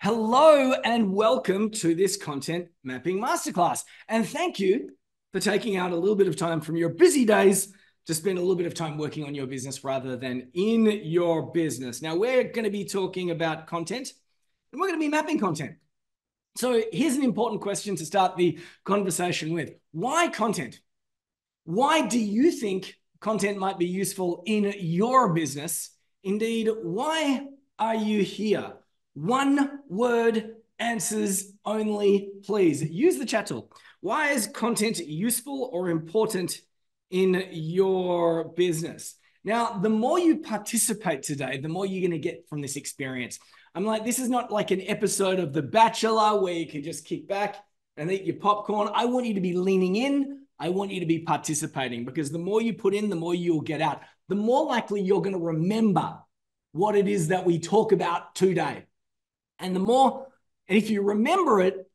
Hello and welcome to this Content Mapping Masterclass. And thank you for taking out a little bit of time from your busy days to spend a little bit of time working on your business rather than in your business. Now, we're going to be talking about content and we're going to be mapping content. So here's an important question to start the conversation with. Why content? Why do you think content might be useful in your business? Indeed, why are you here? One word answers only, please. Use the chat tool. Why is content useful or important in your business? Now, the more you participate today, the more you're going to get from this experience. I'm like, this is not like an episode of The Bachelor where you can just kick back and eat your popcorn. I want you to be leaning in. I want you to be participating, because the more you put in, the more you'll get out. The more likely you're going to remember what it is that we talk about today. And if you remember it,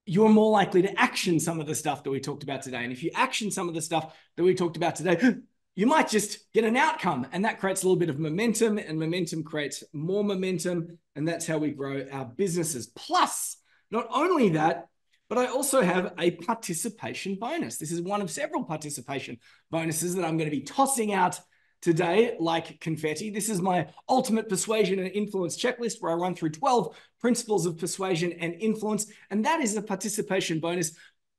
you're more likely to action some of the stuff that we talked about today. And if you action some of the stuff that we talked about today, you might just get an outcome, and that creates a little bit of momentum, and momentum creates more momentum. And that's how we grow our businesses. Plus, not only that, but I also have a participation bonus. This is one of several participation bonuses that I'm going to be tossing out today like confetti. This is my ultimate persuasion and influence checklist, where I run through 12 principles of persuasion and influence. And that is a participation bonus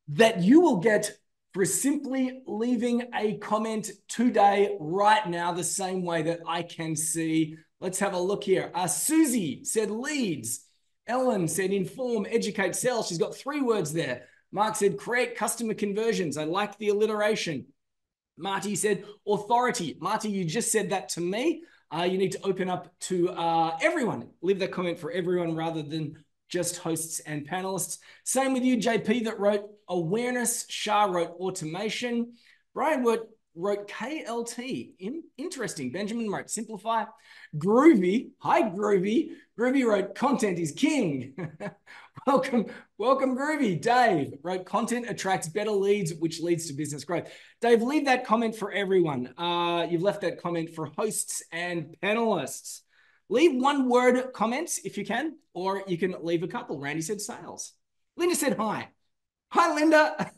that you will get for simply leaving a comment today, right now, the same way that I can see. Let's have a look here. Susie said leads. Ellen said inform, educate, sell. She's got 3 words there. Mark said create customer conversions. I like the alliteration. Marty said authority. Marty, you just said that to me. You need to open up to everyone. Leave that comment for everyone rather than just hosts and panelists. Same with you, JP, that wrote awareness. Shah wrote automation. Brian wrote KLT. Interesting. Benjamin wrote simplify. Groovy. Hi, Groovy. Groovy wrote content is king. Welcome, Groovy. Dave wrote content attracts better leads, which leads to business growth. Dave, leave that comment for everyone. You've left that comment for hosts and panelists. Leave 1-word comments if you can, or you can leave a couple. Randy said sales. Linda said hi. Hi, Linda.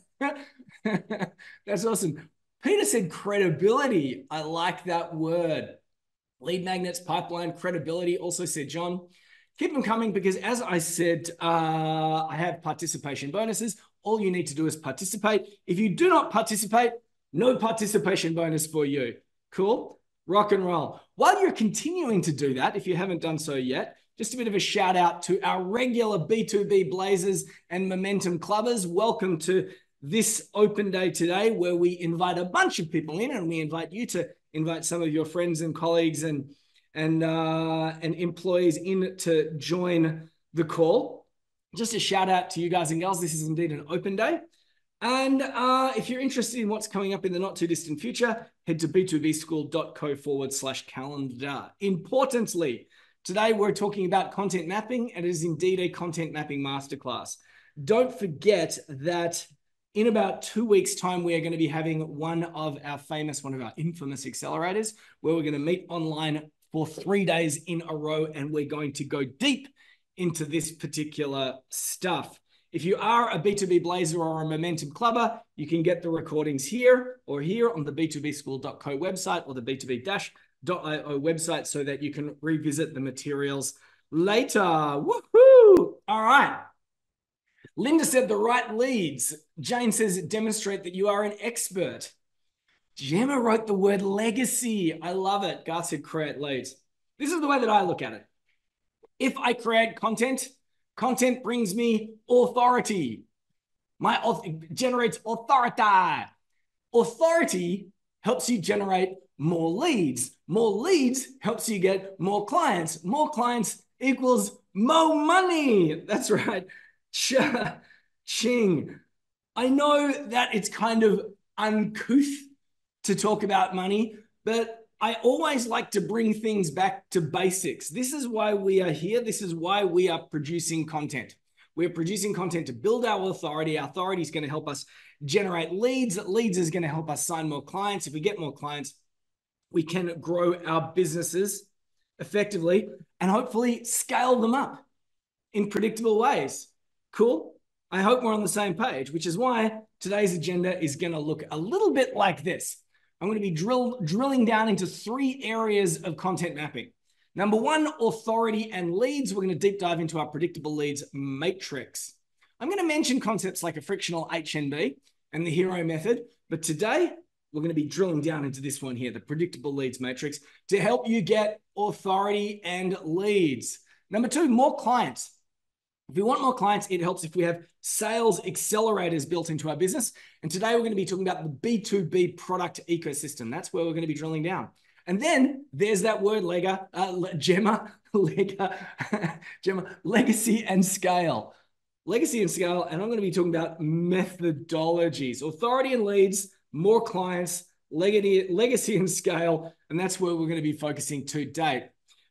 That's awesome. Peter said credibility. I like that word. Lead magnets, pipeline, credibility, also said John. Keep them coming, because as I said, I have participation bonuses. All you need to do is participate. If you do not participate, no participation bonus for you. Cool? Rock and roll. While you're continuing to do that, if you haven't done so yet, just a bit of a shout out to our regular B2B Blazers and Momentum Clubbers. Welcome to this open day today, where we invite a bunch of people in, and we invite you to invite some of your friends and colleagues and employees in to join the call. Just a shout out to you guys and girls. This is indeed an open day. And if you're interested in what's coming up in the not too distant future, head to b2bschool.co/calendar. Importantly, today we're talking about content mapping, and it is indeed a content mapping masterclass. Don't forget that in about 2 weeks' time, we are going to be having one of our infamous accelerators, where we're going to meet online for 3 days in a row, and we're going to go deep into this particular stuff. If you are a B2B Blazer or a Momentum Clubber, you can get the recordings here or here on the b2bschool.co website or the b2b-.io website, so that you can revisit the materials later. Woohoo! All right. Linda said the right leads. Jane says demonstrate that you are an expert. Gemma wrote the word legacy. I love it. Garth said create leads. This is the way that I look at it. If I create content, content brings me authority. Generates authority. Authority helps you generate more leads. More leads helps you get more clients. More clients equals more money. That's right. Cha-ching. I know that it's kind of uncouth to talk about money, but I always like to bring things back to basics. This is why we are here. This is why we are producing content. We're producing content to build our authority. Our authority is going to help us generate leads. Leads is going to help us sign more clients. If we get more clients, we can grow our businesses effectively and hopefully scale them up. in predictable ways. Cool? I hope we're on the same page, which is why today's agenda is going to look a little bit like this. I'm going to be drilling down into 3 areas of content mapping. Number 1, authority and leads. We're going to deep dive into our predictable leads matrix. I'm going to mention concepts like a frictional HNB and the hero method, but today we're going to be drilling down into this one here, the predictable leads matrix, to help you get authority and leads. Number 2, more clients. If we want more clients, it helps if we have sales accelerators built into our business. And today we're going to be talking about the B2B product ecosystem. That's where we're going to be drilling down. And then there's that word, Gemma, legacy and scale. Legacy and scale, and I'm going to be talking about methodologies, authority and leads, more clients, legacy and scale, and that's where we're going to be focusing today.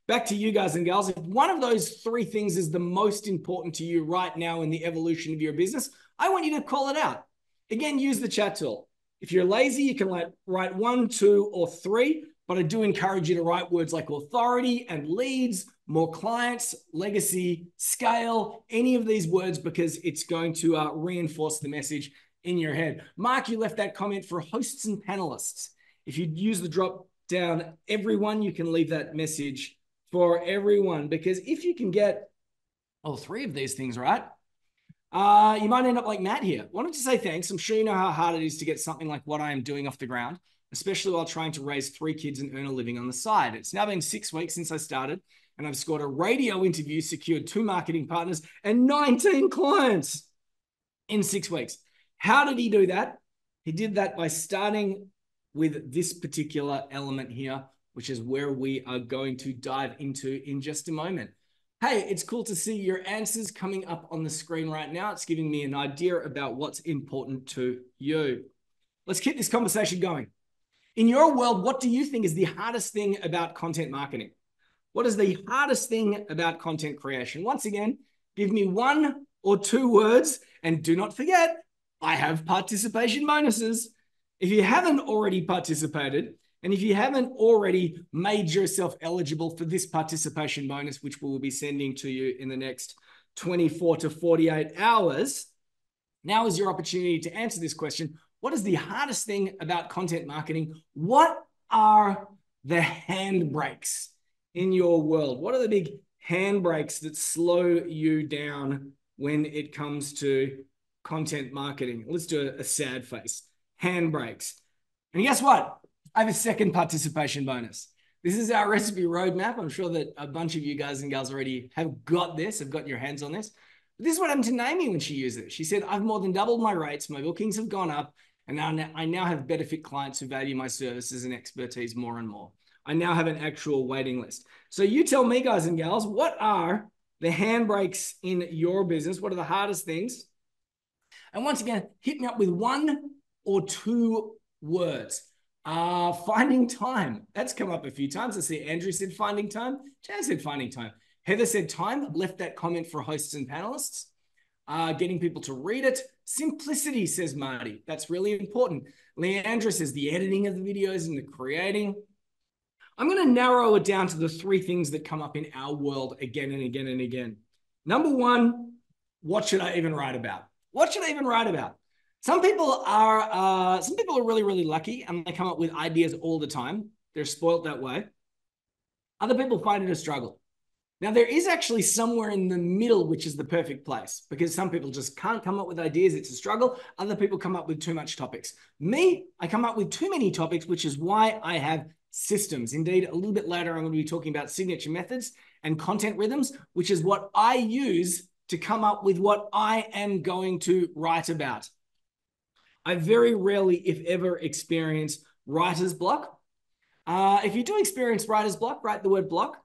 Back to you guys and gals. If one of those 3 things is the most important to you right now in the evolution of your business, I want you to call it out. Again, use the chat tool. If you're lazy, you can write 1, 2, or 3, but I do encourage you to write words like authority and leads, more clients, legacy, scale, any of these words, because it's going to reinforce the message in your head. Mark, you left that comment for hosts and panelists. If you use the drop down, everyone, you can leave that message for everyone, because if you can get all 3 of these things right, you might end up like Matt here. Wanted to say thanks. I'm sure you know how hard it is to get something like what I am doing off the ground, especially while trying to raise 3 kids and earn a living on the side. It's now been 6 weeks since I started, and I've scored a radio interview, secured 2 marketing partners, and 19 clients in 6 weeks. How did he do that? He did that by starting with this particular element here, which is where we are going to dive into in just a moment. Hey, it's cool to see your answers coming up on the screen right now. It's giving me an idea about what's important to you. Let's keep this conversation going. In your world, what do you think is the hardest thing about content marketing? What is the hardest thing about content creation? Once again, give me 1 or 2 words, and do not forget, I have participation bonuses. If you haven't already participated, and if you haven't already made yourself eligible for this participation bonus, which we will be sending to you in the next 24 to 48 hours, now is your opportunity to answer this question. What is the hardest thing about content marketing? What are the handbrakes in your world? What are the big handbrakes that slow you down when it comes to content marketing? Let's do a sad face. Handbrakes. And guess what? I have a second participation bonus. This is our recipe roadmap. I'm sure that a bunch of you guys and gals already have got this, have got your hands on this. But this is what happened to Naomi when she used it. She said, I've more than doubled my rates. My bookings have gone up. And I now have better fit clients who value my services and expertise more and more. I now have an actual waiting list. So you tell me, guys and gals, what are the handbrakes in your business? What are the hardest things? And once again, hit me up with 1 or 2 words. Finding time. That's come up a few times. I see Andrew said finding time. Jan said finding time. Heather said time. Left that comment for hosts and panelists. Getting people to read it. Simplicity, says Marty. That's really important. Leandra says the editing of the videos and the creating. I'm going to narrow it down to the 3 things that come up in our world again and again and again. Number 1, what should I even write about? What should I even write about? Some people are really, really lucky and they come up with ideas all the time. They're spoiled that way. Other people find it a struggle. Now, there is actually somewhere in the middle, which is the perfect place, because some people just can't come up with ideas. It's a struggle. Other people come up with too much topics. Me, I come up with too many topics, which is why I have systems. Indeed, a little bit later, I'm going to be talking about signature methods and content rhythms, which is what I use to come up with what I am going to write about. I very rarely, if ever, experience writer's block. If you do experience writer's block, write the word block.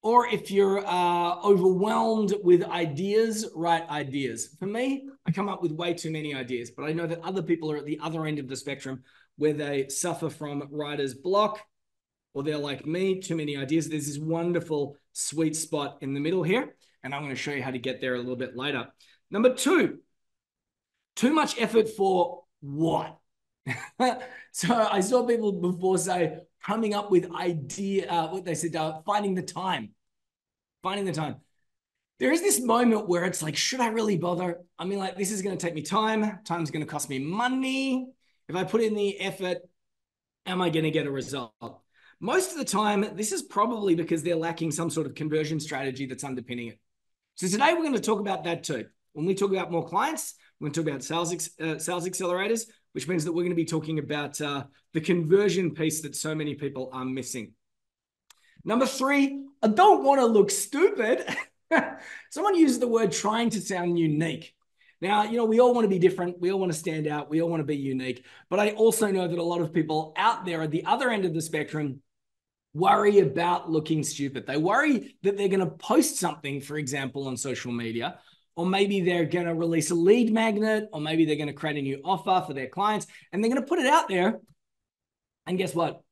Or if you're overwhelmed with ideas, write ideas. For me, I come up with way too many ideas, but I know that other people are at the other end of the spectrum where they suffer from writer's block, or they're like me, too many ideas. There's this wonderful sweet spot in the middle here, and I'm going to show you how to get there a little bit later. Number 2, too much effort for what? So I saw people before say, coming up with what they said, finding the time. Finding the time. there is this moment where it's like, should I really bother? I mean, like, this is going to take me time. Time's going to cost me money. If I put in the effort, am I going to get a result? Most of the time, this is probably because they're lacking some sort of conversion strategy that's underpinning it. So today we're going to talk about that too. When we talk about more clients, we're going to talk about sales accelerators, which means that we're going to be talking about the conversion piece that so many people are missing. Number 3, I don't want to look stupid. Someone uses the word trying to sound unique. Now, we all want to be different. We all want to stand out. We all want to be unique. But I also know that a lot of people out there at the other end of the spectrum worry about looking stupid. They worry that they're going to post something, for example, on social media, or maybe they're going to release a lead magnet, or maybe they're going to create a new offer for their clients, and they're going to put it out there. And guess what?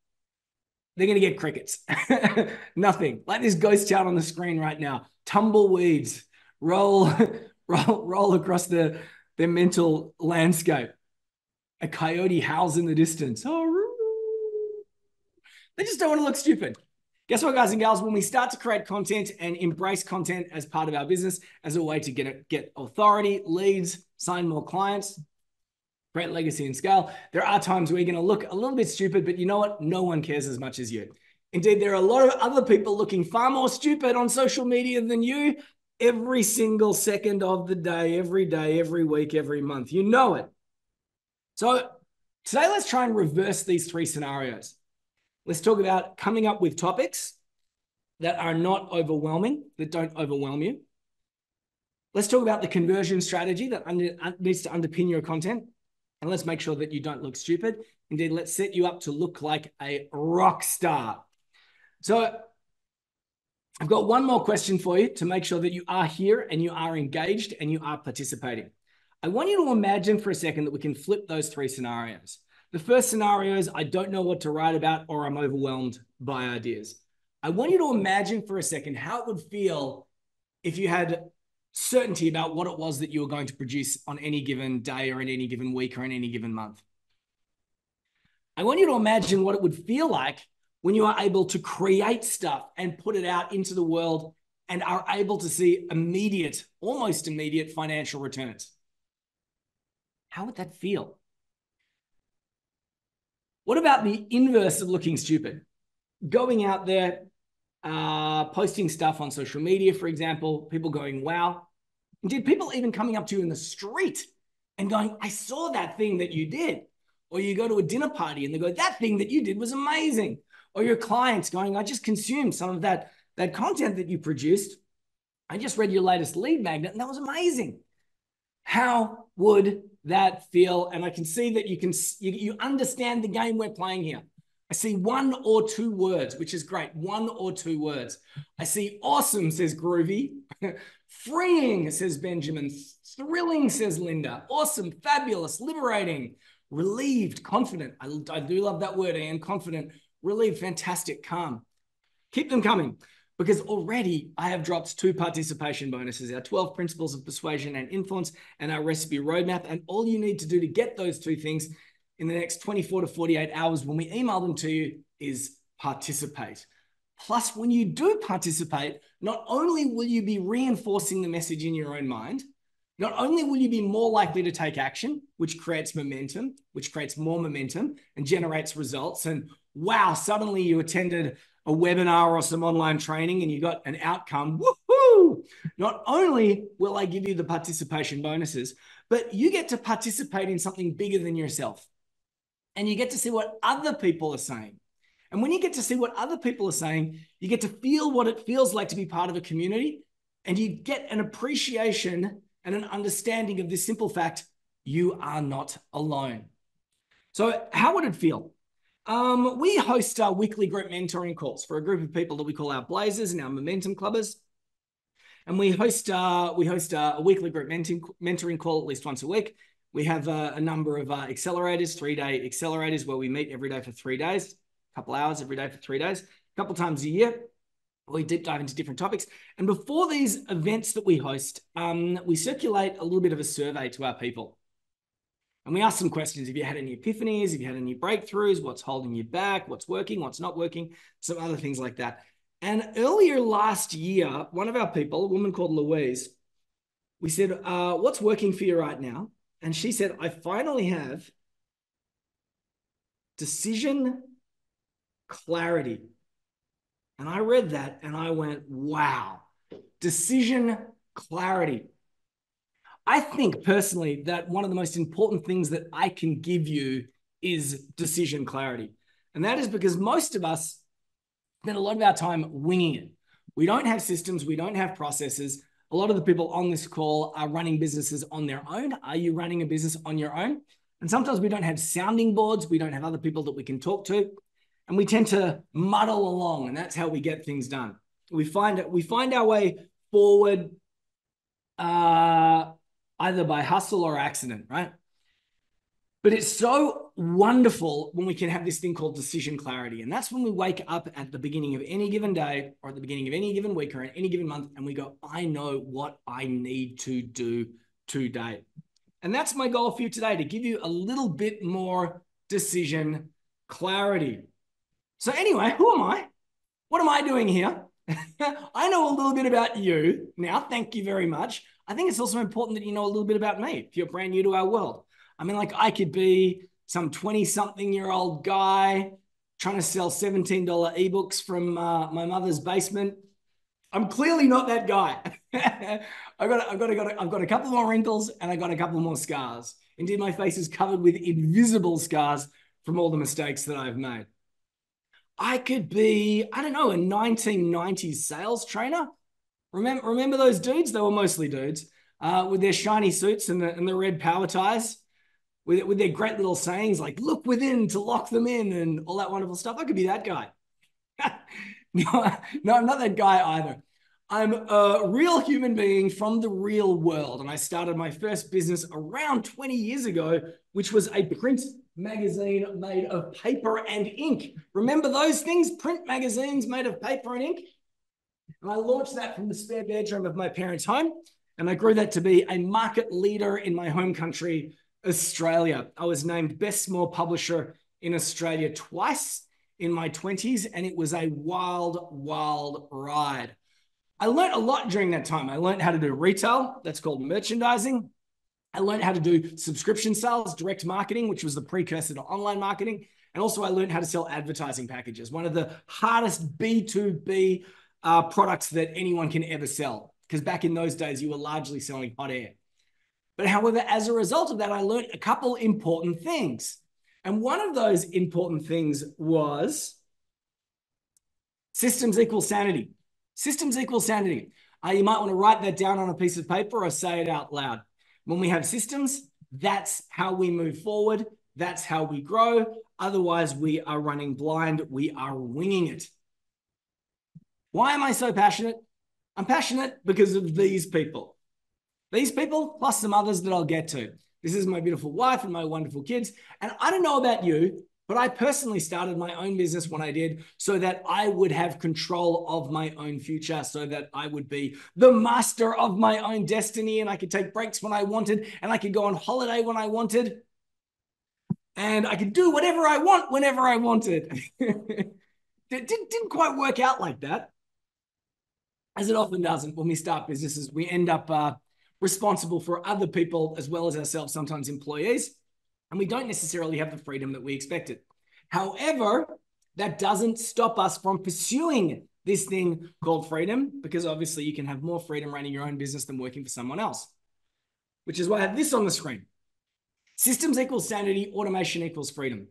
They're going to get crickets. Nothing. Like this ghost chart on the screen right now. Tumbleweeds roll across their mental landscape. A coyote howls in the distance. They just don't want to look stupid. Guess what, guys and gals? When we start to create content and embrace content as part of our business, as a way to get authority, leads, sign more clients, create legacy and scale, there are times where you're going to look a little bit stupid, but you know what? No one cares as much as you. Indeed, there are a lot of other people looking far more stupid on social media than you every single second of the day, every week, every month. You know it. So today, let's try and reverse these 3 scenarios. Let's talk about coming up with topics that are not overwhelming, that don't overwhelm you. Let's talk about the conversion strategy that needs to underpin your content. And let's make sure that you don't look stupid. Indeed, let's set you up to look like a rock star. So I've got one more question for you to make sure that you are here and you are engaged and you are participating. I want you to imagine for a second that we can flip those 3 scenarios. The first scenario is I don't know what to write about, or I'm overwhelmed by ideas. I want you to imagine for a second how it would feel if you had certainty about what it was that you were going to produce on any given day or in any given week or in any given month. I want you to imagine what it would feel like when you are able to create stuff and put it out into the world and are able to see almost immediate financial returns. How would that feel? What about the inverse of looking stupid? Going out there, posting stuff on social media, for example, people going, wow. Indeed, people even coming up to you in the street and going, I saw that thing that you did. Or you go to a dinner party and they go, that thing that you did was amazing. Or your clients going, I just consumed some of that content that you produced. I just read your latest lead magnet and that was amazing. How would that feel? And I can see that you understand the game we're playing here. I see 1 or 2 words, which is great. 1 or 2 words. I see awesome, says Groovy. Freeing, says Benjamin. Thrilling, says Linda. Awesome, fabulous, liberating, relieved, confident. I do love that word, Ian. Confident, relieved, fantastic, calm. Keep them coming, because already I have dropped 2 participation bonuses, our 12 principles of persuasion and influence and our recipe roadmap. And all you need to do to get those 2 things in the next 24 to 48 hours when we email them to you is participate. Plus, when you do participate, not only will you be reinforcing the message in your own mind, not only will you be more likely to take action, which creates momentum, which creates more momentum and generates results. And wow, suddenly you attended a webinar or some online training and you got an outcome. Woohoo! Not only will I give you the participation bonuses, but you get to participate in something bigger than yourself. And you get to see what other people are saying. And when you get to see what other people are saying, you get to feel what it feels like to be part of a community, and you get an appreciation and an understanding of this simple fact: you are not alone. So how would it feel? We host our weekly group mentoring calls for a group of people that we call our Blazers and our Momentum Clubbers. And we host a weekly group mentoring call at least once a week. We have a number of accelerators, 3-day accelerators, where we meet every day for 3 days, a couple hours every day for 3 days, a couple times a year. We deep dive into different topics. And before these events that we host, we circulate a little bit of a survey to our people. And we ask some questions. Have you had any epiphanies? Have you had any breakthroughs? What's holding you back? What's working? What's not working? Some other things like that. And earlier last year, one of our people, a woman called Louise, we said, what's working for you right now? And she said, I finally have decision clarity. And I read that and I went, wow, decision clarity. I think personally that one of the most important things that I can give you is decision clarity. And that is because most of us spend a lot of our time winging it. We don't have systems, we don't have processes. A lot of the people on this call are running businesses on their own. Are you running a business on your own? And sometimes we don't have sounding boards, we don't have other people that we can talk to, and we tend to muddle along, and that's how we get things done. We find our way forward either by hustle or accident, right? But it's so wonderful when we can have this thing called decision clarity. And that's when we wake up at the beginning of any given day or at the beginning of any given week or any given month and we go, I know what I need to do today. And that's my goal for you today, to give you a little bit more decision clarity. So anyway, who am I? What am I doing here? I know a little bit about you now. Thank you very much. I think it's also important that you know a little bit about me if you're brand new to our world. I mean, like, I could be some 20-something-year-old guy trying to sell $17 ebooks from my mother's basement. I'm clearly not that guy. I've got a couple more wrinkles and I got a couple more scars. Indeed, my face is covered with invisible scars from all the mistakes that I've made. I could be, I don't know, a 1990s sales trainer. Remember those dudes? They were mostly dudes with their shiny suits and the red power ties. With their great little sayings like look within to lock them in and all that wonderful stuff. I could be that guy. No, I'm not that guy either. I'm a real human being from the real world. And I started my first business around 20 years ago, which was a print magazine made of paper and ink. Remember those things? Print magazines made of paper and ink? And I launched that from the spare bedroom of my parents' home. And I grew that to be a market leader in my home country, Australia. I was named Best Small Publisher in Australia twice in my 20s, and it was a wild, wild ride. I learned a lot during that time. I learned how to do retail. That's called merchandising. I learned how to do subscription sales, direct marketing, which was the precursor to online marketing. And also I learned how to sell advertising packages, one of the hardest B2B products that anyone can ever sell. Because back in those days, you were largely selling hot air. But however, as a result of that, I learned a couple important things. And one of those important things was systems equal sanity. Systems equal sanity. You might want to write that down on a piece of paper or say it out loud. When we have systems, that's how we move forward. That's how we grow. Otherwise, we are running blind. We are winging it. Why am I so passionate? I'm passionate because of these people. These people, plus some others that I'll get to. This is my beautiful wife and my wonderful kids. And I don't know about you, but I personally started my own business when I did so that I would have control of my own future, so that I would be the master of my own destiny and I could take breaks when I wanted and I could go on holiday when I wanted and I could do whatever I want whenever I wanted. It didn't quite work out like that, as it often doesn't when we start businesses. We end up responsible for other people as well as ourselves, sometimes employees, and we don't necessarily have the freedom that we expected. However, that doesn't stop us from pursuing this thing called freedom, because obviously you can have more freedom running your own business than working for someone else, which is why I have this on the screen. Systems equals sanity, automation equals freedom.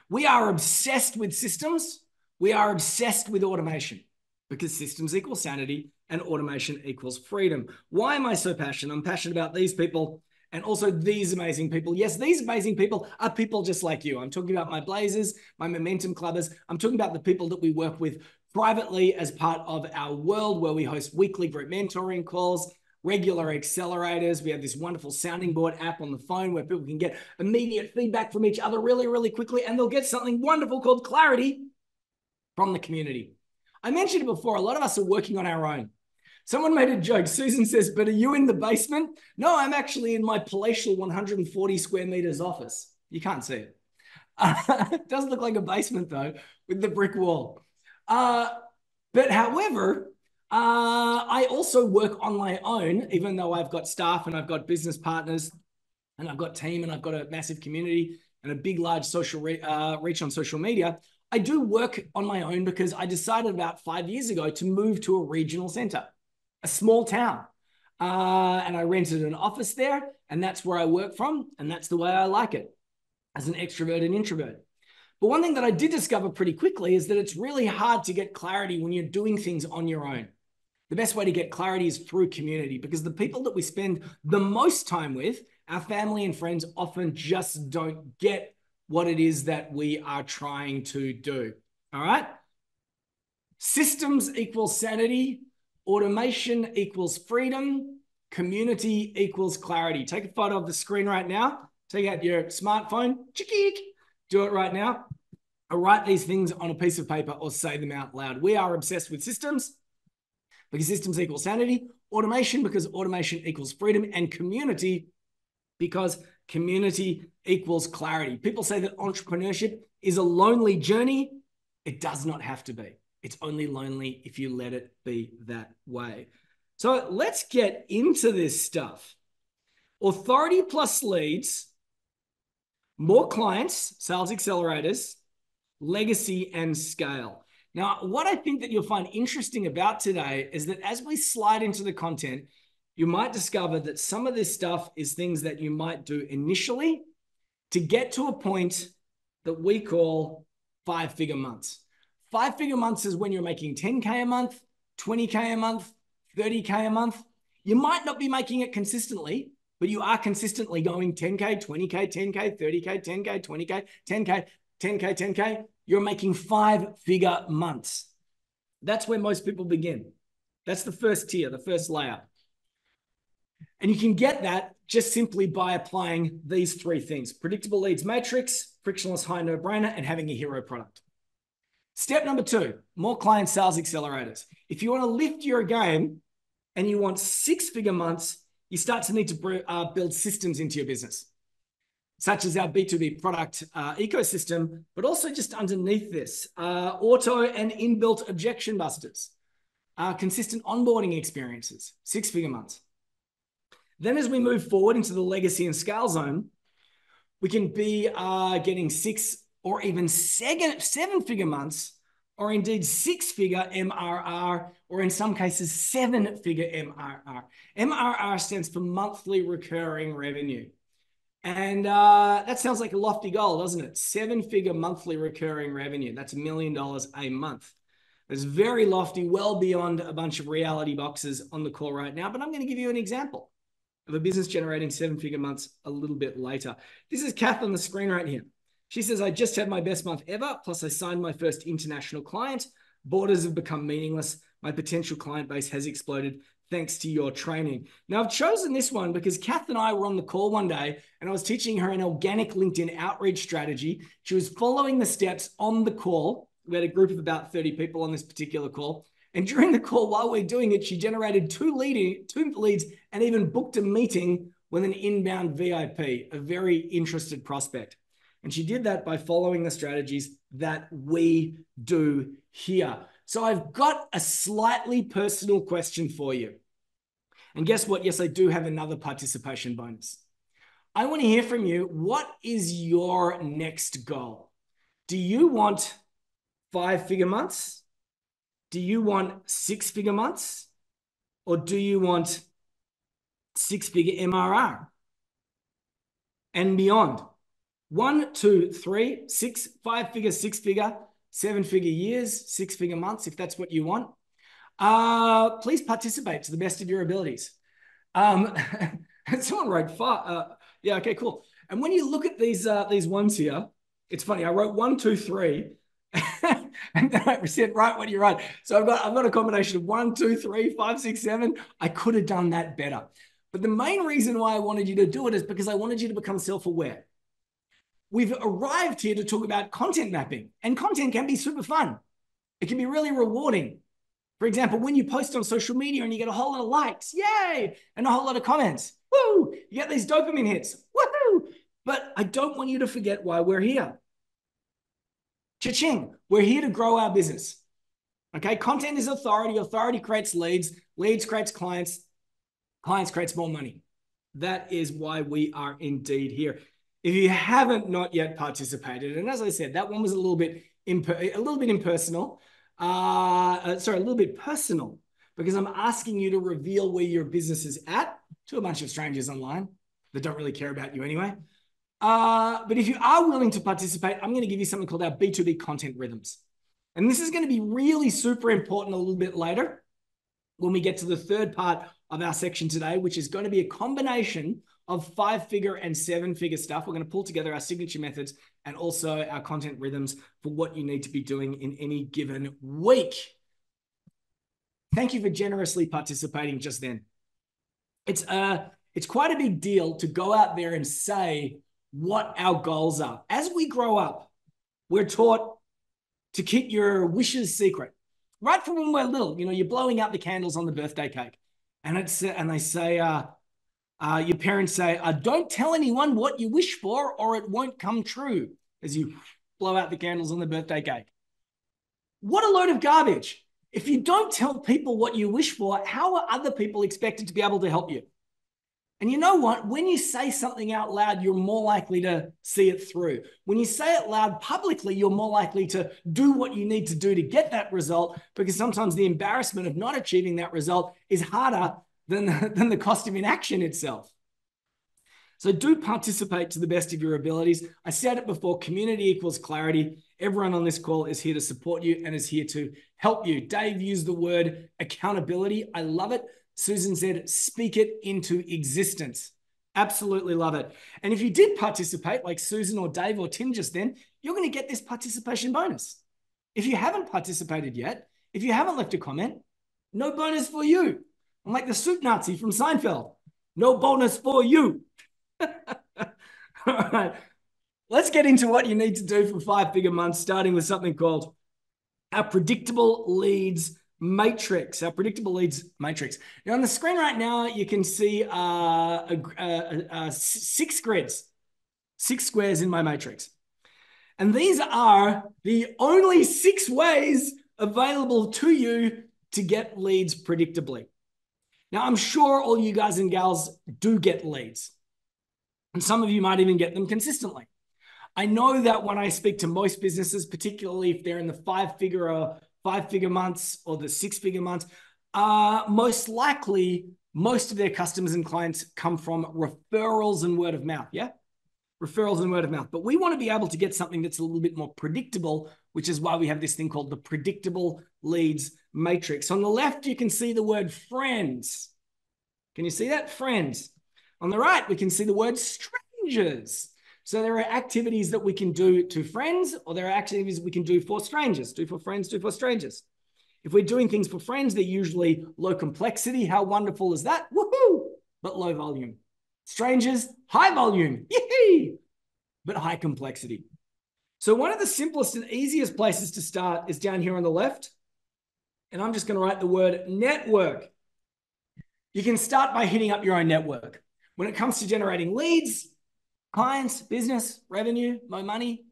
We are obsessed with systems. We are obsessed with automation, because systems equal sanity and automation equals freedom. Why am I so passionate? I'm passionate about these people and also these amazing people. Yes, these amazing people are people just like you. I'm talking about my Blazers, my Momentum Clubbers. I'm talking about the people that we work with privately as part of our world, where we host weekly group mentoring calls, regular accelerators. We have this wonderful sounding board app on the phone where people can get immediate feedback from each other really, really quickly, and they'll get something wonderful called clarity from the community. I mentioned it before, a lot of us are working on our own. Someone made a joke. Susan says, but are you in the basement? No, I'm actually in my palatial 140 square meters office. You can't see it. It does look like a basement though, with the brick wall. But however, I also work on my own, even though I've got staff and I've got business partners and I've got team and I've got a massive community and a big, large social reach on social media. I do work on my own because I decided about 5 years ago to move to a regional center, a small town. And I rented an office there, and that's where I work from, and that's the way I like it as an extrovert and introvert. But one thing that I did discover pretty quickly is that it's really hard to get clarity when you're doing things on your own. The best way to get clarity is through community, because the people that we spend the most time with, our family and friends, often just don't get what it is that we are trying to do. All right? Systems equals sanity. Automation equals freedom. Community equals clarity. Take a photo of the screen right now. Take out your smartphone. Do it right now. Or write these things on a piece of paper or say them out loud. We are obsessed with systems because systems equal sanity. Automation because automation equals freedom. And community because community equals clarity. People say that entrepreneurship is a lonely journey. It does not have to be. It's only lonely if you let it be that way. So let's get into this stuff. Authority plus leads, more clients, sales accelerators, legacy and scale. Now, what I think that you'll find interesting about today is that as we slide into the content, you might discover that some of this stuff is things that you might do initially to get to a point that we call 5-figure months. 5-figure months is when you're making 10K a month, 20K a month, 30K a month. You might not be making it consistently, but you are consistently going 10K, 20K, 10K, 30K, 10K, 20K, 10K, 10K, 10K. You're making 5-figure months. That's where most people begin. That's the first tier, the first layer. And you can get that just simply by applying these 3 things: predictable leads matrix, frictionless high no-brainer, and having a hero product. Step number 2, more client sales accelerators. If you want to lift your game and you want 6-figure months, you start to need to build systems into your business, such as our B2B product ecosystem, but also just underneath this, auto and inbuilt objection busters, consistent onboarding experiences, 6-figure months. Then as we move forward into the legacy and scale zone, we can be getting 6 or even 7-figure months, or indeed 6-figure MRR, or in some cases 7-figure MRR. MRR stands for monthly recurring revenue. And that sounds like a lofty goal, doesn't it? 7-figure monthly recurring revenue. That's $1 million a month. It's very lofty, well beyond a bunch of reality boxes on the call right now, but I'm going to give you an example of a business generating 7-figure months a little bit later. This is Kath on the screen right here. She says, I just had my best month ever, plus I signed my first international client. Borders have become meaningless. My potential client base has exploded thanks to your training. Now, I've chosen this one because Kath and I were on the call one day and I was teaching her an organic LinkedIn outreach strategy. She was following the steps on the call. We had a group of about 30 people on this particular call. And during the call, while we're doing it, she generated 2 leads and even booked a meeting with an inbound VIP, a very interested prospect. And she did that by following the strategies that we do here. So I've got a slightly personal question for you. And guess what? Yes, I do have another participation bonus. I want to hear from you. What is your next goal? Do you want 5-figure months? Do you want 6-figure months? Or do you want 6-figure MRR and beyond? 1, 2, 3, 6, 5-figure, 6-figure, 7-figure years, 6-figure months, if that's what you want. Please participate to the best of your abilities. Someone wrote 5. Yeah, okay, cool. And when you look at these ones here, it's funny. I wrote 1, 2, 3, and then I said, right when you write. So I've got a combination of 1, 2, 3, 5, 6, 7. I could have done that better. But the main reason why I wanted you to do it is because I wanted you to become self-aware. We've arrived here to talk about content mapping, and content can be super fun. It can be really rewarding. For example, when you post on social media and you get a whole lot of likes, yay, and a whole lot of comments, woo, you get these dopamine hits, woohoo. But I don't want you to forget why we're here. Cha-ching, we're here to grow our business. Okay, content is authority. Authority creates leads. Leads creates clients. Clients creates more money. That is why we are indeed here. If you haven't not yet participated, and as I said, that one was a little bit impersonal. Sorry, a little bit personal, because I'm asking you to reveal where your business is at to a bunch of strangers online that don't really care about you anyway. But if you are willing to participate, I'm going to give you something called our B2B content rhythms. And this is going to be really super important a little bit later when we get to the third part of our section today, which is going to be a combination of 5-figure and 7-figure stuff. We're going to pull together our signature methods and also our content rhythms for what you need to be doing in any given week. Thank you for generously participating just then. It's quite a big deal to go out there and say what our goals are. As we grow up, we're taught to keep your wishes secret. Right from when we're little, you're blowing out the candles on the birthday cake. And they say, your parents say, don't tell anyone what you wish for or it won't come true, as you blow out the candles on the birthday cake. What a load of garbage. If you don't tell people what you wish for, how are other people expected to be able to help you? And you know what? When you say something out loud, you're more likely to see it through. When you say it loud publicly, you're more likely to do what you need to do to get that result, because sometimes the embarrassment of not achieving that result is harder than the cost of inaction itself. So do participate to the best of your abilities. I said it before, community equals clarity. Everyone on this call is here to support you and is here to help you. Dave used the word accountability. I love it. Susan said, speak it into existence. Absolutely love it. And if you did participate, like Susan or Dave or Tim just then, you're going to get this participation bonus. If you haven't participated yet, if you haven't left a comment, no bonus for you. I'm like the soup Nazi from Seinfeld. No bonus for you. All right. Let's get into what you need to do for 5-figure months, starting with something called our predictable leads matrix. Our predictable leads matrix. Now on the screen right now, you can see 6 grids, 6 squares in my matrix. And these are the only 6 ways available to you to get leads predictably. Now, I'm sure all you guys and gals do get leads. And some of you might even get them consistently. I know that when I speak to most businesses, particularly if they're in the 5-figure months or the 6-figure months, most likely most of their customers and clients come from referrals and word of mouth. Yeah, referrals and word of mouth. But we want to be able to get something that's a little bit more predictable, which is why we have this thing called the predictable leads matrix. On the left, you can see the word friends. Can you see that? Friends. On the right, we can see the word strangers. So there are activities that we can do to friends, or there are activities we can do for strangers. Do for friends, do for strangers. If we're doing things for friends, they're usually low complexity. How wonderful is that? Woohoo! But low volume. Strangers, high volume. Yee! But high complexity. So one of the simplest and easiest places to start is down here on the left. And I'm just going to write the word network. You can start by hitting up your own network. When it comes to generating leads, clients, business, revenue, more money,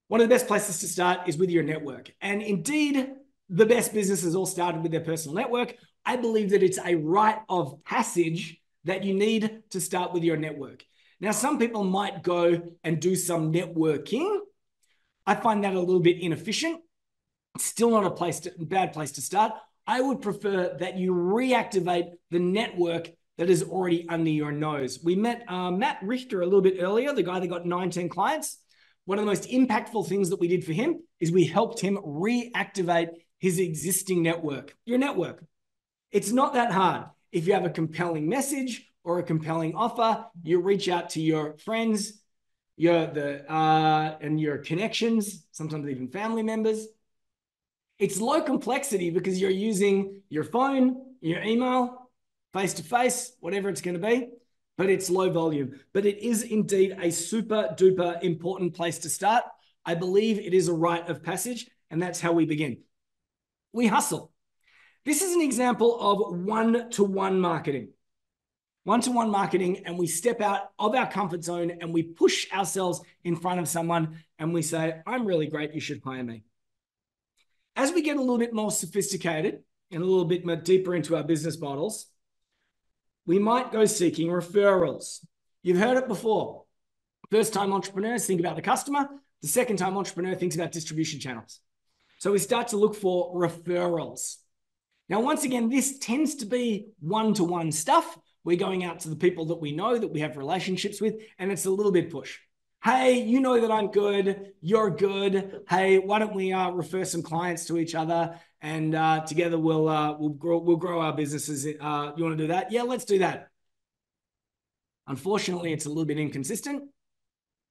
one of the best places to start is with your network. And indeed, the best businesses all started with their personal network. I believe that it's a rite of passage that you need to start with your network. Now, some people might go and do some networking. I find that a little bit inefficient. It's still not a bad place to start. I would prefer that you reactivate the network that is already under your nose. We met Matt Richter a little bit earlier, the guy that got 19 clients. One of the most impactful things that we did for him is we helped him reactivate his existing network. Your network. It's not that hard. If you have a compelling message or a compelling offer, you reach out to your friends, and your connections, sometimes even family members. It's low complexity because you're using your phone, your email, face-to-face, whatever it's going to be, but it's low volume. But it is indeed a super duper important place to start. I believe it is a rite of passage, and that's how we begin. We hustle. This is an example of one-to-one marketing. One-to-one marketing, and we step out of our comfort zone and we push ourselves in front of someone and we say, I'm really great, you should hire me. As we get a little bit more sophisticated and a little bit more deeper into our business models, we might go seeking referrals. You've heard it before. First-time entrepreneurs think about the customer. The second-time entrepreneur thinks about distribution channels. So we start to look for referrals. Now, once again, this tends to be one-to-one stuff. We're going out to the people that we know, that we have relationships with, and it's a little bit push. Hey, you know that I'm good. You're good. Hey, why don't we refer some clients to each other, and together we'll grow our businesses. You want to do that? Yeah, let's do that. Unfortunately, it's a little bit inconsistent,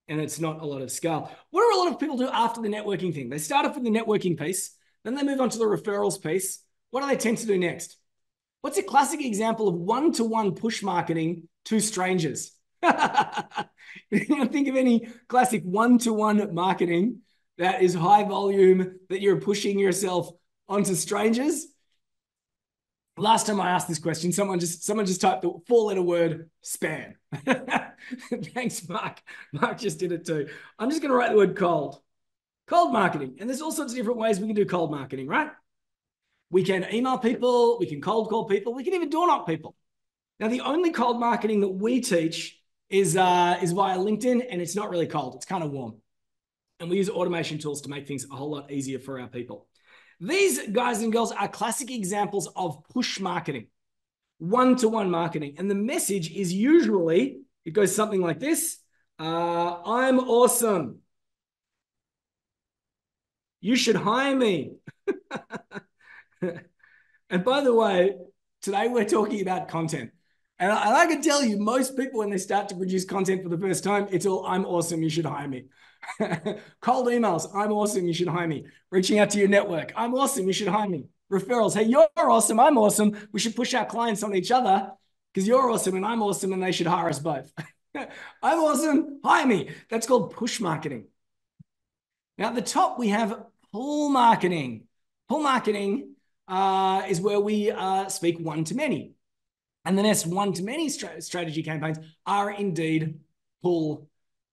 and it's not a lot of scale. What do a lot of people do after the networking thing? They start off with the networking piece, then they move on to the referrals piece. What do they tend to do next? What's a classic example of one-to-one push marketing to strangers? Think of any classic one-to-one marketing that is high volume, that you're pushing yourself onto strangers. Last time I asked this question, someone just typed the four-letter word spam. Thanks, Mark. Mark just did it too. I'm just going to write the word cold. Cold marketing. And there's all sorts of different ways we can do cold marketing, right? We can email people, we can cold call people, we can even door knock people. Now, the only cold marketing that we teach is via LinkedIn, and it's not really cold. It's kind of warm. And we use automation tools to make things a whole lot easier for our people. These guys and girls are classic examples of push marketing, one-to-one marketing. And the message is usually, it goes something like this. I'm awesome. You should hire me. And by the way, today we're talking about content. And I can tell you, most people, when they start to produce content for the first time, it's all, I'm awesome, you should hire me. Cold emails, I'm awesome, you should hire me. Reaching out to your network, I'm awesome, you should hire me. Referrals, hey, you're awesome, I'm awesome. We should push our clients on each other because you're awesome and I'm awesome and they should hire us both. I'm awesome, hire me. That's called push marketing. Now at the top, we have pull marketing. Pull marketing is where we speak one-to-many. And the next one-to-many strategy campaigns are indeed pull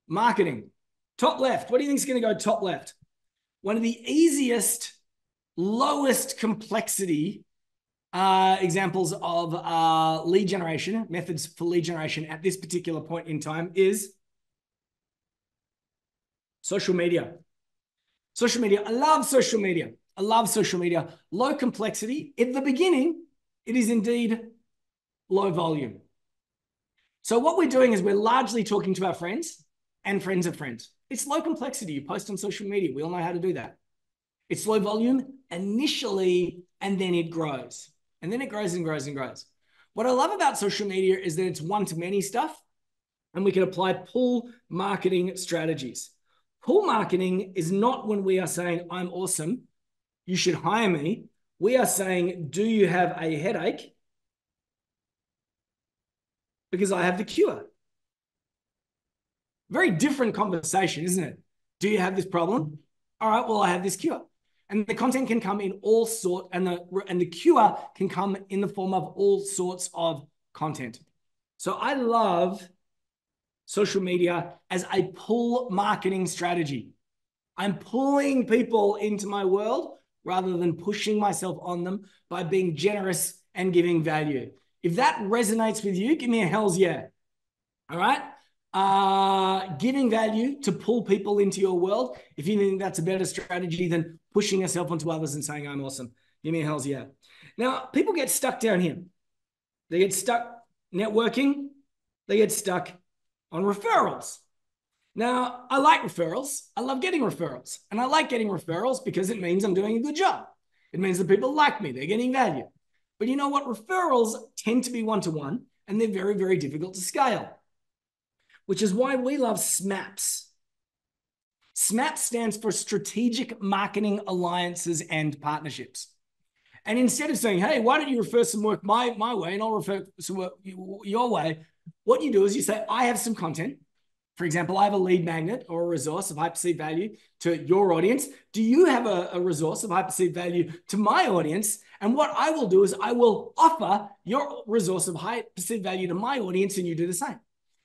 marketing. Top left, what do you think is going to go top left? One of the easiest, lowest complexity examples of lead generation, methods for lead generation at this particular point in time is social media. Social media, I love social media. I love social media. Low complexity. At the beginning, it is indeed low volume. So what we're doing is we're largely talking to our friends and friends of friends. It's low complexity. You post on social media. We all know how to do that. It's low volume initially, and then it grows. And then it grows and grows and grows. What I love about social media is that it's one-to-many stuff, and we can apply pull marketing strategies. Pull marketing is not when we are saying, I'm awesome, you should hire me. We are saying, do you have a headache? Because I have the cure. Very different conversation, isn't it? Do you have this problem? All right, well, I have this cure. And the content can come in all sorts, and the cure can come in the form of all sorts of content. So I love social media as a pull marketing strategy. I'm pulling people into my world rather than pushing myself on them by being generous and giving value. If that resonates with you, give me a hell's yeah. All right? Giving value to pull people into your world. If you think that's a better strategy than pushing yourself onto others and saying, I'm awesome, give me a hell's yeah. Now, people get stuck down here. They get stuck networking. They get stuck on referrals. Now, I like referrals. I love getting referrals. And I like getting referrals because it means I'm doing a good job. It means that people like me. They're getting value. But you know what? Referrals tend to be one-to-one, and they're very, very difficult to scale, which is why we love SMAPs. SMAP stands for Strategic Marketing Alliances and Partnerships. And instead of saying, hey, why don't you refer some work my way and I'll refer some work your way, what you do is you say, I have some content. For example, I have a lead magnet or a resource of high perceived value to your audience. Do you have a resource of high perceived value to my audience? And what I will do is I will offer your resource of high perceived value to my audience, and you do the same.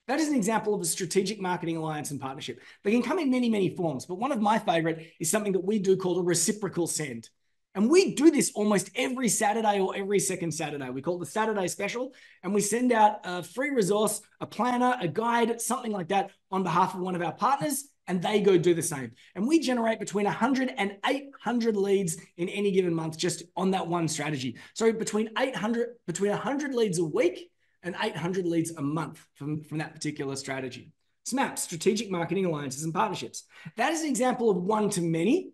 That is an example of a strategic marketing alliance and partnership. They can come in many, many forms, but one of my favorite is something that we do called a reciprocal send. And we do this almost every Saturday or every second Saturday. We call it the Saturday Special, and we send out a free resource, a planner, a guide, something like that on behalf of one of our partners, and they go do the same. And we generate between 100 and 800 leads in any given month just on that one strategy. So between 100 leads a week and 800 leads a month from that particular strategy. SMAP, Strategic Marketing Alliances and Partnerships. That is an example of one-to-many.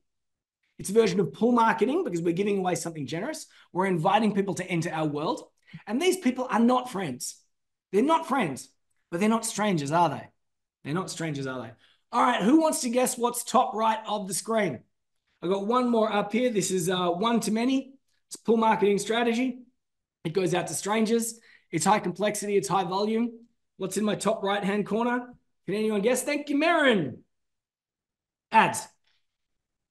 It's a version of pull marketing because we're giving away something generous. We're inviting people to enter our world. And these people are not friends. They're not friends, but they're not strangers, are they? They're not strangers, are they? All right, who wants to guess what's top right of the screen? I've got one more up here. This is one-to-many. It's pull marketing strategy. It goes out to strangers. It's high complexity. It's high volume. What's in my top right-hand corner? Can anyone guess? Thank you, Marin. Ads.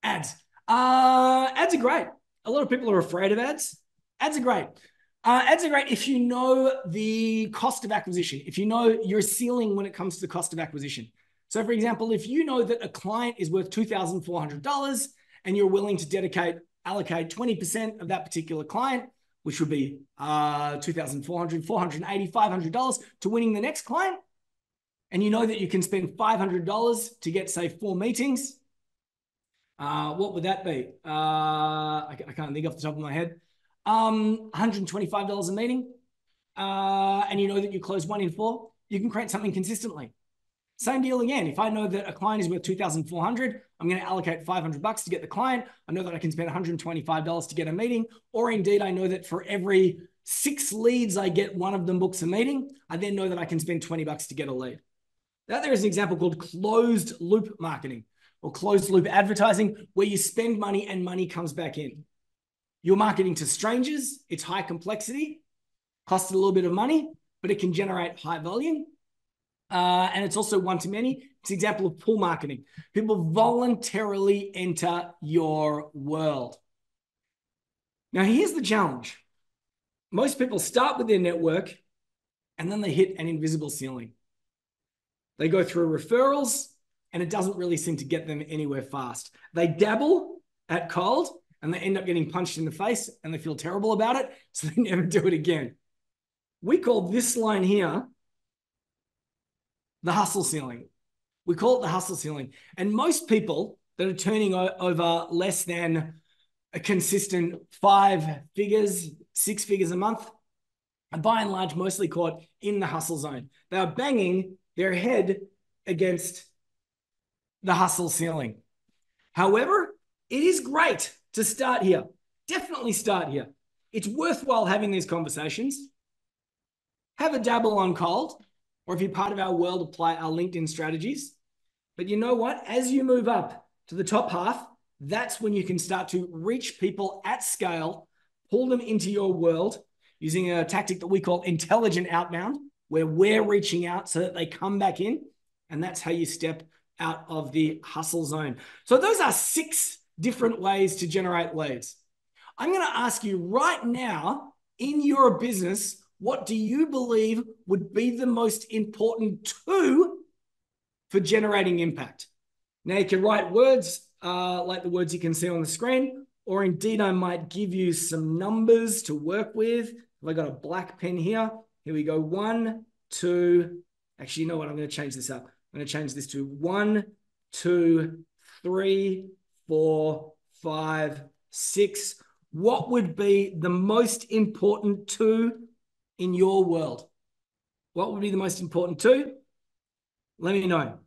Ads. Ads are great. A lot of people are afraid of ads. Ads are great. Ads are great if you know the cost of acquisition, if you know your ceiling when it comes to the cost of acquisition. So for example, if you know that a client is worth $2,400 and you're willing to allocate 20% of that particular client, which would be $2,400, $480, $500 to winning the next client, and you know that you can spend $500 to get, say, 4 meetings, what would that be? I can't think off the top of my head. $125 a meeting, and you know that you close 1 in 4, you can create something consistently. Same deal again. If I know that a client is worth $2,400, I'm going to allocate $500 to get the client. I know that I can spend $125 to get a meeting, or indeed I know that for every 6 leads I get, 1 of them books a meeting. I then know that I can spend $20 to get a lead. Now there is an example called closed loop marketing or closed loop advertising, where you spend money and money comes back in. You're marketing to strangers. It's high complexity, costs a little bit of money, but it can generate high volume. And it's also one-to-many. It's an example of pull marketing. People voluntarily enter your world. Now, here's the challenge. Most people start with their network and then they hit an invisible ceiling. They go through referrals and it doesn't really seem to get them anywhere fast. They dabble at cold and they end up getting punched in the face and they feel terrible about it, so they never do it again. We call this line here the hustle ceiling. We call it the hustle ceiling. And most people that are turning over less than a consistent 5 figures, 6 figures a month, are by and large mostly caught in the hustle zone. They are banging their head against the hustle ceiling. However, it is great to start here. Definitely start here. It's worthwhile having these conversations. Have a dabble on cold, or if you're part of our world, apply our LinkedIn strategies. But you know what? As you move up to the top half, that's when you can start to reach people at scale, pull them into your world using a tactic that we call intelligent outbound, where we're reaching out so that they come back in. And that's how you step out of the hustle zone. So those are 6 different ways to generate leads. I'm going to ask you right now, in your business, what do you believe would be the most important 2 for generating impact? Now, you can write words like the words you can see on the screen, or indeed I might give you some numbers to work with. I've got a black pen here. Here we go. 1, 2. Actually, you know what? I'm going to change this up. I'm going to change this to 1, 2, 3, 4, 5, 6. What would be the most important 2 in your world? What would be the most important 2? Let me know.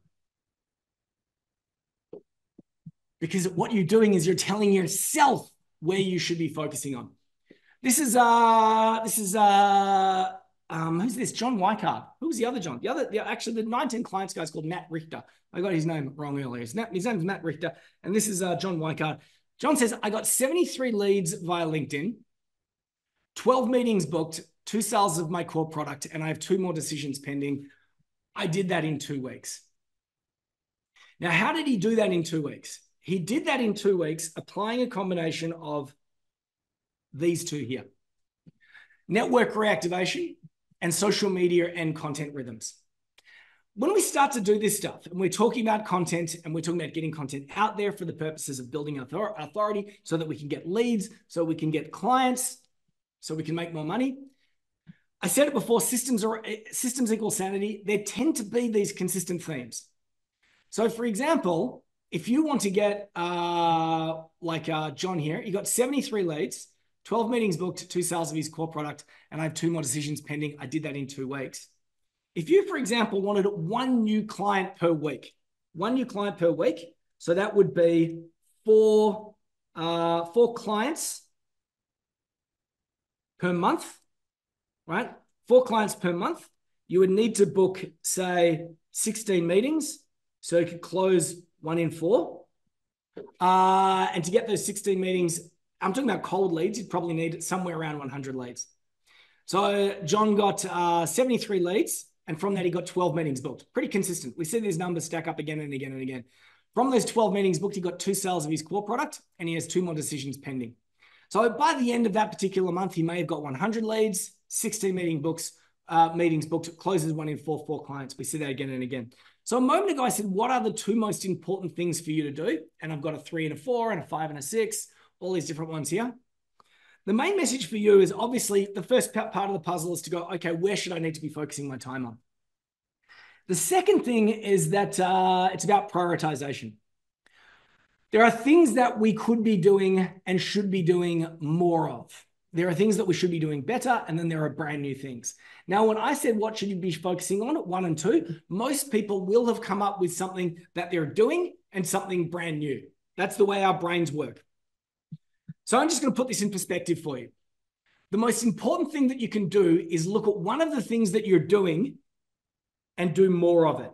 Because what you're doing is you're telling yourself where you should be focusing on. Who's this? John Wycard. Who was the other John? Actually, the 19 clients guy's called Matt Richter. I got his name wrong earlier. His name is Matt Richter, and this is John Wycard. John says, I got 73 leads via LinkedIn, 12 meetings booked, 2 sales of my core product, and I have 2 more decisions pending. I did that in 2 weeks. Now, how did he do that in 2 weeks? He did that in 2 weeks, applying a combination of these 2 here: network reactivation and social media and content rhythms. when we start to do this stuff and we're talking about content and we're talking about getting content out there for the purposes of building authority so that we can get leads, so we can get clients, so we can make more money. I said it before, systems equal sanity. There tend to be these consistent themes. So for example, if you want to get John here, he got 73 leads, 12 meetings booked, 2 sales of his core product, and I have 2 more decisions pending. I did that in 2 weeks. If you, for example, wanted 1 new client per week, so that would be 4 clients per month, right? 4 clients per month. You would need to book, say, 16 meetings, so you could close 1 in 4. And to get those 16 meetings, I'm talking about cold leads, you'd probably need somewhere around 100 leads. So John got 73 leads, and from that, he got 12 meetings booked. Pretty consistent. We see these numbers stack up again and again and again. From those 12 meetings booked, he got 2 sales of his core product, and he has 2 more decisions pending. So by the end of that particular month, he may have got 100 leads, 16 meetings booked, closes 1 in 4 clients. We see that again and again. So a moment ago, I said, what are the 2 most important things for you to do? And I've got a 3 and a 4 and a 5 and a 6, all these different ones here. The main message for you is obviously the first part of the puzzle is to go, okay, where should I need to be focusing my time on? The second thing is that it's about prioritization. There are things that we could be doing and should be doing more of. There are things that we should be doing better, and then there are brand new things. Now, when I said what should you be focusing on, 1 and 2, most people will have come up with something that they're doing and something brand new. That's the way our brains work. So I'm just going to put this in perspective for you. The most important thing that you can do is look at one of the things that you're doing and do more of it.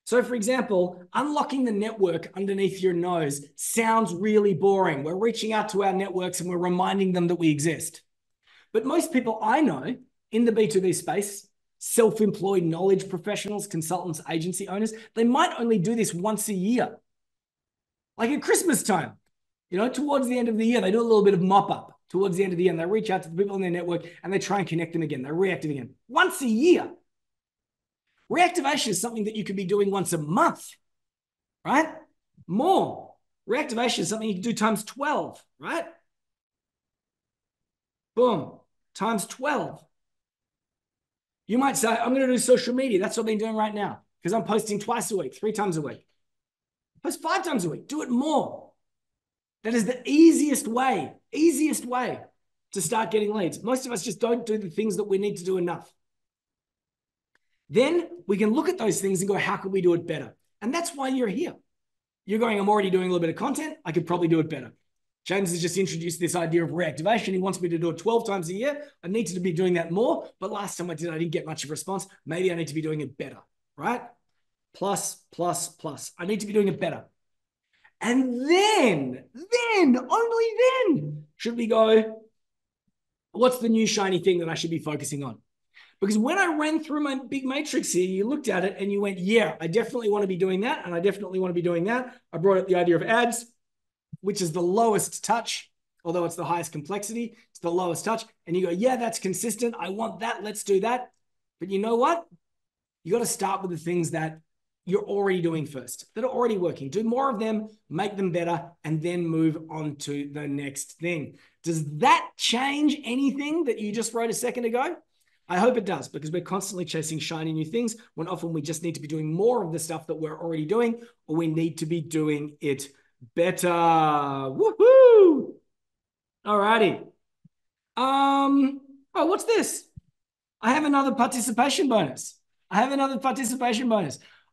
So for example, unlocking the network underneath your nose sounds really boring. We're reaching out to our networks and we're reminding them that we exist. But most people I know in the B2B space, self-employed knowledge professionals, consultants, agency owners, they might only do this once a year. Like at Christmas time. You know, towards the end of the year, they do a little bit of mop up towards the end of the year, and they reach out to the people in their network and they try and connect them again. They reactivate again once a year. Reactivation is something that you could be doing once a month, right? More. Reactivation is something you can do times 12, right? Boom, times 12. You might say, I'm going to do social media. That's what I've been doing right now because I'm posting twice a week, 3 times a week. Post 5 times a week. Do it more. That is the easiest way to start getting leads. Most of us just don't do the things that we need to do enough. Then we can look at those things and go, how can we do it better? And that's why you're here. You're going, I'm already doing a little bit of content. I could probably do it better. James has just introduced this idea of reactivation. He wants me to do it 12 times a year. I need to be doing that more. But last time I did, I didn't get much of a response. Maybe I need to be doing it better, right? Plus. I need to be doing it better. And then, only then, should we go, what's the new shiny thing that I should be focusing on? Because when I ran through my big matrix here, you looked at it and you went, yeah, I definitely want to be doing that. And I definitely want to be doing that. I brought up the idea of ads, which is the lowest touch, although it's the highest complexity. It's the lowest touch. And you go, yeah, that's consistent. I want that. Let's do that. But you know what? You got to start with the things that you're already doing first, that are already working. Do more of them, make them better, and then move on to the next thing. Does that change anything that you just wrote a second ago? I hope it does, because we're constantly chasing shiny new things when often we just need to be doing more of the stuff that we're already doing, or we need to be doing it better. Woohoo! Alrighty. Oh, what's this? I have another participation bonus.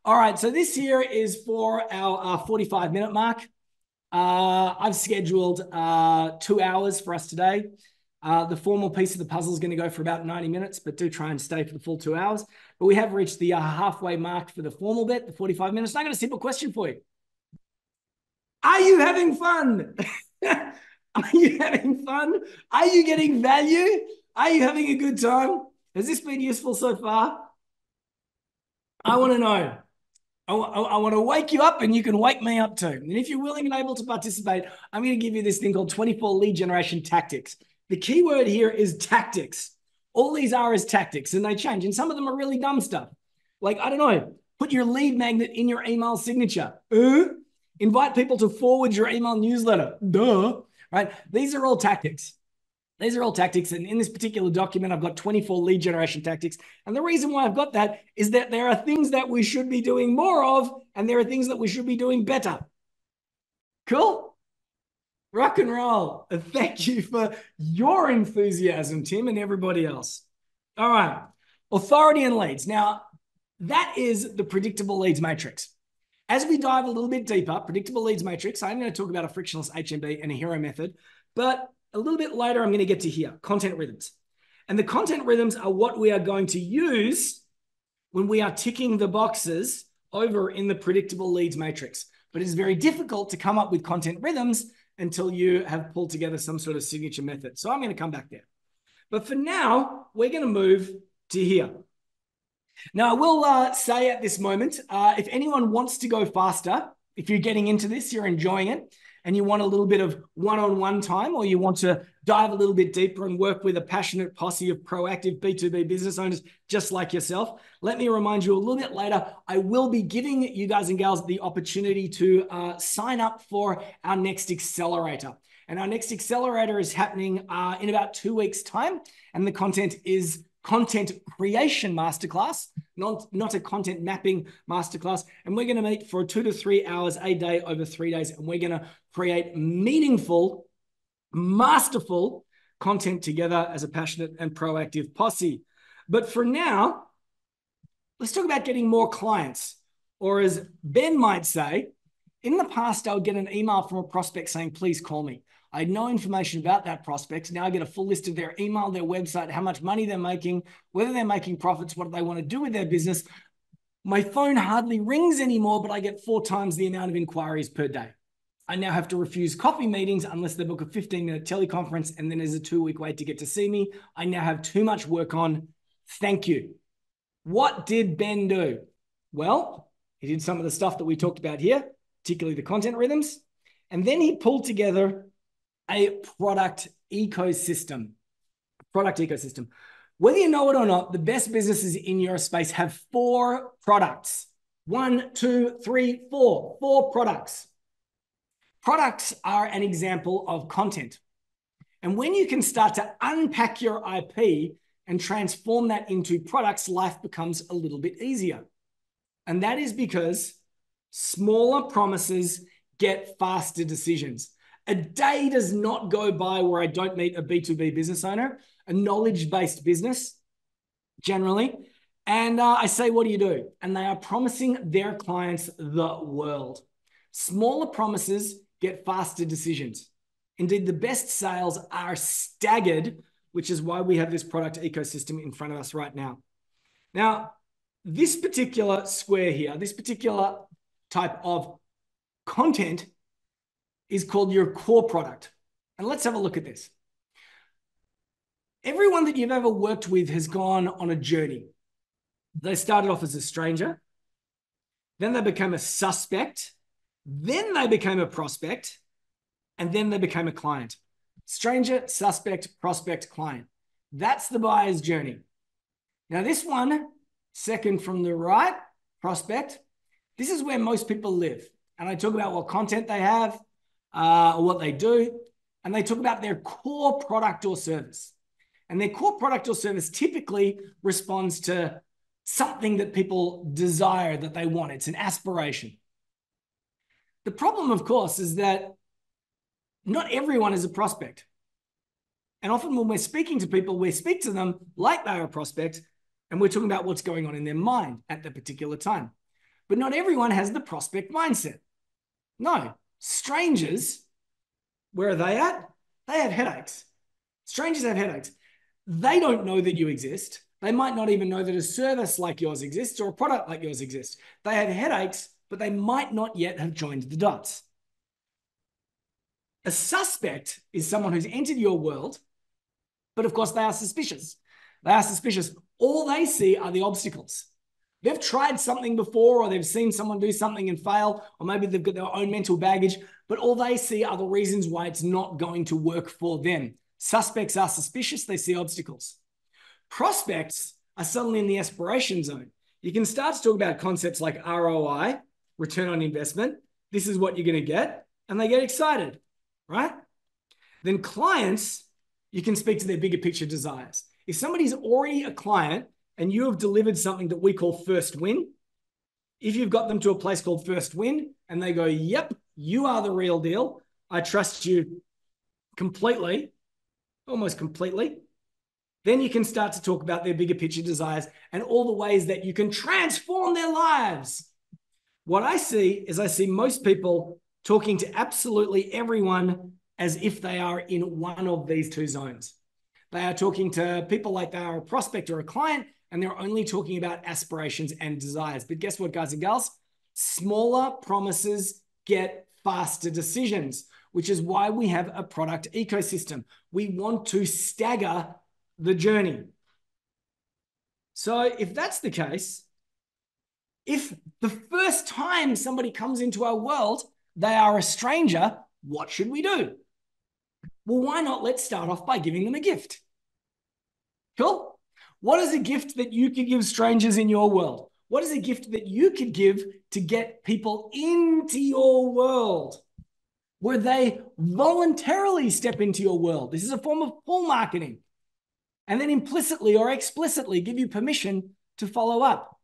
All right, so this here is for our 45-minute mark. I've scheduled 2 hours for us today. The formal piece of the puzzle is going to go for about 90 minutes, but do try and stay for the full 2 hours. But we have reached the halfway mark for the formal bit, the 45 minutes. And I got a simple question for you. Are you having fun? Are you having fun? Are you getting value? Are you having a good time? Has this been useful so far? I want to know. I want to wake you up and you can wake me up too. And if you're willing and able to participate, I'm going to give you this thing called 24 lead generation tactics. The key word here is tactics. All these are is tactics and they change. And some of them are really dumb stuff. Like, I don't know, put your lead magnet in your email signature. Invite people to forward your email newsletter. Duh. Right? These are all tactics. These are all tactics. And in this particular document, I've got 24 lead generation tactics. And the reason why I've got that is that there are things that we should be doing more of, and there are things that we should be doing better. Cool? Rock and roll. Thank you for your enthusiasm, Tim, and everybody else. All right. Authority and leads. Now, that is the predictable leads matrix. As we dive a little bit deeper, predictable leads matrix, I'm going to talk about a frictionless HMB and a hero method, but a little bit later, I'm going to get to here, content rhythms. And the content rhythms are what we are going to use when we are ticking the boxes over in the predictable leads matrix. But it's very difficult to come up with content rhythms until you have pulled together some sort of signature method. So I'm going to come back there. But for now, we're going to move to here. Now, I will say at this moment, if anyone wants to go faster, if you're getting into this, you're enjoying it, and you want a little bit of one-on-one time, or you want to dive a little bit deeper and work with a passionate posse of proactive B2B business owners just like yourself, let me remind you a little bit later, I will be giving you guys and gals the opportunity to sign up for our next accelerator. And our next accelerator is happening in about 2 weeks' time, and the content is content creation masterclass, not a content mapping masterclass. And we're going to meet for 2 to 3 hours a day over 3 days. And we're going to create meaningful, masterful content together as a passionate and proactive posse. But for now, let's talk about getting more clients. Or as Ben might say, in the past, I would get an email from a prospect saying, please call me. I had no information about that prospect. Now I get a full list of their email, their website, how much money they're making, whether they're making profits, what they want to do with their business. My phone hardly rings anymore, but I get 4 times the amount of inquiries per day. I now have to refuse coffee meetings unless they book a 15-minute teleconference, and then there's a 2-week wait to get to see me. I now have too much work on. Thank you. What did Ben do? Well, he did some of the stuff that we talked about here, particularly the content rhythms, and then he pulled together a product ecosystem. Whether you know it or not, the best businesses in your space have 4 products. 1, 2, 3, 4. 4 products. Products are an example of content. And when you can start to unpack your IP and transform that into products, life becomes a little bit easier. And that is because smaller promises get faster decisions. A day does not go by where I don't meet a B2B business owner, a knowledge-based business, generally. And I say, what do you do? And they are promising their clients the world. Smaller promises get faster decisions. Indeed, the best sales are staggered, which is why we have this product ecosystem in front of us right now. Now, this particular square here, this particular type of content is called your core product. And let's have a look at this. Everyone that you've ever worked with has gone on a journey. They started off as a stranger, then they became a suspect, then they became a prospect, and then they became a client. Stranger, suspect, prospect, client. That's the buyer's journey. Now this one, second from the right, prospect, this is where most people live. And I talk about what content they have, or what they do, and they talk about their core product or service. And their core product or service typically responds to something that people desire, that they want. It's an aspiration. The problem, of course, is that not everyone is a prospect. And often when we're speaking to people, we speak to them like they're a prospect, and we're talking about what's going on in their mind at that particular time. But not everyone has the prospect mindset. No. Strangers, where are they at? They have headaches. Strangers have headaches. They don't know that you exist. They might not even know that a service like yours exists or a product like yours exists. They have headaches, but they might not yet have joined the dots. A suspect is someone who's entered your world, but of course they are suspicious. They are suspicious. All they see are the obstacles. They've tried something before, or they've seen someone do something and fail, or maybe they've got their own mental baggage, but all they see are the reasons why it's not going to work for them. Suspects are suspicious. They see obstacles. Prospects are suddenly in the aspiration zone. you can start to talk about concepts like ROI, return on investment. This is what you're going to get. And they get excited, right? Then clients, you can speak to their bigger picture desires. If somebody's already a client and you have delivered something that we call first win, if you've got them to a place called first win and they go, yep, you are the real deal, I trust you completely, almost completely, then you can start to talk about their bigger picture desires and all the ways that you can transform their lives. What I see is I see most people talking to absolutely everyone as if they are in one of these two zones. They are talking to people like they are a prospect or a client, and they're only talking about aspirations and desires. But guess what, guys and gals? Smaller promises get faster decisions, which is why we have a product ecosystem. We want to stagger the journey. So if that's the case, if the first time somebody comes into our world, they are a stranger, what should we do? Well, why not? Let's start off by giving them a gift. Cool? What is a gift that you could give strangers in your world? What is a gift that you could give to get people into your world where they voluntarily step into your world? This is a form of pull marketing. And then implicitly or explicitly give you permission to follow up.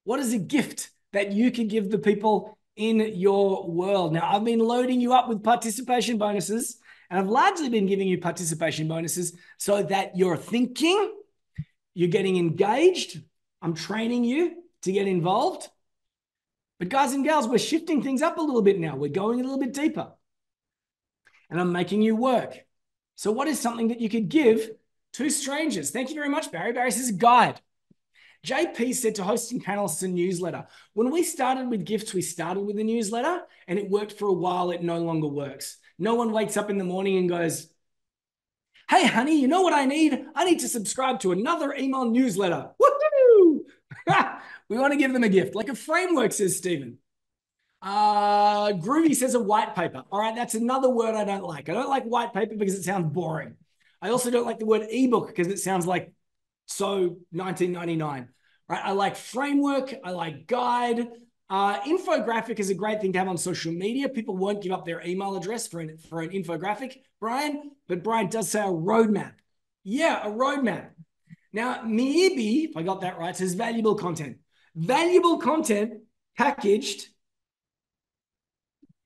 What is a gift that you can give the people in your world? Now, I've been loading you up with participation bonuses, and I've largely been giving you participation bonuses so that you're thinking, you're getting engaged. I'm training you to get involved. But guys and gals, we're shifting things up a little bit now. We're going a little bit deeper. And I'm making you work. So what is something that you could give to strangers? Thank you very much, Barry. Barry says guide. JP said to hosting panelists a newsletter. When we started with gifts, we started with a newsletter and it worked for a while. It no longer works. No one wakes up in the morning and goes, hey, honey, you know what I need? I need to subscribe to another email newsletter. Woohoo! We want to give them a gift, like a framework, says Stephen. Groovy says a white paper. All right, that's another word I don't like. I don't like white paper because it sounds boring. I also don't like the word ebook because it sounds like so 1999. Right? I like framework. I like guide. Infographic is a great thing to have on social media. People won't give up their email address for an infographic, Brian, but Brian does say a roadmap. Yeah, a roadmap. Now, maybe, if I got that right, says valuable content. Valuable content packaged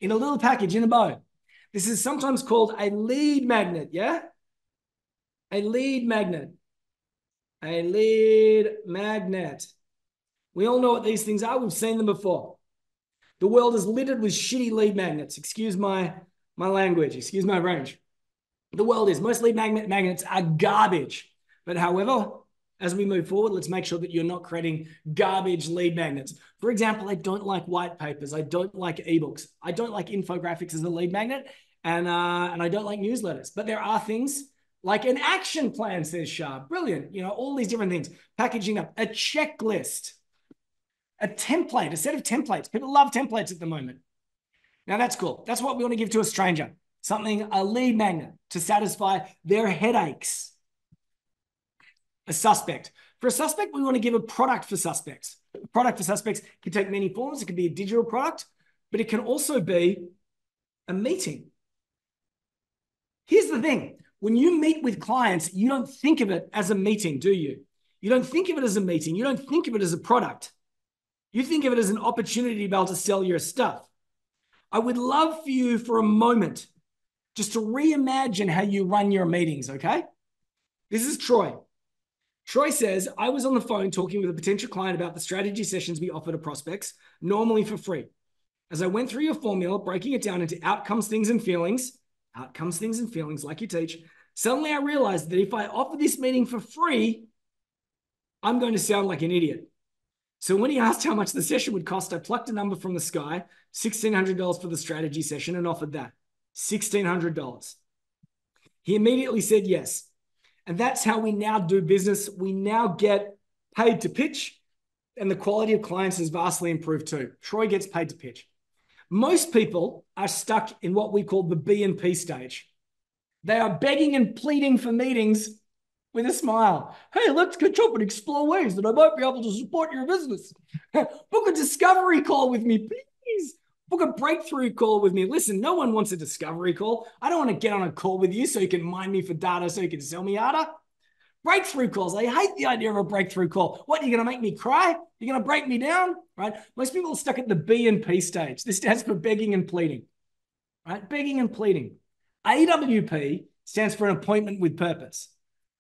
in a little package in a bow. This is sometimes called a lead magnet, yeah? A lead magnet. A lead magnet. We all know what these things are. We've seen them before. The world is littered with shitty lead magnets. Excuse my language. Excuse my range. The world is. Most lead magnets are garbage. But however, as we move forward, let's make sure that you're not creating garbage lead magnets. For example, I don't like white papers. I don't like ebooks. I don't like infographics as a lead magnet. And I don't like newsletters. But there are things like an action plan, says Shah. Brilliant. You know, all these different things. Packaging up. A checklist. A template. A set of templates. People love templates at the moment. Now, that's cool. That's what we want to give to a stranger. Something, a lead magnet to satisfy their headaches. A suspect. For a suspect, we want to give a product for suspects. A product for suspects can take many forms. It can be a digital product, but it can also be a meeting. Here's the thing. When you meet with clients, you don't think of it as a meeting, do you? You don't think of it as a meeting. You don't think of it as a product. You think of it as an opportunity to be able to sell your stuff. I would love for you for a moment just to reimagine how you run your meetings, okay? This is Troy. Troy says, I was on the phone talking with a potential client about the strategy sessions we offer to prospects, normally for free. As I went through your formula, breaking it down into outcomes, things, and feelings, like you teach, suddenly I realized that if I offer this meeting for free, I'm going to sound like an idiot. So when he asked how much the session would cost, I plucked a number from the sky, $1,600 for the strategy session, and offered that, $1,600. He immediately said yes. And that's how we now do business. We now get paid to pitch, and the quality of clients has vastly improved too. Troy gets paid to pitch. Most people are stuck in what we call the B and P stage. They are begging and pleading for meetings, with a smile. Hey, let's catch up and explore ways that I might be able to support your business. Book a discovery call with me, please. Book a breakthrough call with me. Listen, no one wants a discovery call. I don't want to get on a call with you so you can mine me for data so you can sell me data. Breakthrough calls. I hate the idea of a breakthrough call. What, you're going to make me cry? You're going to break me down? Right? Most people are stuck at the B and P stage. This stands for begging and pleading. Right? Begging and pleading. AWP stands for an appointment with purpose.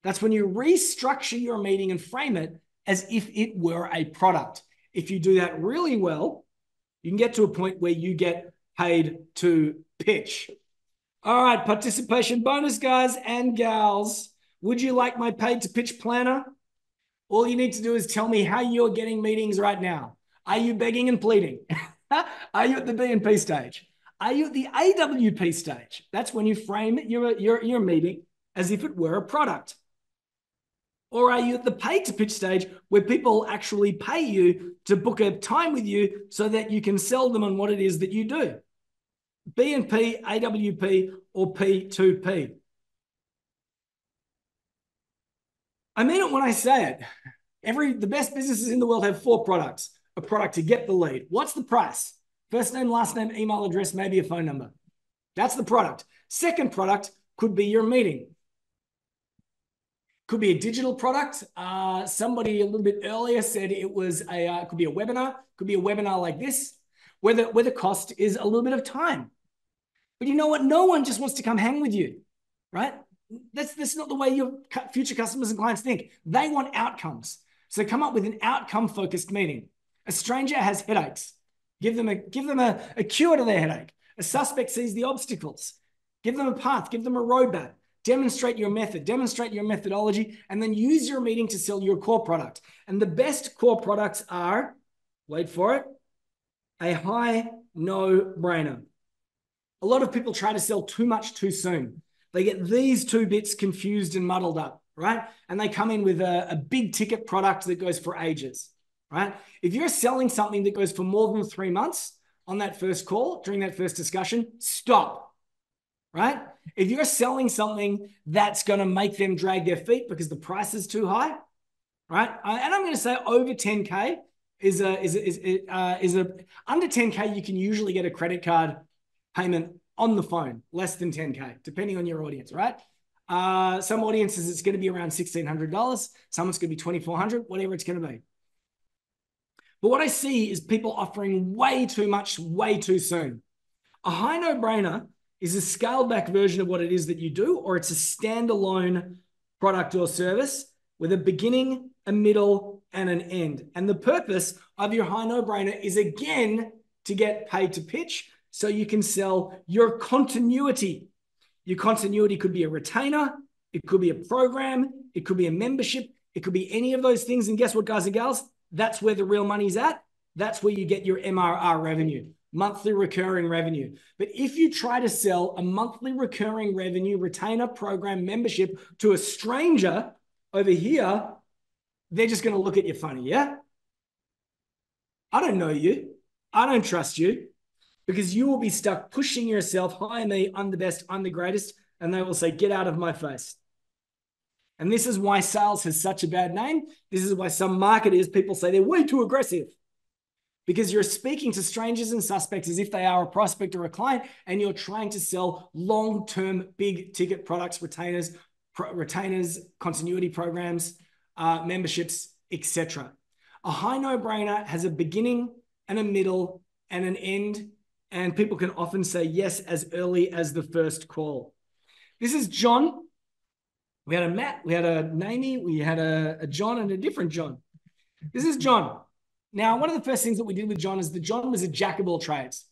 That's when you restructure your meeting and frame it as if it were a product. If you do that really well, you can get to a point where you get paid to pitch. All right, participation bonus, guys and gals. Would you like my paid to pitch planner? All you need to do is tell me how you're getting meetings right now. Are you begging and pleading? Are you at the B and P stage? Are you at the AWP stage? That's when you frame your meeting as if it were a product. Or are you at the paid to pitch stage where people actually pay you to book a time with you so that you can sell them on what it is that you do? B and P, AWP, or P2P? I mean it when I say it. The best businesses in the world have 4 products. A product to get the lead. What's the price? First name, last name, email address, maybe a phone number. That's the product. Second product could be your meeting. Could be a digital product. Somebody a little bit earlier said it was could be a webinar. Could be a webinar like this, where the cost is a little bit of time. But you know what? No one just wants to come hang with you, right? That's not the way your future customers and clients think. They want outcomes. So come up with an outcome-focused meeting. A stranger has headaches. Give them a cure to their headache. A suspect sees the obstacles. Give them a path. Give them a roadmap. Demonstrate your method. Demonstrate your methodology, and then use your meeting to sell your core product. And the best core products are, wait for it, a high no-brainer. A lot of people try to sell too much too soon. They get these 2 bits confused and muddled up, right? And they come in with a big ticket product that goes for ages, right? If you're selling something that goes for more than 3 months on that first call, during that first discussion, stop, right? If you're selling something that's going to make them drag their feet because the price is too high, right? And I'm going to say over 10K is under 10K, you can usually get a credit card payment on the phone, less than 10K, depending on your audience, right? Some audiences, it's going to be around $1,600. Someone's going to be $2,400, whatever it's going to be. But what I see is people offering way too much, way too soon. A high no-brainer is a scaled back version of what it is that you do, or it's a standalone product or service with a beginning, a middle, and an end. And the purpose of your high no-brainer is, again, to get paid to pitch so you can sell your continuity. Your continuity could be a retainer, it could be a program, it could be a membership, it could be any of those things. And guess what, guys and gals? That's where the real money's at. That's where you get your MRR revenue, monthly recurring revenue. But if you try to sell a monthly recurring revenue retainer, program, membership to a stranger over here, they're just going to look at you funny, yeah? I don't know you. I don't trust you, because you will be stuck pushing yourself, hire me, I'm the best, I'm the greatest, and they will say, get out of my face. And this is why sales has such a bad name. This is why some marketers, people say they're way too aggressive, because you're speaking to strangers and suspects as if they are a prospect or a client, and you're trying to sell long-term, big ticket products, retainers, continuity programs, memberships, etc. A high no-brainer has a beginning and a middle and an end, and people can often say yes as early as the first call. This is John. We had a Matt, we had a Naomi, we had a John, and a different John. This is John. Now, one of the first things that we did with John is that John was a jack of all trades.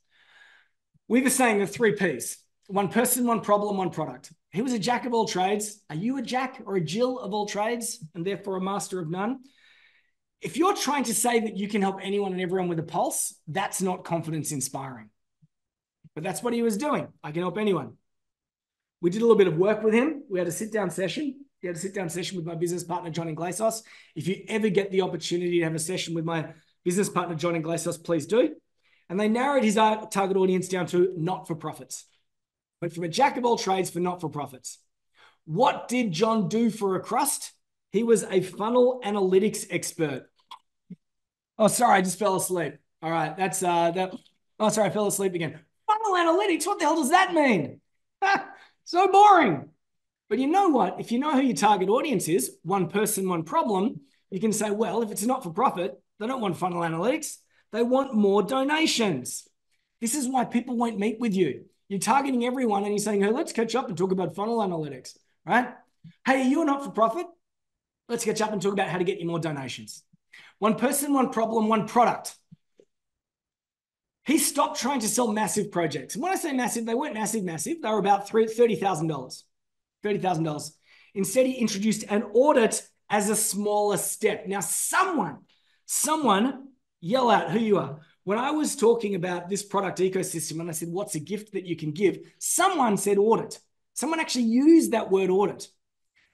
We were saying the 3 Ps: one person, one problem, one product. He was a jack of all trades. Are you a jack or a Jill of all trades, and therefore a master of none? If you're trying to say that you can help anyone and everyone with a pulse, that's not confidence inspiring. But that's what he was doing. I can help anyone. We did a little bit of work with him. We had a sit-down session. He had a sit-down session with my business partner, John Inglesos. If you ever get the opportunity to have a session with my business partner, John Inglesos, please do. And they narrowed his target audience down to not-for-profits. Went from a jack of all trades for not-for-profits. What did John do for a crust? He was a funnel analytics expert. Oh, sorry, I just fell asleep. All right, that's that. Oh, sorry, I fell asleep again. Funnel analytics, what the hell does that mean? So boring. But you know what? If you know who your target audience is, one person, one problem, you can say, well, if it's not for profit, they don't want funnel analytics. They want more donations. This is why people won't meet with you. You're targeting everyone and you're saying, hey, let's catch up and talk about funnel analytics, right? Hey, you're not for profit. Let's catch up and talk about how to get you more donations. One person, one problem, one product. He stopped trying to sell massive projects. And when I say massive, they weren't massive. They were about $30,000. $30,000. Instead, he introduced an audit as a smaller step. Now, someone yell out who you are. When I was talking about this product ecosystem and I said, what's a gift that you can give? Someone said audit. Someone actually used that word audit.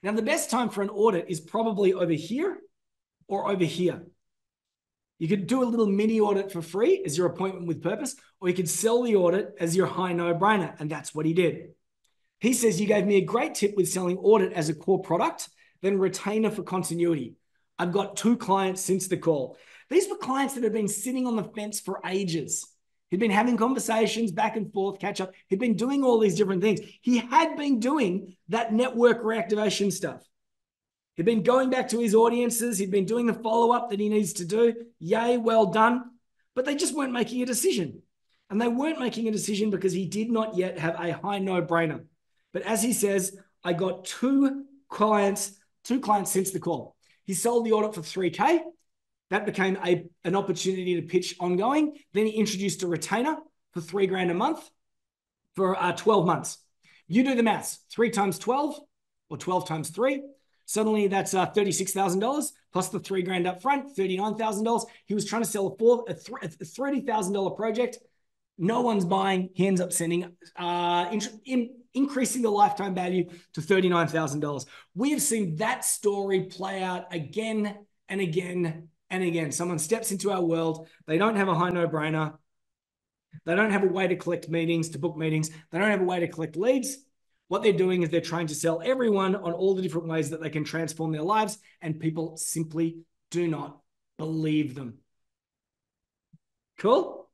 Now, the best time for an audit is probably over here or over here. You could do a little mini audit for free as your appointment with purpose, or you could sell the audit as your high no-brainer, and that's what he did. He says, you gave me a great tip with selling audit as a core product, then retainer for continuity. I've got 2 clients since the call. These were clients that had been sitting on the fence for ages. He'd been having conversations back and forth, catch up. He'd been doing all these different things. He had been doing that network reactivation stuff. He'd been going back to his audiences. He'd been doing the follow-up that he needs to do. Yay, well done. But they just weren't making a decision. And they weren't making a decision because he did not yet have a high no-brainer. But as he says, I got 2 clients since the call. He sold the audit for $3K. That became an opportunity to pitch ongoing. Then he introduced a retainer for $3,000 a month for 12 months. You do the maths. 3 times 12 or 12 times 3. Suddenly that's $36,000 plus the $3,000 up front, $39,000. He was trying to sell a $30,000 project. No one's buying. He ends up sending, increasing the lifetime value to $39,000. We have seen that story play out again and again and again. Someone steps into our world. They don't have a high no-brainer. They don't have a way to collect meetings, to book meetings. They don't have a way to collect leads. What they're doing is they're trying to sell everyone on all the different ways that they can transform their lives, and people simply do not believe them. Cool?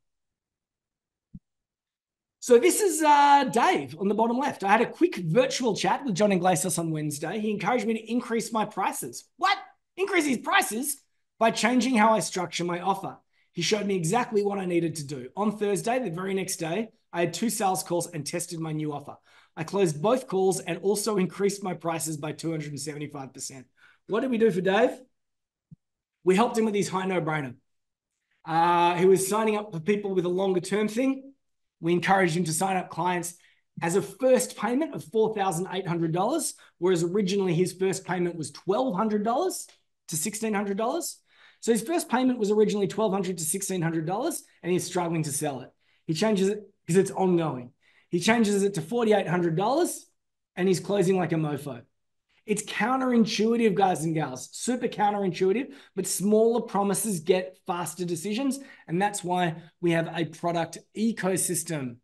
So this is Dave on the bottom left. I had a quick virtual chat with John Iglesias on Wednesday. He encouraged me to increase my prices. What? Increase his prices? By changing how I structure my offer. He showed me exactly what I needed to do. On Thursday, the very next day, I had 2 sales calls and tested my new offer. I closed both calls and also increased my prices by 275%. What did we do for Dave? We helped him with his high no-brainer. He was signing up for people with a longer term thing. We encouraged him to sign up clients as a first payment of $4,800, whereas originally his first payment was $1,200 to $1,600. So his first payment was originally $1,200 to $1,600, and he's struggling to sell it. He changes it because it's ongoing. He changes it to $4,800 and he's closing like a mofo. It's counterintuitive, guys and gals, super counterintuitive, but smaller promises get faster decisions. And that's why we have a product ecosystem.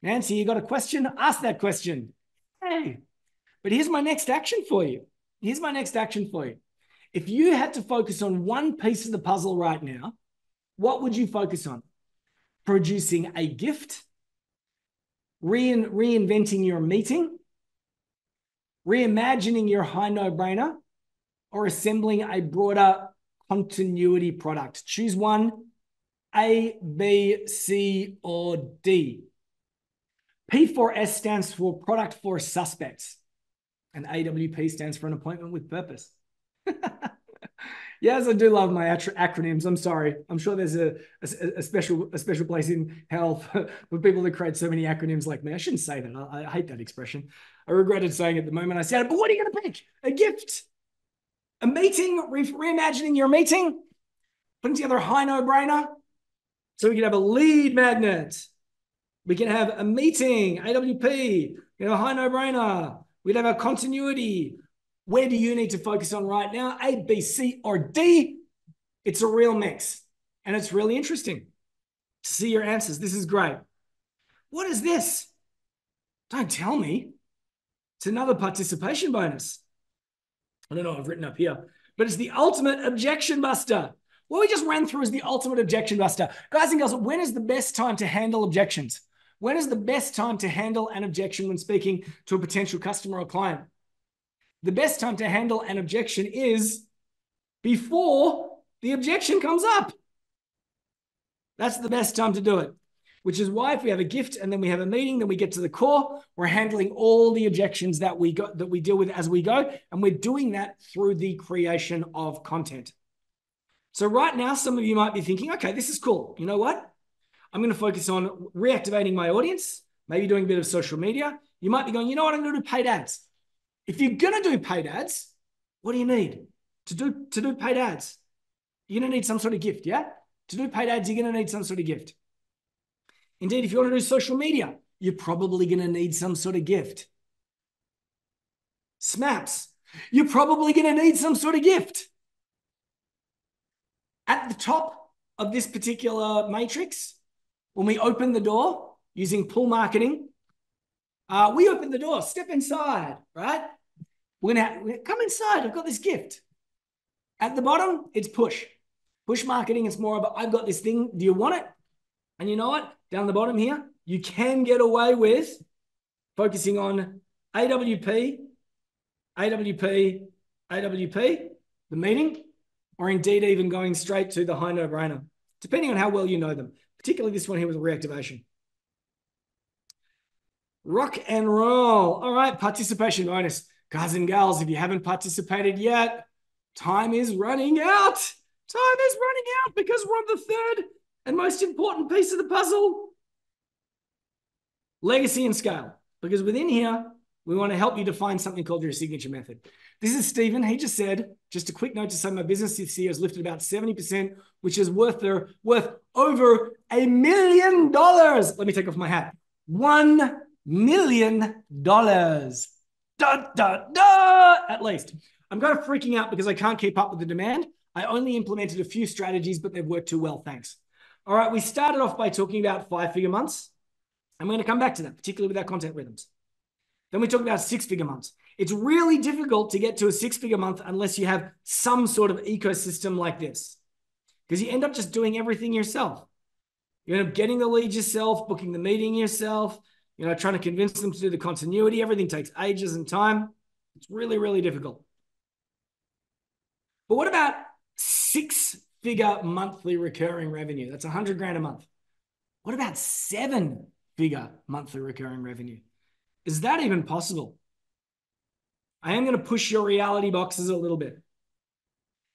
Nancy, you got a question? Ask that question. Hey, but here's my next action for you. If you had to focus on one piece of the puzzle right now, what would you focus on? Producing a gift, reinventing your meeting, reimagining your high no-brainer, or assembling a broader continuity product. Choose one, A, B, C, or D. P4S stands for product for suspects, and AWP stands for an appointment with purpose. Yes, I do love my acronyms. I'm sorry. I'm sure there's a special place in hell for people that create so many acronyms like me. I shouldn't say that. I hate that expression. I regretted saying it the moment I said it. But what are you going to pick? A gift, a meeting, reimagining your meeting, putting together a high no-brainer. So we can have a lead magnet. We can have a meeting, AWP, a high no-brainer. We'd have a continuity. Where do you need to focus on right now? A, B, C, or D? It's a real mix. And it's really interesting to see your answers. This is great. What is this? Don't tell me. It's another participation bonus. I don't know what I've written up here, but it's the ultimate objection buster. What we just ran through is the ultimate objection buster. Guys and girls, when is the best time to handle objections? When is the best time to handle an objection when speaking to a potential customer or client? The best time to handle an objection is before the objection comes up. That's the best time to do it, which is why if we have a gift and then we have a meeting, then we get to the core, we're handling all the objections that we deal with as we go, and we're doing that through the creation of content. So right now, some of you might be thinking, okay, this is cool. You know what? I'm going to focus on reactivating my audience, maybe doing a bit of social media. You might be going, you know what? I'm going to do paid ads. If you're going to do paid ads, what do you need to do paid ads? You're going to need some sort of gift, yeah? To do paid ads, you're going to need some sort of gift. Indeed, if you want to do social media, you're probably going to need some sort of gift. SMAPs, you're probably going to need some sort of gift. At the top of this particular matrix, when we open the door using pull marketing, we open the door, step inside, right? We're going to come inside. I've got this gift. At the bottom, it's push. Push marketing, it's more of a, I've got this thing. Do you want it? And you know what? Down the bottom here, you can get away with focusing on AWP, AWP, AWP, the meeting, or indeed even going straight to the high no-brainer, depending on how well you know them, particularly this one here with reactivation. Rock and roll. All right, participation bonus. Guys and gals, if you haven't participated yet, time is running out. Time is running out because we're on the third and most important piece of the puzzle. Legacy and scale. Because within here, we want to help you define something called your signature method. This is Stephen. He just said, just a quick note to say my business this year has lifted about 70%, which is worth over $1 million. Let me take off my hat. $1 million. Da, da, da, at least. I'm kind of freaking out because I can't keep up with the demand. I only implemented a few strategies, but they've worked too well. Thanks. All right. We started off by talking about 5-figure months. I'm going to come back to that, particularly with our content rhythms. Then we talk about 6-figure months. It's really difficult to get to a 6-figure month unless you have some sort of ecosystem like this, because you end up just doing everything yourself. You end up getting the leads yourself, booking the meeting yourself, trying to convince them to do the continuity. Everything takes ages and time. It's really, really difficult. But what about 6-figure monthly recurring revenue? That's 100 grand a month. What about 7-figure monthly recurring revenue? Is that even possible? I am going to push your reality boxes a little bit.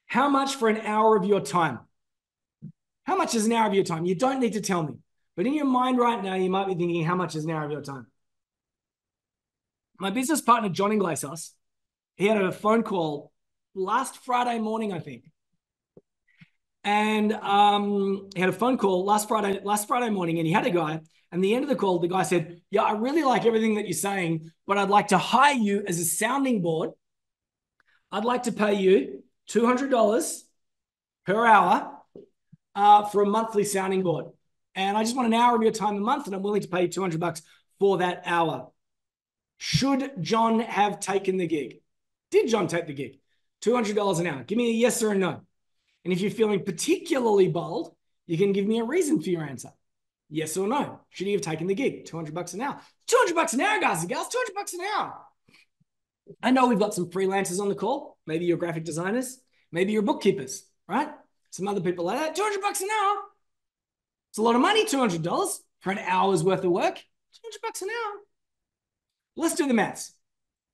How much for an hour of your time? How much is an hour of your time? You don't need to tell me. But in your mind right now, you might be thinking, how much is an hour of your time? My business partner, John Iglesias, he had a phone call last Friday morning, I think. And he had a phone call last Friday morning, and he had a guy. And at the end of the call, the guy said, yeah, I really like everything that you're saying, but I'd like to hire you as a sounding board. I'd like to pay you $200 per hour for a monthly sounding board. And I just want an hour of your time a month, and I'm willing to pay you $200 for that hour. Should John have taken the gig? Did John take the gig? $200 an hour. Give me a yes or a no. And if you're feeling particularly bold, you can give me a reason for your answer. Yes or no. Should he have taken the gig? $200 an hour. $200 an hour, guys and gals. $200 an hour. I know we've got some freelancers on the call. Maybe you're graphic designers. Maybe you're bookkeepers, right? Some other people like that. $200 an hour. It's a lot of money, $200 for an hour's worth of work. $200 an hour. Let's do the maths.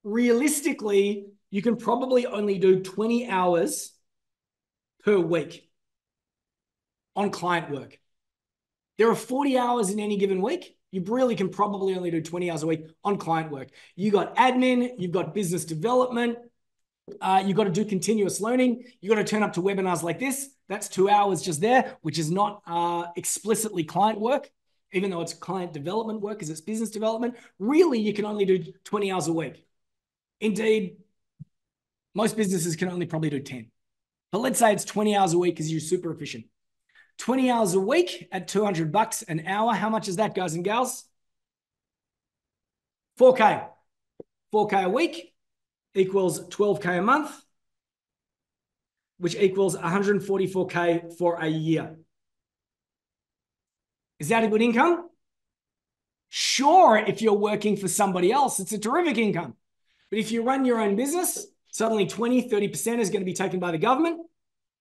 Realistically, you can probably only do 20 hours per week on client work. There are 40 hours in any given week. You really can probably only do 20 hours a week on client work. You got admin, you've got business development, you've got to do continuous learning. You've got to turn up to webinars like this. That's 2 hours just there, which is not explicitly client work, even though it's client development work because it's business development. Really, you can only do 20 hours a week. Indeed, most businesses can only probably do 10. But let's say it's 20 hours a week because you're super efficient. 20 hours a week at $200 an hour. How much is that, guys and gals? $4K. 4K a week equals 12K a month, which equals 144K for a year. Is that a good income? Sure, if you're working for somebody else, it's a terrific income. But if you run your own business, suddenly 20, 30% is going to be taken by the government.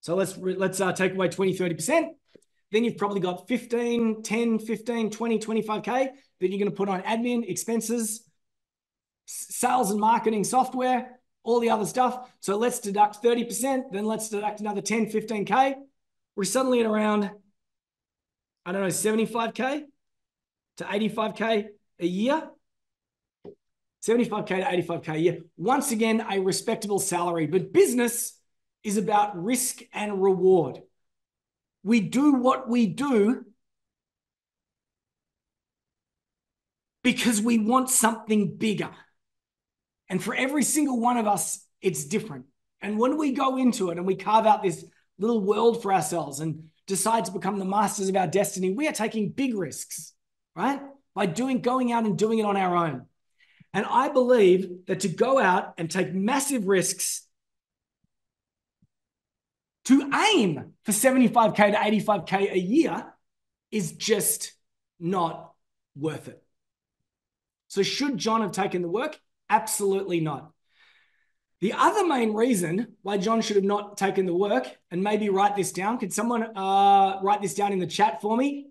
So let's take away 20, 30%. Then you've probably got 15, 10, 15, 20, 25K that you're going to put on admin, expenses, sales and marketing software, all the other stuff. So let's deduct 30%, then let's deduct another 10, 15K. We're suddenly at around, I don't know, 75K to 85K a year. 75K to 85K a year. Once again, a respectable salary. But business is about risk and reward. We do what we do because we want something bigger. And for every single one of us, it's different. And when we go into it and we carve out this little world for ourselves and decide to become the masters of our destiny, we are taking big risks, right? By going out and doing it on our own. And I believe that to go out and take massive risks to aim for 75K to 85K a year is just not worth it. So should John have taken the work? Absolutely not. The other main reason why John should have not taken the work, and maybe write this down. Could someone write this down in the chat for me?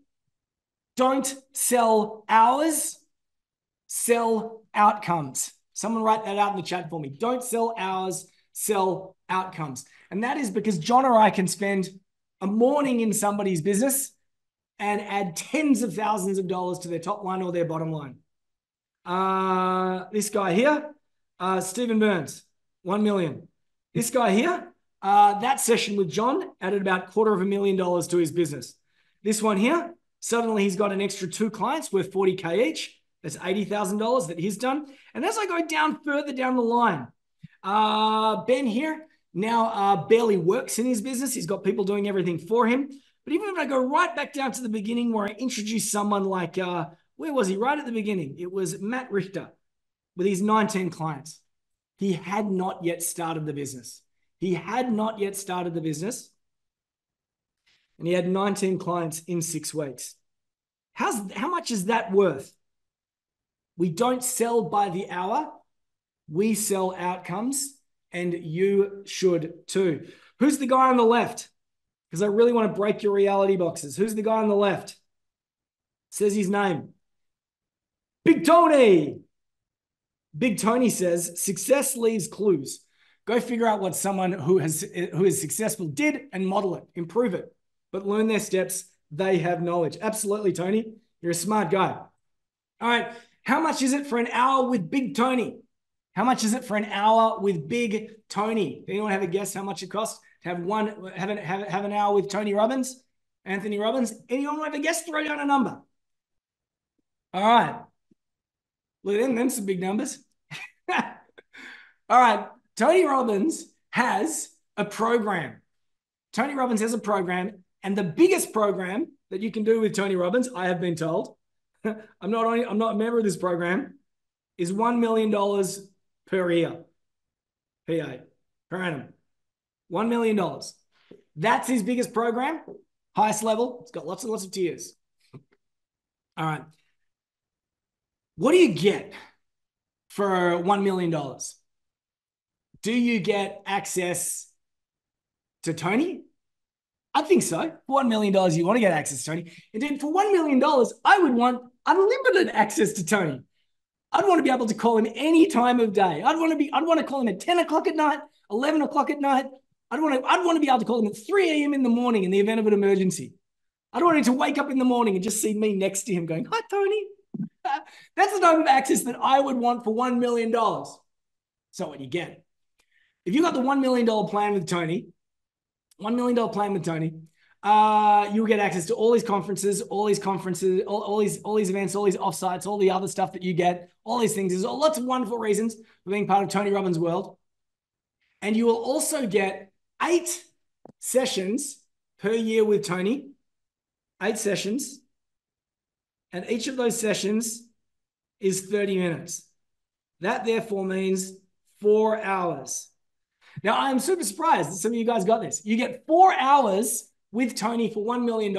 Don't sell hours, sell outcomes. Someone write that out in the chat for me. Don't sell hours, sell outcomes. And that is because John or I can spend a morning in somebody's business and add tens of thousands of dollars to their top line or their bottom line. This guy here, Stephen Burns, 1 million. This guy here, that session with John added about $250,000 to his business. This one here, suddenly he's got an extra 2 clients worth 40K each. That's $80,000 that he's done. And as I go down further down the line, Ben here now barely works in his business. He's got people doing everything for him. But even if I go right back down to the beginning where I introduced someone like, where was he? Right at the beginning. It was Matt Richter with his 19 clients. He had not yet started the business. He had not yet started the business. And he had 19 clients in 6 weeks. How much is that worth? We don't sell by the hour. We sell outcomes, and you should too. Who's the guy on the left? Because I really want to break your reality boxes. Who's the guy on the left? Says his name. Big Tony. Big Tony says, success leaves clues. Go figure out what someone who is successful did and model it, improve it, but learn their steps. They have knowledge. Absolutely, Tony. You're a smart guy. All right. How much is it for an hour with Big Tony? How much is it for an hour with Big Tony? Anyone have a guess how much it costs to have an hour with Tony Robbins, Anthony Robbins? Anyone have a guess? Throw down a number. All right. Look at them some big numbers. All right. Tony Robbins has a program. Tony Robbins has a program, and the biggest program that you can do with Tony Robbins, I have been told, I'm not a member of this program, is $1 million per year. PA, per annum. $1 million. That's his biggest program, highest level. It's got lots and lots of tiers. All right. What do you get for $1 million? Do you get access to Tony? I think so. For $1 million, you want to get access to Tony. Indeed, for $1 million, I would want unlimited access to Tony. I'd want to be able to call him any time of day. I'd want to call him at 10 o'clock at night, 11 o'clock at night. I'd want to be able to call him at 3 a.m. in the morning in the event of an emergency. I'd want him to wake up in the morning and just see me next to him going, hi, Tony. That's the type of access that I would want for $1 million. So what you get. If you got the $1 million plan with Tony, $1 million plan with Tony, you'll get access to all his conferences, all these events, all these offsites, all the other stuff that you get, all these things. There's lots of wonderful reasons for being part of Tony Robbins' world. And you will also get 8 sessions per year with Tony, 8 sessions. And each of those sessions is 30 minutes. That therefore means 4 hours. Now, I'm super surprised that some of you guys got this. You get 4 hours with Tony for $1 million.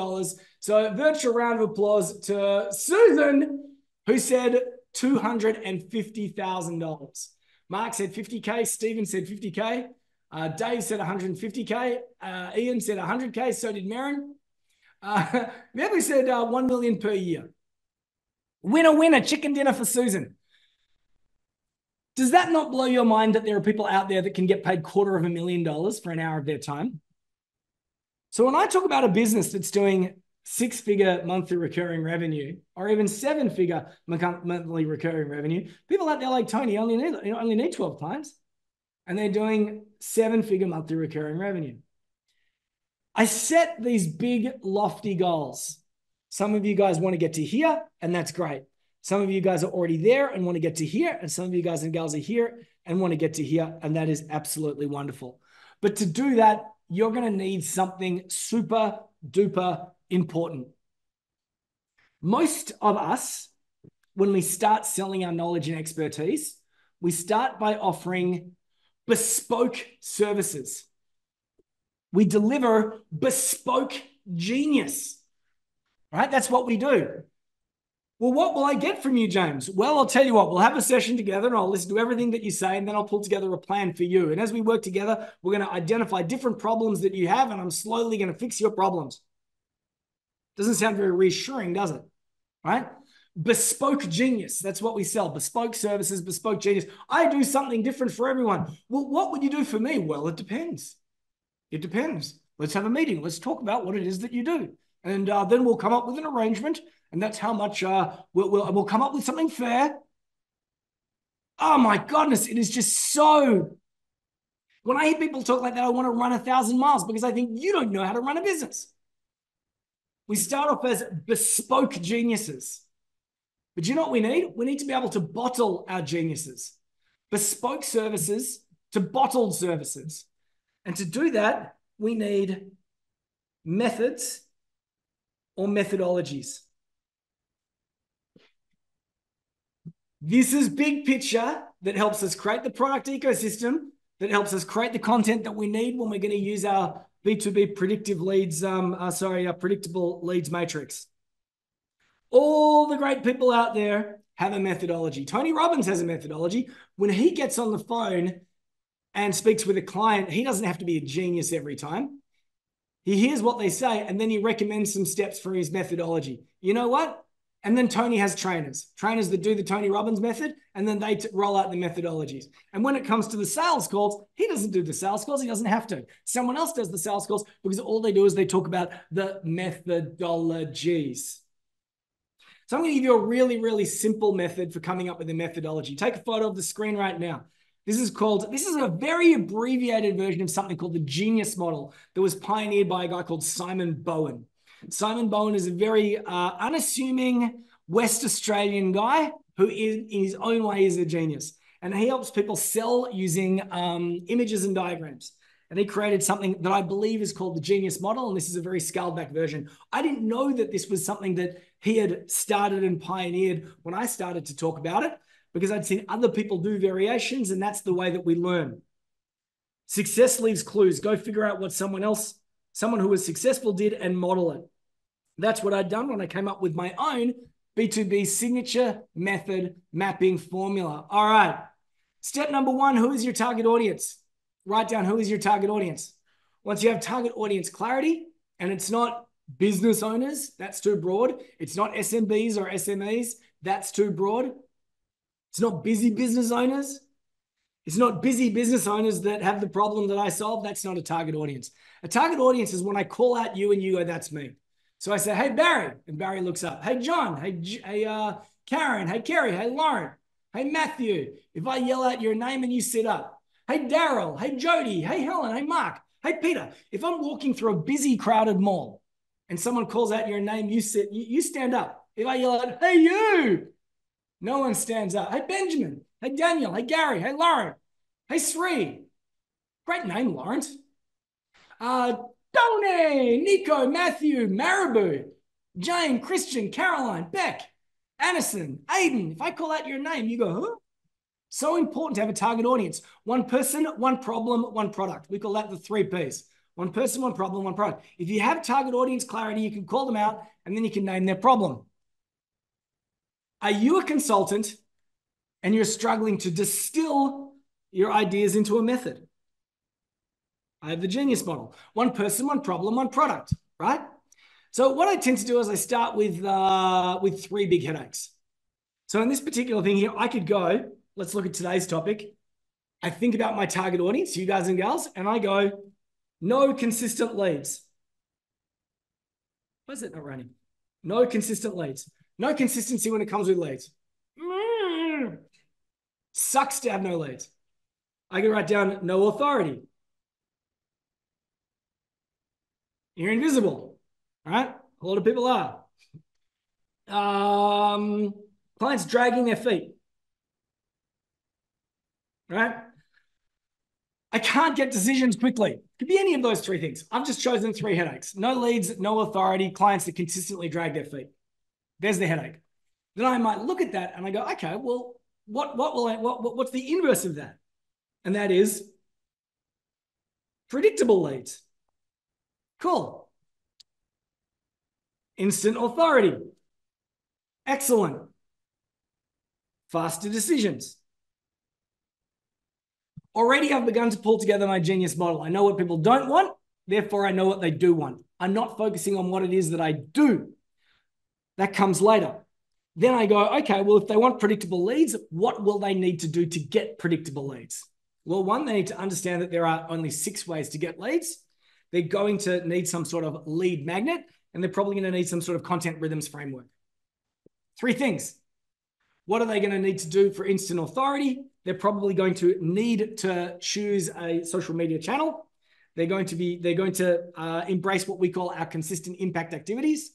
So virtual round of applause to Susan, who said $250,000. Mark said 50K. Stephen said 50K. Dave said 150K. Ian said 100K. So did Marin. Maybe said 1 million per year. Winner, winner, chicken dinner for Susan. Does that not blow your mind that there are people out there that can get paid $250,000 for an hour of their time? So when I talk about a business that's doing 6-figure monthly recurring revenue, or even 7-figure monthly recurring revenue, people out there like Tony only need 12 clients, and they're doing 7-figure monthly recurring revenue. I set these big, lofty goals. Some of you guys want to get to here, and that's great. Some of you guys are already there and want to get to here, and some of you guys and gals are here and want to get to here, and that is absolutely wonderful. But to do that, you're going to need something super duper important. Most of us, when we start selling our knowledge and expertise, we start by offering bespoke services. We deliver bespoke genius, right? That's what we do. Well, what will I get from you, James? Well, I'll tell you what, we'll have a session together and I'll listen to everything that you say, and then I'll pull together a plan for you. And as we work together, we're going to identify different problems that you have, and I'm slowly going to fix your problems. Doesn't sound very reassuring, does it? Right? Bespoke genius. That's what we sell. Bespoke services, bespoke genius. I do something different for everyone. Well, what would you do for me? Well, it depends. It depends. Let's have a meeting. Let's talk about what it is that you do. And then we'll come up with an arrangement, and that's how much we'll come up with something fair. Oh my goodness, it is just so. When I hear people talk like that, I want to run 1,000 miles because I think you don't know how to run a business. We start off as bespoke geniuses. But you know what we need? We need to be able to bottle our geniuses. Bespoke services to bottled services. And to do that, we need methods or methodologies. This is big picture that helps us create the product ecosystem, that helps us create the content that we need when we're going to use our B2B predictive leads, predictable leads matrix. All the great people out there have a methodology. Tony Robbins has a methodology. When he gets on the phone and speaks with a client, he doesn't have to be a genius every time. He hears what they say, and then he recommends some steps for his methodology. You know what? And then Tony has trainers that do the Tony Robbins method, and then they roll out the methodologies. And when it comes to the sales calls, he doesn't do the sales calls. He doesn't have to. Someone else does the sales calls because all they do is they talk about the methodologies. So I'm going to give you a really, really simple method for coming up with a methodology. Take a photo of the screen right now. This is a very abbreviated version of something called the Genius Model that was pioneered by a guy called Simon Bowen. Simon Bowen is a very unassuming West Australian guy who in his own way is a genius. And he helps people sell using images and diagrams. And he created something that I believe is called the Genius Model. And this is a very scaled back version. I didn't know that this was something that he had started and pioneered when I started to talk about it, because I'd seen other people do variations, and that's the way that we learn. Success leaves clues. Go figure out what someone who was successful did and model it. That's what I'd done when I came up with my own B2B signature method mapping formula. All right. Step number 1, who is your target audience? Write down who is your target audience. Once you have target audience clarity, and it's not business owners, that's too broad. It's not SMBs or SMEs, that's too broad. It's not busy business owners. It's not busy business owners that have the problem that I solve. That's not a target audience. A target audience is when I call out you and you go, that's me. So I say, hey, Barry. And Barry looks up. Hey, John. Hey, Karen. Hey, Kerry. Hey, Lauren. Hey, Matthew. If I yell out your name and you sit up. Hey, Daryl. Hey, Jody. Hey, Helen. Hey, Mark. Hey, Peter. If I'm walking through a busy, crowded mall and someone calls out your name, you sit, you stand up. If I yell out, hey, you. No one stands up. Hey, Benjamin. Hey, Daniel. Hey, Gary. Hey, Lauren. Hey, Sri. Great name, Lawrence. Tony, Nico, Matthew, Marabou, Jane, Christian, Caroline, Beck, Anderson, Aiden. If I call out your name, you go, huh? So important to have a target audience. One person, one problem, one product. We call that the 3Ps. One person, one problem, one product. If you have target audience clarity, you can call them out and then you can name their problem. Are you a consultant and you're struggling to distill your ideas into a method? I have the genius model. One person, one problem, one product, right? So what I tend to do is I start with 3 big headaches. So in this particular thing here, I could go, let's look at today's topic. I think about my target audience, you guys and gals, and I go, no consistent leads. Why is it not running? No consistent leads. No consistency when it comes with leads. Sucks to have no leads. I can write down no authority. You're invisible, right? A lot of people are. Clients dragging their feet, right? I can't get decisions quickly. Could be any of those 3 things. I've just chosen 3 headaches. No leads, no authority, clients that consistently drag their feet. There's the headache. Then I might look at that and I go, okay, well, what's the inverse of that? And that is predictable leads. Cool. Instant authority. Excellent. Faster decisions. Already I've begun to pull together my genius model. I know what people don't want, therefore I know what they do want. I'm not focusing on what it is that I do. That comes later. Then I go, okay, well, if they want predictable leads, what will they need to do to get predictable leads? Well, one, they need to understand that there are only 6 ways to get leads. They're going to need some sort of lead magnet, and they're probably going to need some sort of content rhythms framework. 3 things. What are they going to need to do for instant authority? They're probably going to need to choose a social media channel. They're going to embrace what we call our consistent impact activities,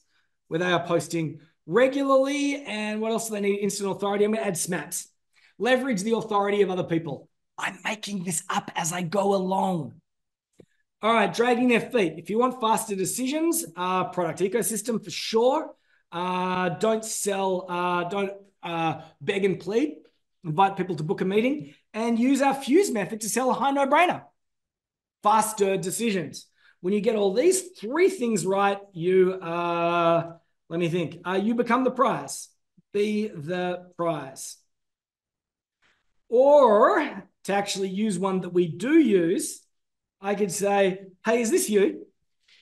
where they are posting regularly. And what else do they need? Instant authority. I'm going to add SMAPs. Leverage the authority of other people. I'm making this up as I go along. All right, dragging their feet. If you want faster decisions, product ecosystem for sure. Don't beg and plead. Invite people to book a meeting and use our fuse method to sell a high no-brainer. Faster decisions. When you get all these 3 things right, you, let me think, you become the prize. Be the prize. Or to actually use one that we do use, I could say, hey, is this you?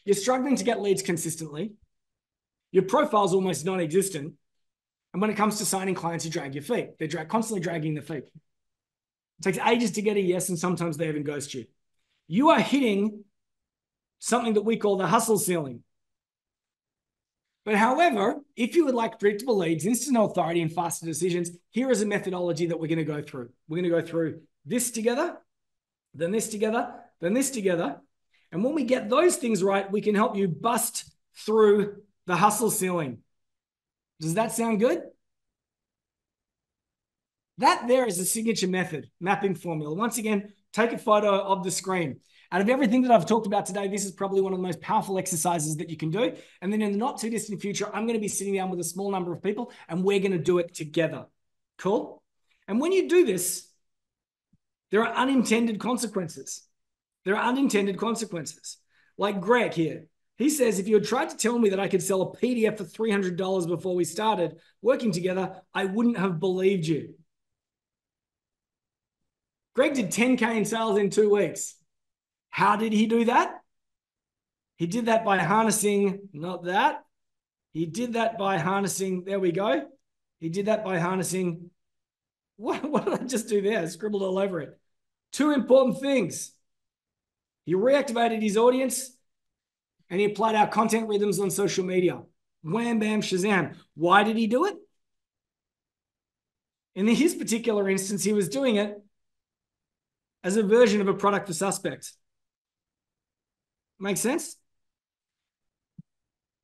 You're struggling to get leads consistently. Your profile's almost non-existent. And when it comes to signing clients, you drag your feet. They're constantly dragging their feet. It takes ages to get a yes, and sometimes they even ghost you. You are hitting something that we call the hustle ceiling. But however, if you would like predictable leads, instant authority, and faster decisions, here is a methodology that we're going to go through. We're going to go through this together, then this together, then this together. And when we get those things right, we can help you bust through the hustle ceiling. Does that sound good? That there is a signature method, mapping formula. Once again, take a photo of the screen. Out of everything that I've talked about today, this is probably one of the most powerful exercises that you can do. And then in the not too distant future, I'm going to be sitting down with a small number of people and we're going to do it together. Cool? And when you do this, there are unintended consequences. There are unintended consequences. Like Greg here. He says, if you had tried to tell me that I could sell a PDF for $300 before we started working together, I wouldn't have believed you. Greg did 10K in sales in 2 weeks. How did he do that? He did that by harnessing, not that. He did that by harnessing, there we go. He did that by harnessing, what did I just do there? I scribbled all over it. 2 important things. He reactivated his audience and he applied our content rhythms on social media. Wham, bam, shazam. Why did he do it? In his particular instance, he was doing it as a version of a product for suspects. Make sense?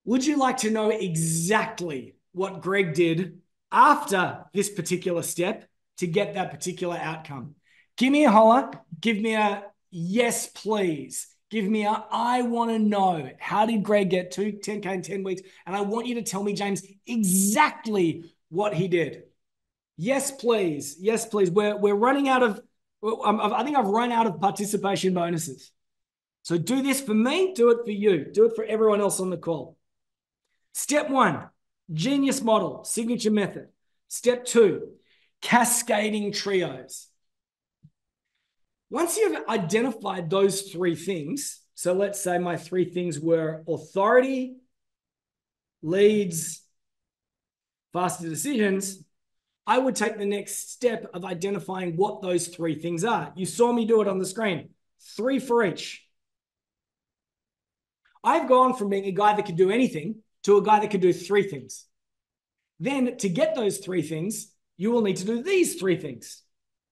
Would you like to know exactly what Greg did after this particular step to get that particular outcome? Give me a holler. Give me a yes, please. Give me a I want to know. How did Greg get to 10K in 10 weeks? And I want you to tell me, James, exactly what he did. Yes, please. Yes, please. We're running out of, I think I've run out of participation bonuses. So do this for me, do it for you, do it for everyone else on the call. Step 1, genius model, signature method. Step 2, cascading trios. Once you've identified those 3 things, so let's say my 3 things were authority, leads, faster decisions, I would take the next step of identifying what those 3 things are. You saw me do it on the screen, 3 for each. I've gone from being a guy that could do anything to a guy that could do 3 things. Then to get those 3 things, you will need to do these 3 things.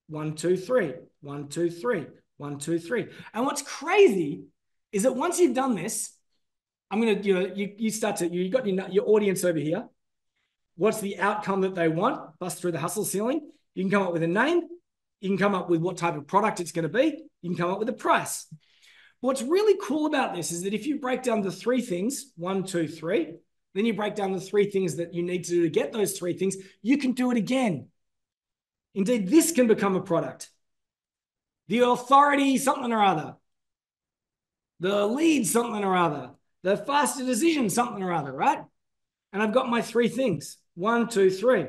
1, 2, 3, 1, 2, 3, 1, 2, 3. And what's crazy is that once you've done this, I'm going to, you start to, you got your audience over here. What's the outcome that they want? Bust through the hustle ceiling. You can come up with a name. You can come up with what type of product it's going to be. You can come up with a price. What's really cool about this is that if you break down the 3 things, 1, 2, 3, then you break down the 3 things that you need to do to get those 3 things, you can do it again. Indeed, this can become a product. The authority, something or other. The lead, something or other. The faster decision, something or other, right? And I've got my 3 things. 1, 2, 3.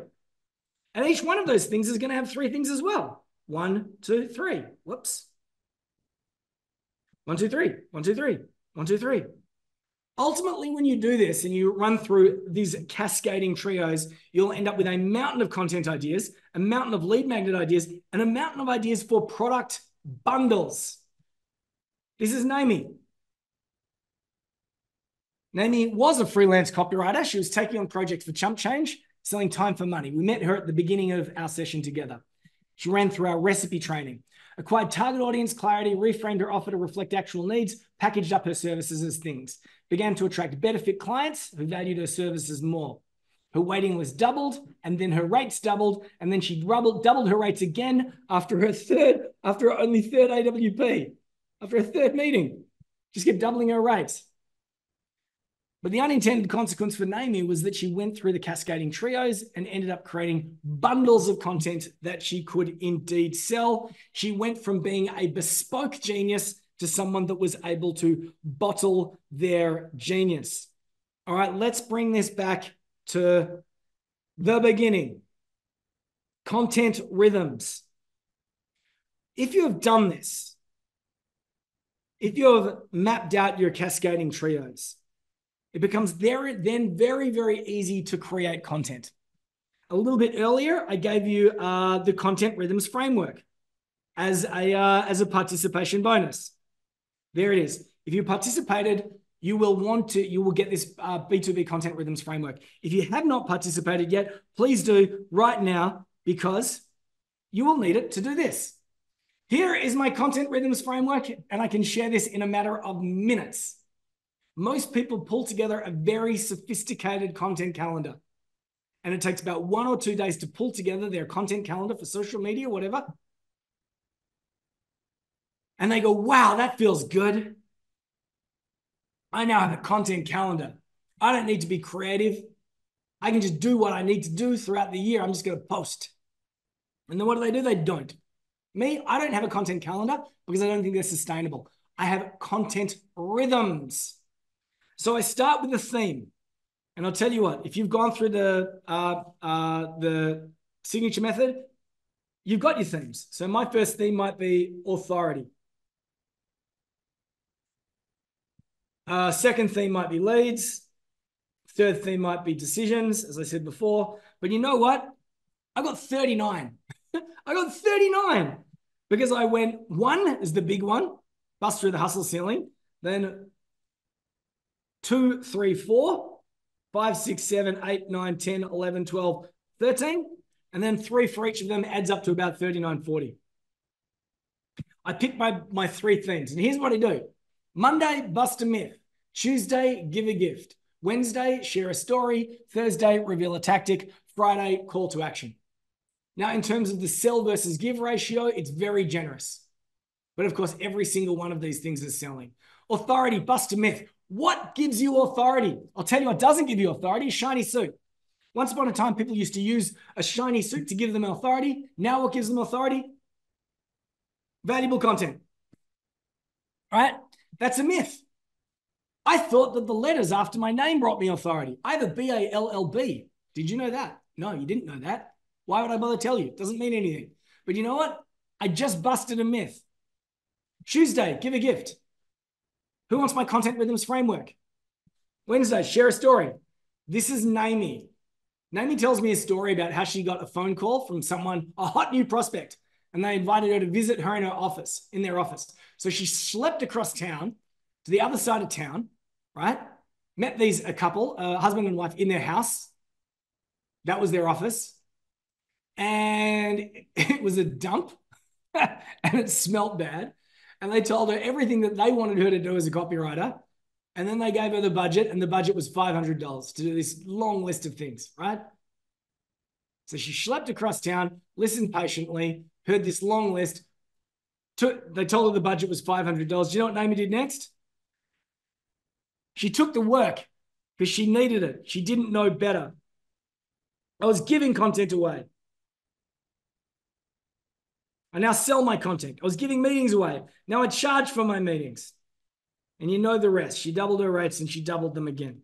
And each one of those things is going to have 3 things as well. 1, 2, 3. Whoops. 1, 2, 3. 1, 2, 3. 1, 2, 3. Ultimately, when you do this and you run through these cascading trios, you'll end up with a mountain of content ideas, a mountain of lead magnet ideas, and a mountain of ideas for product bundles. This is Naomi. Naomi was a freelance copywriter. She was taking on projects for Chump Change, selling time for money. We met her at the beginning of our session together. She ran through our recipe training, acquired target audience clarity, reframed her offer to reflect actual needs, packaged up her services as things, began to attract better fit clients who valued her services more. Her waiting list doubled, and then her rates doubled, and then she doubled her rates again after her only third AWP, after her 3rd meeting. Just kept doubling her rates. But the unintended consequence for Naomi was that she went through the cascading trios and ended up creating bundles of content that she could indeed sell. She went from being a bespoke genius to someone that was able to bottle their genius. All right, let's bring this back to the beginning. Content rhythms. If you have done this, if you have mapped out your cascading trios, it becomes very, very easy to create content. A little bit earlier, I gave you the content rhythms framework as a participation bonus. There it is. If you participated, you will get this B2B content rhythms framework. If you have not participated yet, please do right now, because you will need it to do this. Here is my content rhythms framework, and I can share this in a matter of minutes. Most people pull together a very sophisticated content calendar, and it takes about 1 or 2 days to pull together their content calendar for social media, whatever. And they go, wow, that feels good. I now have a content calendar. I don't need to be creative. I can just do what I need to do throughout the year. I'm just going to post. And then what do? They don't. Me, I don't have a content calendar because I don't think they're sustainable. I have content rhythms. So I start with a theme. And I'll tell you what, if you've gone through the signature method, you've got your themes. So my first theme might be authority. Second theme might be leads. Third theme might be decisions, as I said before. But you know what? I got 39. I got 39 because I went 1 is the big one, bust through the hustle ceiling. Then 2, 3, 4, 5, 6, 7, 8, 9, 10, 11, 12, 13. And then 3 for each of them adds up to about 39, 40. I picked my 3 themes. And here's what I do. Monday, bust a myth. Tuesday, give a gift. Wednesday, share a story. Thursday, reveal a tactic. Friday, call to action. Now, in terms of the sell versus give ratio, it's very generous. But of course, every single one of these things is selling. Authority, bust a myth. What gives you authority? I'll tell you what doesn't give you authority, shiny suit. Once upon a time, people used to use a shiny suit to give them authority. Now what gives them authority? Valuable content. All right? That's a myth. I thought that the letters after my name brought me authority. I have a B-A-L-L-B. Did you know that? No, you didn't know that. Why would I bother tell you? It doesn't mean anything. But you know what? I just busted a myth. Tuesday, give a gift. Who wants my content rhythms framework? Wednesday, share a story. This is Naomi. Naomi tells me a story about how she got a phone call from someone, a hot new prospect, and they invited her to visit her in their office. So she schlepped across town to the other side of town, right? Met a couple, husband and wife, in their house. That was their office. And it was a dump and it smelt bad. And they told her everything that they wanted her to do as a copywriter. And then they gave her the budget, and the budget was $500 to do this long list of things, right? So she schlepped across town, listened patiently, heard this long list. They told her the budget was $500. Do you know what Naomi did next? She took the work because she needed it. She didn't know better. I was giving content away. I now sell my content. I was giving meetings away. Now I charge for my meetings. And you know the rest. She doubled her rates and she doubled them again.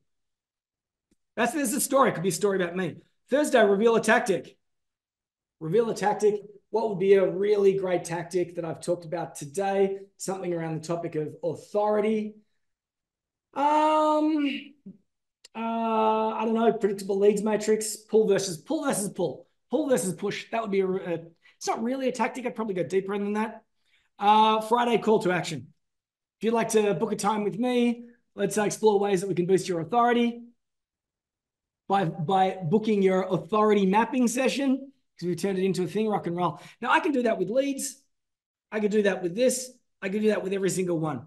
There's a story. It could be a story about me. Thursday, reveal a tactic. Reveal a tactic. What would be a really great tactic that I've talked about today? Something around the topic of authority. I don't know, predictable leads matrix, pull versus pull. Pull versus push. That would be it's not really a tactic. I'd probably go deeper than that. Friday call to action. If you'd like to book a time with me, let's explore ways that we can boost your authority by booking your authority mapping session, because we turned it into a thing, rock and roll. Now, I can do that with leads. I could do that with this. I could do that with every single one.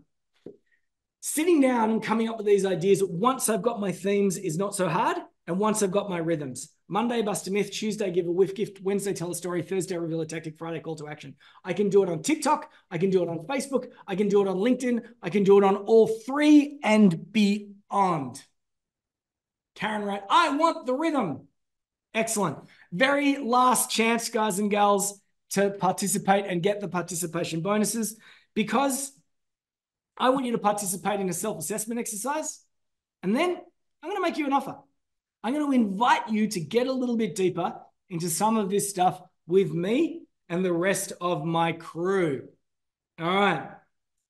Sitting down and coming up with these ideas once I've got my themes is not so hard, and once I've got my rhythms. Monday, bust a myth. Tuesday, give a whiff gift. Wednesday, tell a story. Thursday, reveal a tactic. Friday, call to action. I can do it on TikTok. I can do it on Facebook. I can do it on LinkedIn. I can do it on all three and beyond. Karen wrote, I want the rhythm. Excellent. Very last chance, guys and gals, to participate and get the participation bonuses, because I want you to participate in a self-assessment exercise. And then I'm going to make you an offer. I'm going to invite you to get a little bit deeper into some of this stuff with me and the rest of my crew. All right.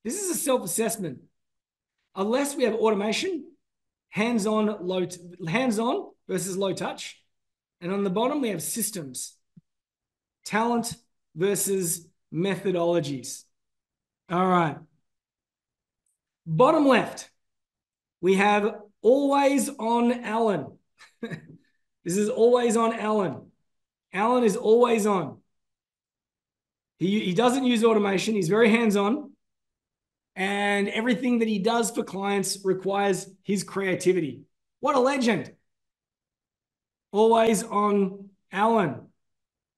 This is a self-assessment. Unless we have automation, hands-on versus low touch. And on the bottom, we have systems, talent versus methodologies. All right. Bottom left, we have always on Alan. This is always on Alan. Alan is always on. He doesn't use automation. He's very hands-on. And everything that he does for clients requires his creativity. What a legend. Always on Alan.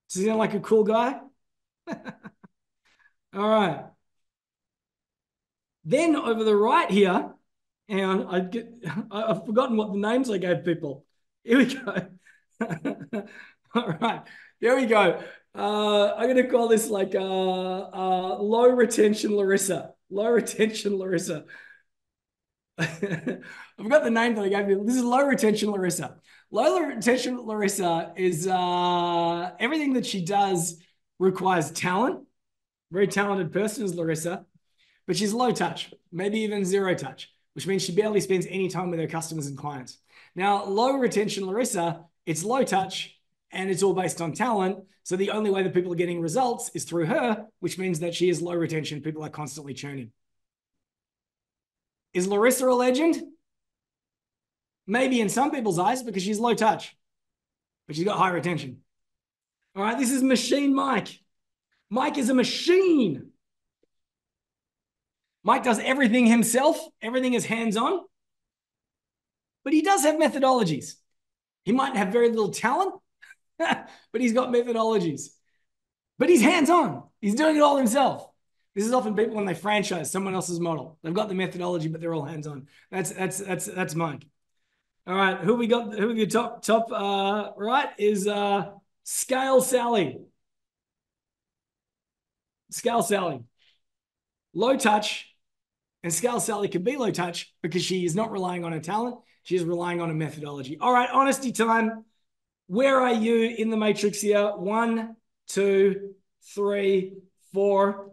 Does he sound like a cool guy? All right. Then over the right here, and I've forgotten what the names I gave people. Here we go. All right, there we go. I'm going to call this like low retention Larissa. Low retention Larissa. I've got the name that I gave you. This is low retention Larissa. Low retention Larissa is everything that she does requires talent. Very talented person is Larissa, but she's low touch, maybe even zero touch, which means she barely spends any time with her customers and clients. Now, low retention Larissa, it's low touch and it's all based on talent. So the only way that people are getting results is through her, which means that she is low retention. People are constantly churning. Is Larissa a legend? Maybe in some people's eyes, because she's low touch, but she's got high retention. All right, this is Machine Mike. Mike is a machine. Mike does everything himself. Everything is hands-on. But he does have methodologies. He might have very little talent, but he's got methodologies. But he's hands-on. He's doing it all himself. This is often people when they franchise someone else's model. They've got the methodology, but they're all hands-on. That's Mike. All right, who we got? Who we got top right is Scale Sally. Scale Sally. Low touch, and Scale Sally can be low touch because she is not relying on her talent. She is relying on a methodology. All right, honesty time. Where are you in the matrix here? 1, 2, 3, 4.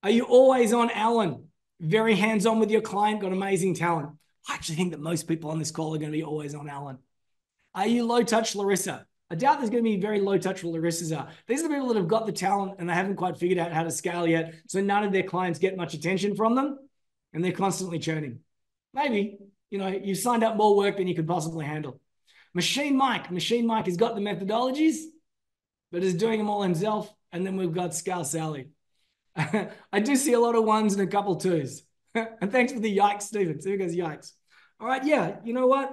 Are you always on Alan? Very hands-on with your client, got amazing talent. I actually think that most people on this call are going to be always on Alan. Are you low touch, Larissa? I doubt there's going to be very low touch where Larissa's are. These are the people that have got the talent and they haven't quite figured out how to scale yet. So none of their clients get much attention from them and they're constantly churning. Maybe, you've signed up more work than you could possibly handle. Machine Mike has got the methodologies, but is doing them all himself. And then we've got Scale Sally. I do see a lot of ones and a couple twos. And thanks for the yikes, Stephen. So here goes yikes. All right, yeah, you know what?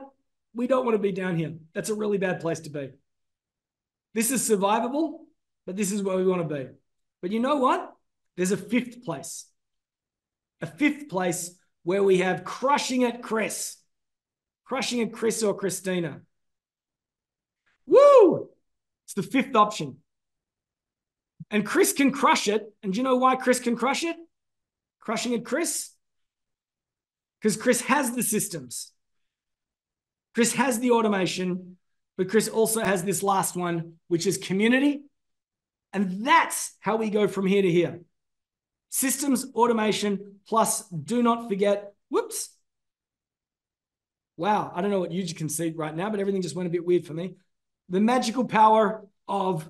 We don't want to be down here. That's a really bad place to be. This is survivable, but this is where we want to be. But you know what? There's a fifth place. A fifth place where we have crushing it, Chris. Crushing it, Chris or Christina. Woo! It's the fifth option. And Chris can crush it. And do you know why Chris can crush it? Crushing it, Chris? Because Chris has the systems. Chris has the automation, but Chris also has this last one, which is community. And that's how we go from here to here. Systems, automation, plus do not forget, whoops. Wow, I don't know what you can see right now, but everything just went a bit weird for me. The magical power of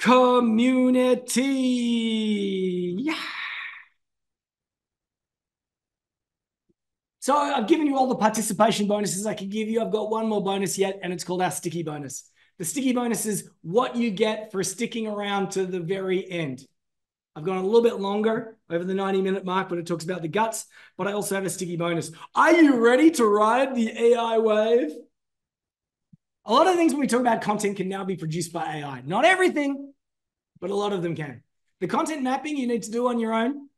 community. Yeah. So I've given you all the participation bonuses I can give you. I've got one more bonus yet, and it's called our sticky bonus. The sticky bonus is what you get for sticking around to the very end. I've gone a little bit longer over the 90-minute mark, but it talks about the guts, but I also have a sticky bonus. Are you ready to ride the AI wave? A lot of things when we talk about content can now be produced by AI. Not everything, but a lot of them can. The content mapping you need to do on your own,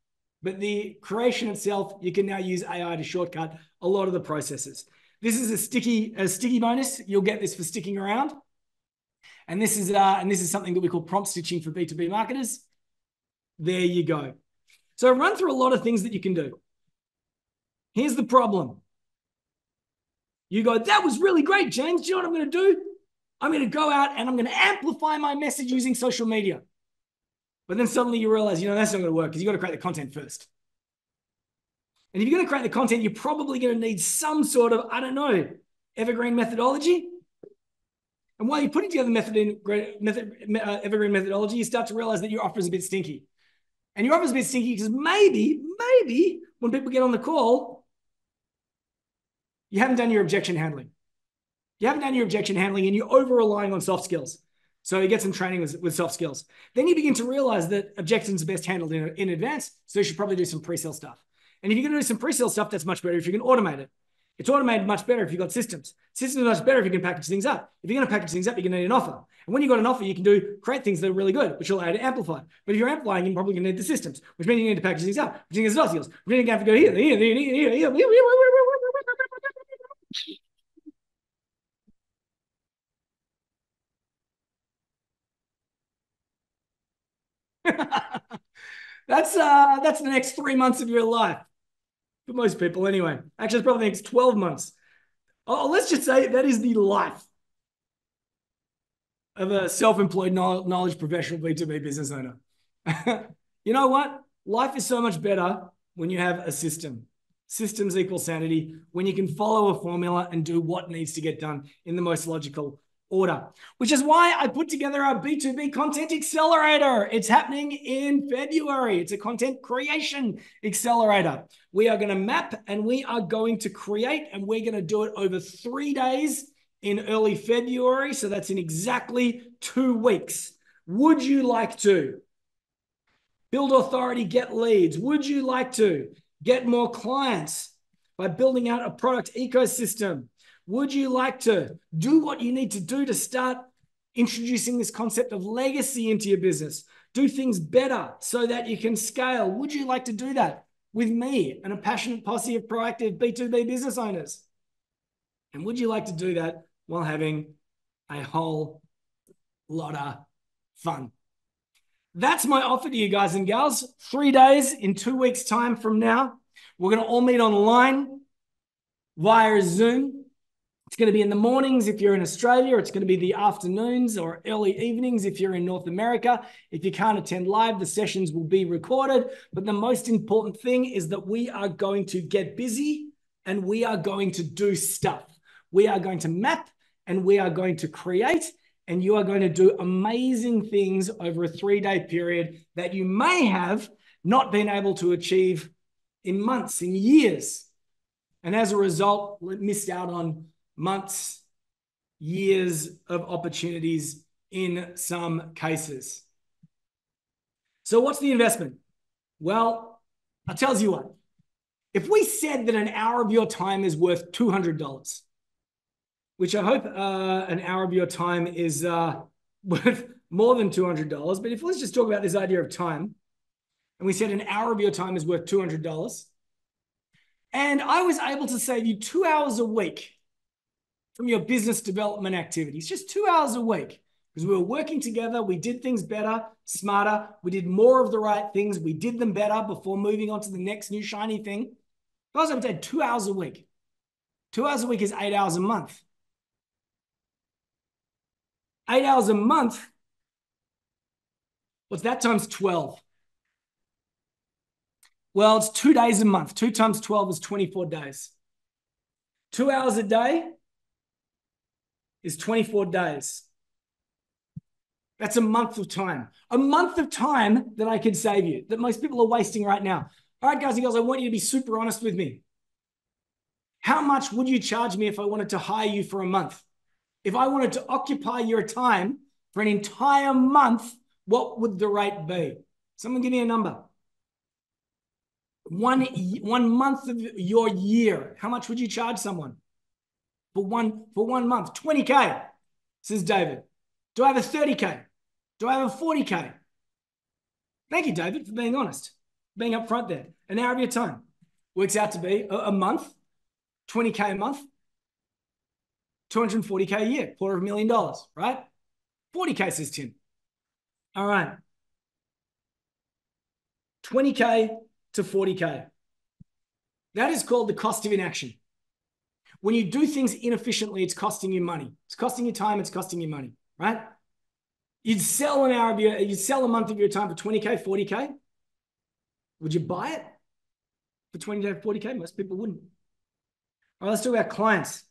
but the creation itself, you can now use AI to shortcut a lot of the processes. This is a sticky bonus. You'll get this for sticking around. And this is something that we call prompt stitching for B2B marketers. There you go. So run through a lot of things that you can do. Here's the problem. You go, that was really great, James. Do you know what I'm going to do? I'm going to go out and I'm going to amplify my message using social media. But then suddenly you realize, that's not going to work because you've got to create the content first. And if you're going to create the content, you're probably going to need some sort of, evergreen methodology. And while you're putting together evergreen methodology, you start to realize that your offer is a bit stinky. And your offer is a bit stinky because maybe when people get on the call, you haven't done your objection handling. You haven't done your objection handling and you're over-relying on soft skills. So you get some training with soft skills. Then you begin to realize that objections are best handled in advance. So you should probably do some pre-sale stuff. And if you're going to do some pre-sale stuff, that's much better if you can automate it. It's automated much better if you've got systems. Systems are much better if you can package things up. If you're going to package things up, you're going to need an offer. And when you've got an offer, you can create things that are really good, which will allow you to amplify. But if you're amplifying, you're probably going to need the systems, which means you need to package things up, which means soft skills, which means you have to go here. That's the next 3 months of your life. For most people, anyway. Actually, it's probably the next 12 months. Oh, let's just say that is the life of a self-employed knowledge professional B2B business owner. You know what? Life is so much better when you have a system. Systems equal sanity, when you can follow a formula and do what needs to get done in the most logical order, which is why I put together our B2B content accelerator. It's happening in February. It's a content creation accelerator. We are going to map and we are going to create, and we're going to do it over 3 days in early February. So that's in exactly 2 weeks. Would you like to build authority, get leads? Would you like to get more clients by building out a product ecosystem? Would you like to do what you need to do to start introducing this concept of legacy into your business? Do things better so that you can scale. Would you like to do that with me and a passionate posse of proactive B2B business owners? And would you like to do that while having a whole lot of fun? That's my offer to you guys and gals. 3 days in 2 weeks' time from now. We're going to all meet online via Zoom. It's going to be in the mornings if you're in Australia. It's going to be the afternoons or early evenings if you're in North America. If you can't attend live, the sessions will be recorded. But the most important thing is that we are going to get busy and we are going to do stuff. We are going to map and we are going to create, and you are going to do amazing things over a 3-day period that you may have not been able to achieve in months, in years. And as a result, missed out on months, years of opportunities in some cases. So what's the investment? Well, I'll tell you what. If we said that an hour of your time is worth $200, which I hope an hour of your time is worth more than $200, but if let's just talk about this idea of time, and we said an hour of your time is worth $200, and I was able to save you 2 hours a week from your business development activities, just 2 hours a week, because we were working together. We did things better, smarter. We did more of the right things. We did them better before moving on to the next new shiny thing. If I was able to take 2 hours a week, 2 hours a week is 8 hours a month. 8 hours a month, what's that times 12? Well, it's 2 days a month. 2 times 12 is 24 days. 2 hours a day is 24 days. That's a month of time. A month of time that I could save you, that most people are wasting right now. All right, guys and girls, I want you to be super honest with me. How much would you charge me if I wanted to hire you for a month? If I wanted to occupy your time for an entire month, what would the rate be? Someone give me a number. One month of your year, how much would you charge someone? For one month, 20K, says David. Do I have a 30K? Do I have a 40K? Thank you, David, for being honest, being upfront there. An hour of your time works out to be a month, 20K a month, 240K a year, $250,000, right? 40K says Tim. All right. 20K to 40K. That is called the cost of inaction. When you do things inefficiently, it's costing you money. It's costing you time. It's costing you money, right? You'd sell you'd sell a month of your time for 20K, 40K. Would you buy it for 20K, 40K? Most people wouldn't. All right, let's talk about clients.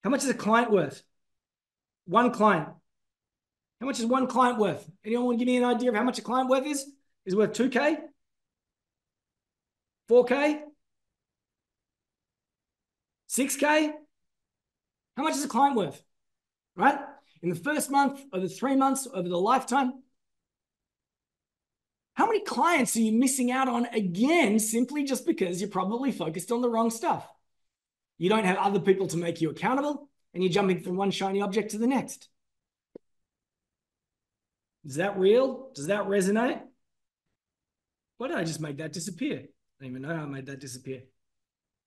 How much is a client worth? One client. How much is one client worth? Anyone want to give me an idea of how much a client worth is? Is it worth 2K? 4K? 6K? How much is a client worth? Right? In the first month, over 3 months, over the lifetime. How many clients are you missing out on again simply just because you're probably focused on the wrong stuff? You don't have other people to make you accountable, and you're jumping from one shiny object to the next. Is that real? Does that resonate? Why did I just make that disappear? I don't even know how I made that disappear.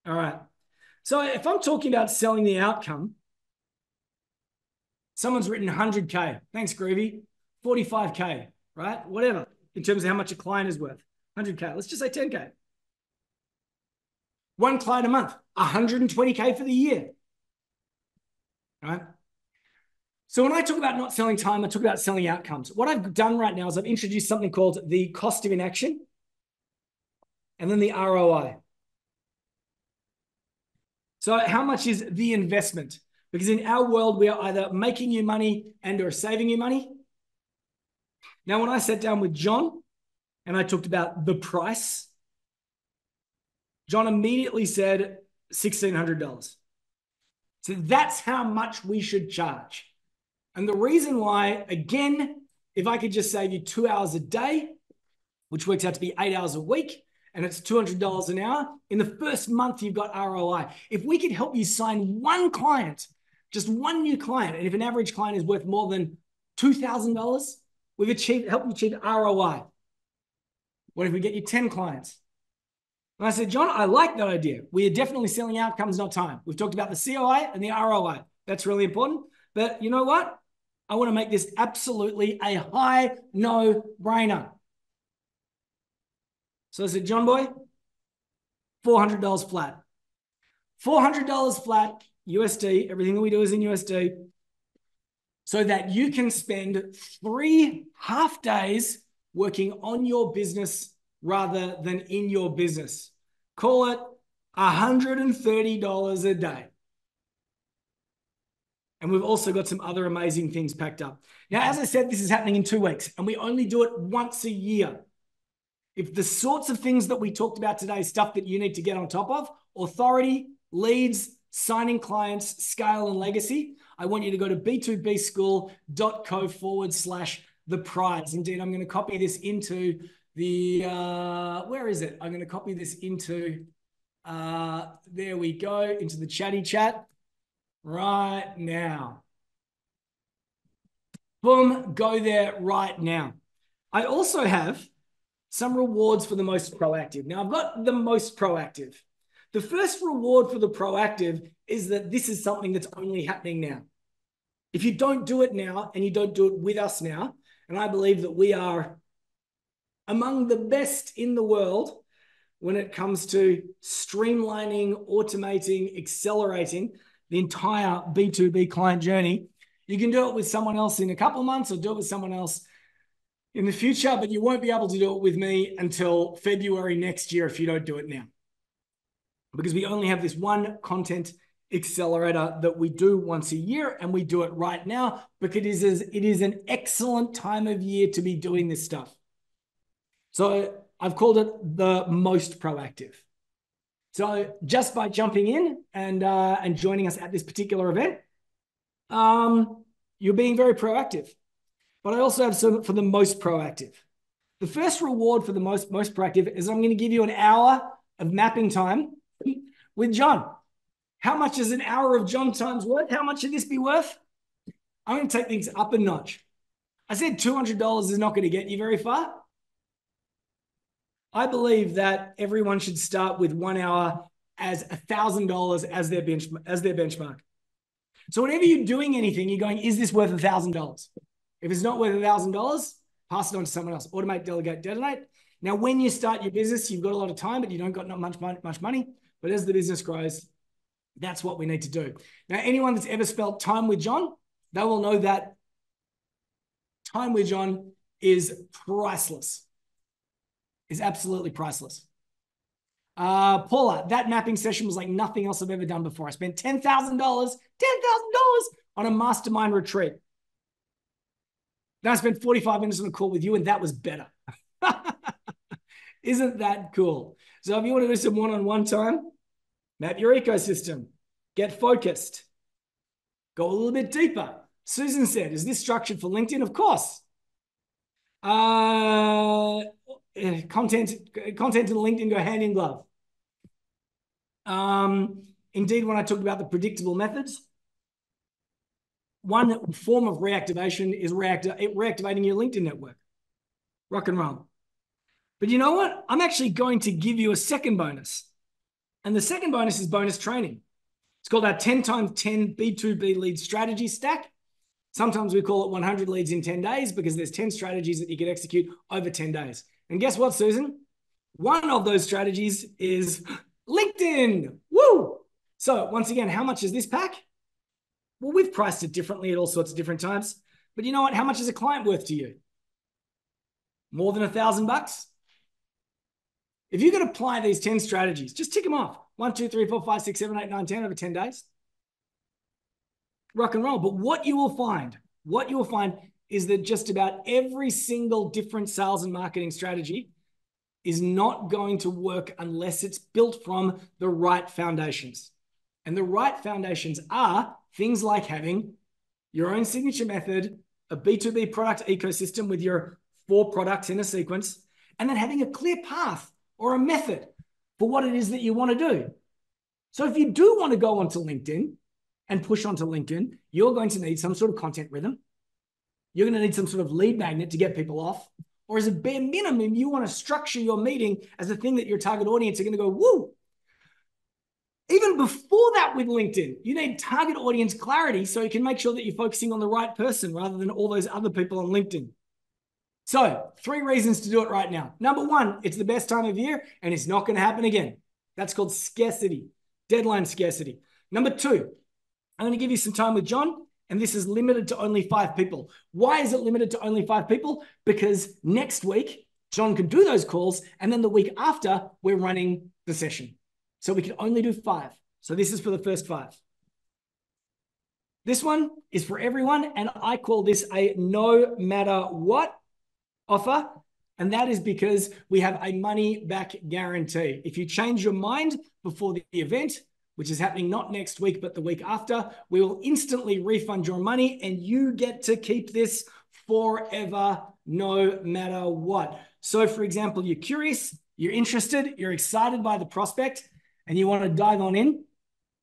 All right. So if I'm talking about selling the outcome, someone's written 100K. Thanks, Groovy. 45K, right? Whatever, in terms of how much a client is worth. 100K. Let's just say 10K. One client a month. 120K for the year. Right? So when I talk about not selling time, I talk about selling outcomes. What I've done right now is I've introduced something called the cost of inaction and then the ROI. So how much is the investment? Because in our world, we are either making you money and or saving you money. Now, when I sat down with John and I talked about the price, John immediately said $1,600. So that's how much we should charge. And the reason why, again, if I could just save you 2 hours a day, which works out to be 8 hours a week, and it's $200 an hour, in the first month, you've got ROI. If we could help you sign one client, just one new client, and if an average client is worth more than $2,000, we've helped you achieve ROI. What if we get you 10 clients? And I said, John, I like that idea. We are definitely selling outcomes, not time. We've talked about the COI and the ROI. That's really important. But you know what? I want to make this absolutely a high no-brainer. So I said, John boy, $400 flat. $400 flat USD. Everything that we do is in USD. So that you can spend 3 half days working on your business rather than in your business. Call it $130 a day. And we've also got some other amazing things packed up. Now, as I said, this is happening in 2 weeks, and we only do it once a year. If the sorts of things that we talked about today, stuff that you need to get on top of, authority, leads, signing clients, scale, and legacy, I want you to go to b2bschool.co/the prize. Indeed, I'm going to copy this into the, where is it? I'm going to copy this into, there we go, into the chatty chat right now. Boom, go there right now. I also have some rewards for the most proactive. Now, I've got the most proactive. The first reward for the proactive is that this is something that's only happening now. If you don't do it now and you don't do it with us now, and I believe that we are among the best in the world when it comes to streamlining, automating, accelerating the entire B2B client journey, you can do it with someone else in a couple of months or do it with someone else in the future, but you won't be able to do it with me until February next year if you don't do it now. Because we only have this one content accelerator that we do once a year, and we do it right now because it is an excellent time of year to be doing this stuff. So I've called it the most proactive. So just by jumping in and joining us at this particular event, you're being very proactive. But I also have some for the most proactive. The first reward for the most proactive is I'm going to give you an hour of mapping time with John. How much is an hour of John time's worth? How much should this be worth? I'm going to take things up a notch. I said $200 is not going to get you very far. I believe that everyone should start with 1 hour as $1,000 as their benchmark. So whenever you're doing anything, you're going, is this worth $1,000? If it's not worth $1,000, pass it on to someone else. Automate, delegate, detonate. Now, when you start your business, you've got a lot of time, but you don't got not much money. But as the business grows, that's what we need to do. Now, anyone that's ever spent time with John, they will know that time with John is priceless. Is absolutely priceless. Paula, that mapping session was like nothing else I've ever done before. I spent $10,000 on a mastermind retreat. Then I spent 45 minutes on a call with you, and that was better. Isn't that cool? So if you want to do some one-on-one time, map your ecosystem, get focused, go a little bit deeper. Susan said, is this structured for LinkedIn? Of course. Content and LinkedIn go hand in glove. Indeed, when I talked about the predictable methods, one form of reactivation is reactivating your LinkedIn network. Rock and roll. But you know what? I'm actually going to give you a second bonus. And the second bonus is bonus training. It's called our 10x10 B2B lead strategy stack. Sometimes we call it 100 leads in 10 days because there's 10 strategies that you can execute over 10 days. And guess what, Susan? One of those strategies is LinkedIn. Woo! So once again, how much is this pack? Well, we've priced it differently at all sorts of different times. But you know what? How much is a client worth to you? More than $1,000? If you could apply these 10 strategies, just tick them off. 1, 2, 3, 4, 5, 6, 7, 8, 9, 10 over 10 days. Rock and roll. But what you will find is that just about every single different sales and marketing strategy is not going to work unless it's built from the right foundations. And the right foundations are things like having your own signature method, a B2B product ecosystem with your 4 products in a sequence, and then having a clear path or a method for what it is that you want to do. So if you do want to go onto LinkedIn and push onto LinkedIn, you're going to need some sort of content rhythm. You're going to need some sort of lead magnet to get people off, Or as a bare minimum, you want to structure your meeting as a thing that your target audience are going to go, woo. Even before that with LinkedIn, you need target audience clarity so you can make sure that you're focusing on the right person rather than all those other people on LinkedIn. So 3 reasons to do it right now. Number 1, it's the best time of year and it's not going to happen again. That's called scarcity, deadline scarcity. Number 2, I'm going to give you some time with John, and this is limited to only 5 people. Why is it limited to only 5 people? Because next week, John can do those calls, and then the week after, we're running the session. So we can only do 5. So this is for the first 5. This one is for everyone, and I call this a no matter what offer. And that is because we have a money back guarantee. If you change your mind before the event, which is happening not next week, but the week after, we will instantly refund your money and you get to keep this forever, no matter what. So for example, you're curious, you're interested, you're excited by the prospect, and you want to dive on in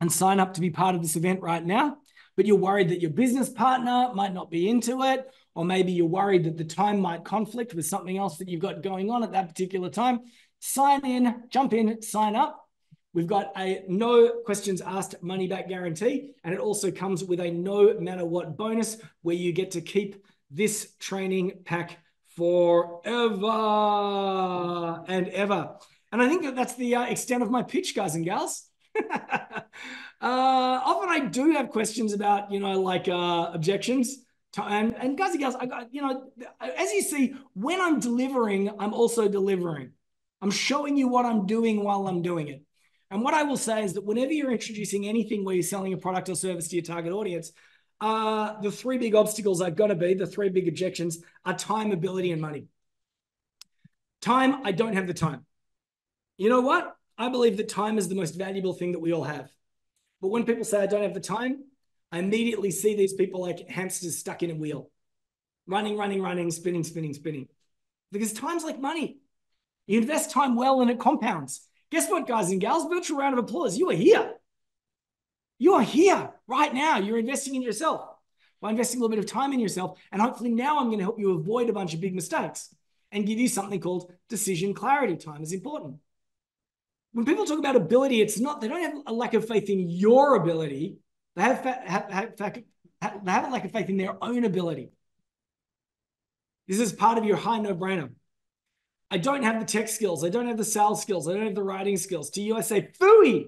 and sign up to be part of this event right now, but you're worried that your business partner might not be into it, or maybe you're worried that the time might conflict with something else that you've got going on at that particular time. Sign in, jump in, sign up. We've got a no questions asked money back guarantee, and it also comes with a no matter what bonus where you get to keep this training pack forever and ever. And I think that that's the extent of my pitch, guys and gals. Often I do have questions about, like objections. And guys and gals, I got, as you see, when I'm delivering, I'm also delivering. I'm showing you what I'm doing while I'm doing it. And what I will say is that whenever you're introducing anything where you're selling a product or service to your target audience, the 3 big obstacles are going to be, the 3 big objections are time, ability, and money. Time, I don't have the time. You know what? I believe that time is the most valuable thing that we all have. But when people say I don't have the time, I immediately see these people like hamsters stuck in a wheel, running, spinning. Because time's like money. You invest time well and it compounds. Guess what, guys and gals? Virtual round of applause. You are here. You are here right now. You're investing in yourself by investing a little bit of time in yourself. And hopefully now I'm going to help you avoid a bunch of big mistakes and give you something called decision clarity. Time is important. When people talk about ability, it's not, they don't have a lack of faith in your ability. They have a lack of faith in their own ability. This is part of your high no-brainer. I don't have the tech skills. I don't have the sales skills. I don't have the writing skills. To you, I say, phooey.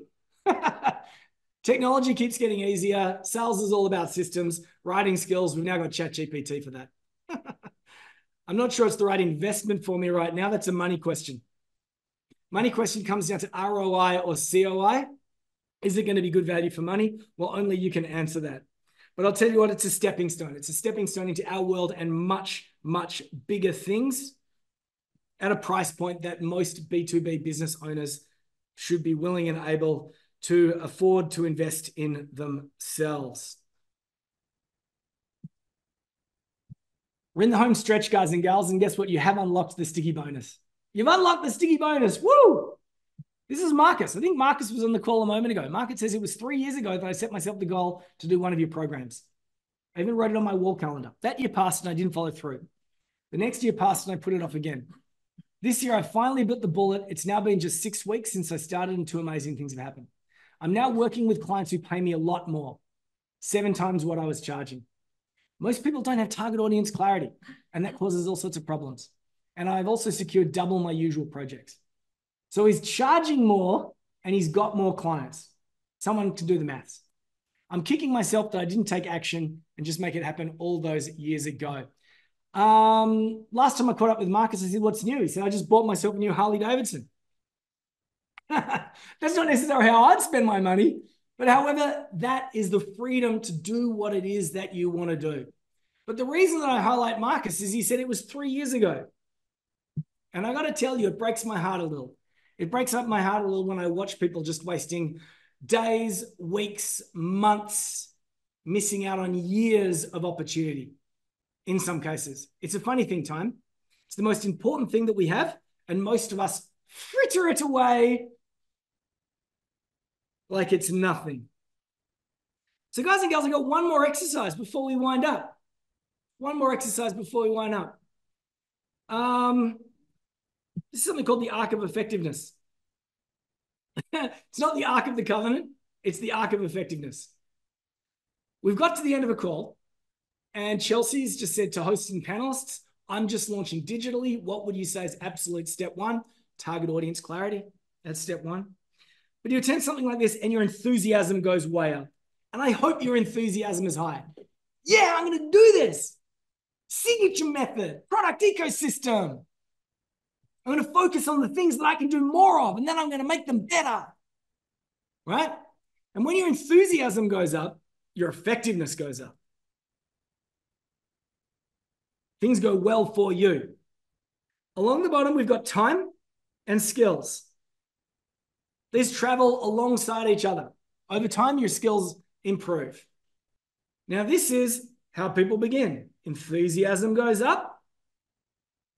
Technology keeps getting easier. Sales is all about systems. Writing skills, we've now got ChatGPT for that. I'm not sure it's the right investment for me right now. That's a money question. Money question comes down to ROI or COI. Is it going to be good value for money? Well, only you can answer that. But I'll tell you what, it's a stepping stone. It's a stepping stone into our world and much, much bigger things at a price point that most B2B business owners should be willing and able to afford to invest in themselves. We're in the home stretch, guys and gals, and guess what? You have unlocked the sticky bonus. You've unlocked the sticky bonus. Woo! This is Marcus. I think Marcus was on the call a moment ago. Marcus says it was 3 years ago that I set myself the goal to do one of your programs. I even wrote it on my wall calendar. That year passed and I didn't follow through. The next year passed and I put it off again. This year I finally bit the bullet. It's now been just 6 weeks since I started and 2 amazing things have happened. I'm now working with clients who pay me a lot more, 7 times what I was charging. Most people don't have target audience clarity, and that causes all sorts of problems. And I've also secured double my usual projects. So he's charging more and he's got more clients. Someone to do the maths. I'm kicking myself that I didn't take action and just make it happen all those years ago. Last time I caught up with Marcus, I said, what's new? He said, I just bought myself a new Harley Davidson. That's not necessarily how I'd spend my money, but however, that is the freedom to do what it is that you want to do. But the reason that I highlight Marcus is he said it was 3 years ago. And I got to tell you, it breaks my heart a little. It breaks up my heart a little when I watch people just wasting days, weeks, months, missing out on years of opportunity in some cases. It's a funny thing, time. It's the most important thing that we have, and most of us fritter it away like it's nothing. So guys and girls, I've got one more exercise before we wind up. One more exercise before we wind up. This is something called the Arc of Effectiveness. It's not the Arc of the Covenant. It's the Arc of Effectiveness. We've got to the end of a call, and Chelsea's just said to hosts and panelists, I'm just launching digitally. What would you say is absolute step one? Target audience clarity. That's step one. But you attend something like this and your enthusiasm goes way up. And I hope your enthusiasm is high. Yeah, I'm going to do this. Signature method, product ecosystem. I'm going to focus on the things that I can do more of, and then I'm going to make them better. Right? And when your enthusiasm goes up, your effectiveness goes up. Things go well for you. Along the bottom, we've got time and skills. These travel alongside each other. Over time, your skills improve. Now, this is how people begin. Enthusiasm goes up,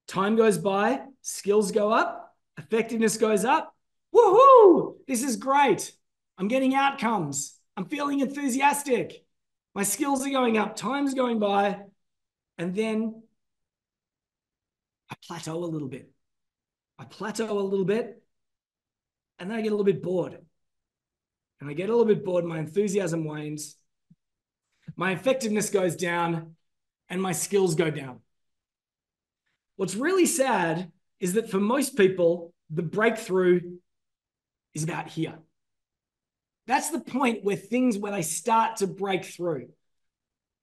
time goes by, skills go up, effectiveness goes up. Woohoo! This is great. I'm getting outcomes. I'm feeling enthusiastic. My skills are going up, time's going by, and then I plateau a little bit. And then I get a little bit bored. And I get a little bit bored, my enthusiasm wanes, my effectiveness goes down, and my skills go down. What's really sad is that for most people, the breakthrough is about here. That's the point where they start to break through,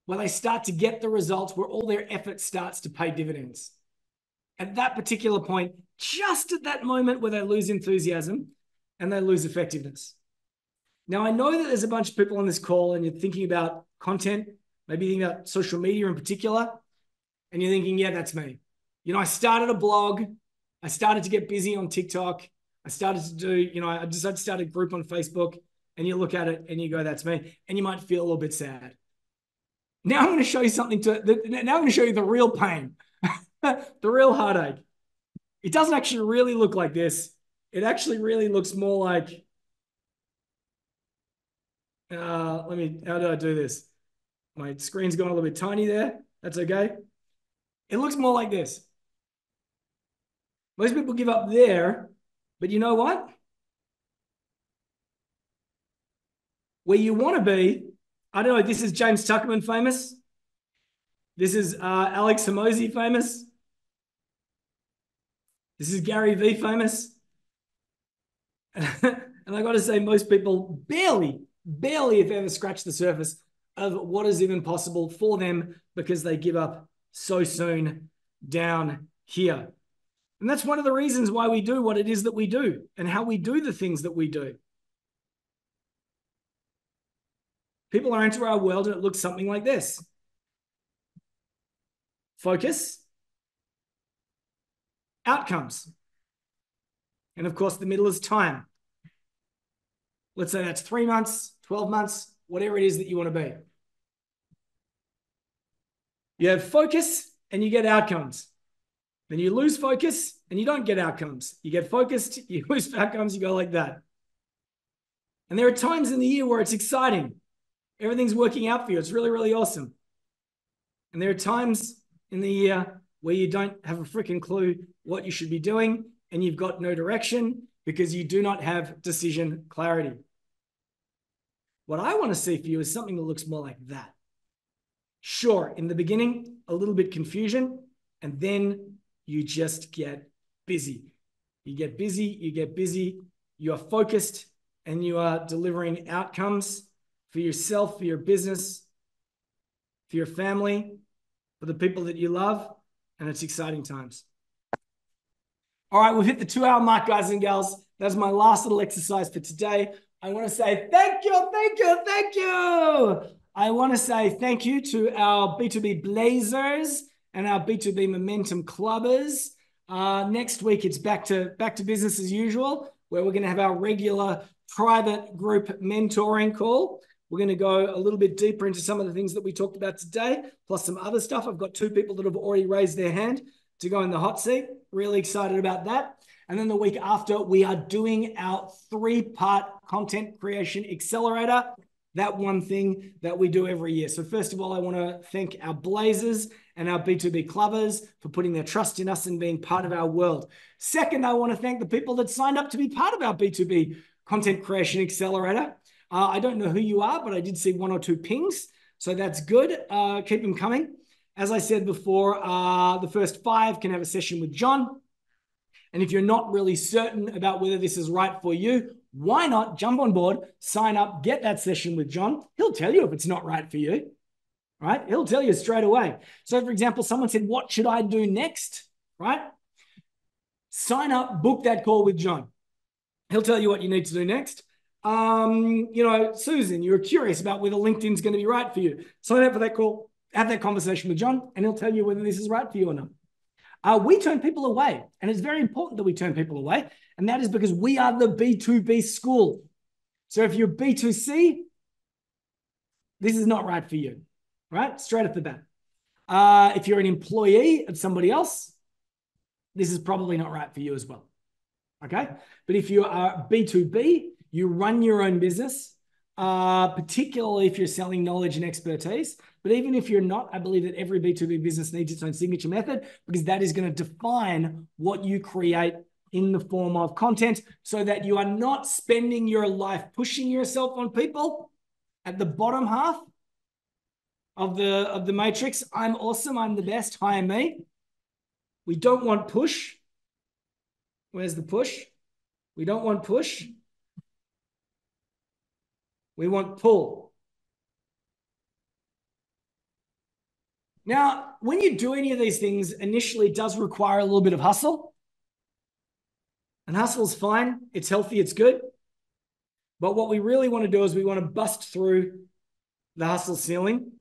where they start to get the results, where all their effort starts to pay dividends. At that particular point, just at that moment where they lose enthusiasm and they lose effectiveness. Now, I know that there's a bunch of people on this call and you're thinking about content, maybe thinking about social media in particular, and you're thinking, yeah, that's me. I started a blog. I started to get busy on TikTok. I started to do, I decided to start a group on Facebook, and you look at it and you go, that's me. And you might feel a little bit sad. Now I'm going to show you now I'm going to show you the real pain, the real heartache. It doesn't actually really look like this. It actually really looks more like, how do I do this? My screen's gone a little bit tiny there. That's okay. It looks more like this. Most people give up there, but you know what? Where you want to be, I don't know, this is James Tuckerman famous. This is Alex Hormozi famous. This is Gary Vee famous. And I got to say, most people barely if ever scratch the surface of what is even possible for them because they give up so soon down here. And that's one of the reasons why we do what it is that we do and how we do the things that we do. People are into our world and it looks something like this. Focus, outcomes. And of course, the middle is time. Let's say that's 3 months, 12 months, whatever it is that you want to be. You have focus and you get outcomes. Then you lose focus and you don't get outcomes. You get focused, you lose outcomes, you go like that. And there are times in the year where it's exciting. Everything's working out for you. It's really, really awesome. And there are times in the year where you don't have a freaking clue what you should be doing and you've got no direction because you do not have decision clarity. What I want to see for you is something that looks more like that. Sure, in the beginning, a little bit confusion, and then you just get busy. You get busy, you are focused, and you are delivering outcomes for yourself, for your business, for your family, for the people that you love, and it's exciting times. All right, we've hit the 2-hour mark, guys and gals. That's my last little exercise for today. I want to say thank you. I want to say thank you to our B2B Blazers and our B2B Momentum Clubbers. Next week, it's back to business as usual, where we're going to have our regular private group mentoring call. We're going to go a little bit deeper into some of the things that we talked about today, plus some other stuff. I've got 2 people that have already raised their hand to go in the hot seat. Really excited about that. And then the week after, we are doing our 3-part content creation accelerator. that one thing that we do every year. So first of all, I want to thank our Blazers and our B2B clubbers for putting their trust in us and being part of our world. Second, I want to thank the people that signed up to be part of our B2B Content Creation Accelerator. I don't know who you are, but I did see 1 or 2 pings. So that's good. Keep them coming. As I said before, the first 5 can have a session with John. And if you're not really certain about whether this is right for you, why not jump on board, sign up, get that session with John. He'll tell you if it's not right for you, right? He'll tell you straight away. So for example, someone said, what should I do next, right? Sign up, book that call with John. He'll tell you what you need to do next. Susan, you're curious about whether LinkedIn's going to be right for you. Sign up for that call, have that conversation with John, and he'll tell you whether this is right for you or not. We turn people away, and it's very important that we turn people away, and that is because we are the B2B school. So if you're B2C, this is not right for you, right? Straight off the bat. If you're an employee of somebody else, this is probably not right for you as well, okay? But if you are B2B, you run your own business, particularly if you're selling knowledge and expertise. But even if you're not, I believe that every B2B business needs its own signature method, because that is going to define what you create in the form of content, so that you are not spending your life pushing yourself on people at the bottom half of the matrix. I'm awesome. I'm the best. Hire me. We don't want push. Where's the push? We don't want push. We want pull. Now, when you do any of these things, initially it does require a little bit of hustle. And hustle's fine. It's healthy. It's good. But what we really want to do is we want to bust through the hustle ceiling.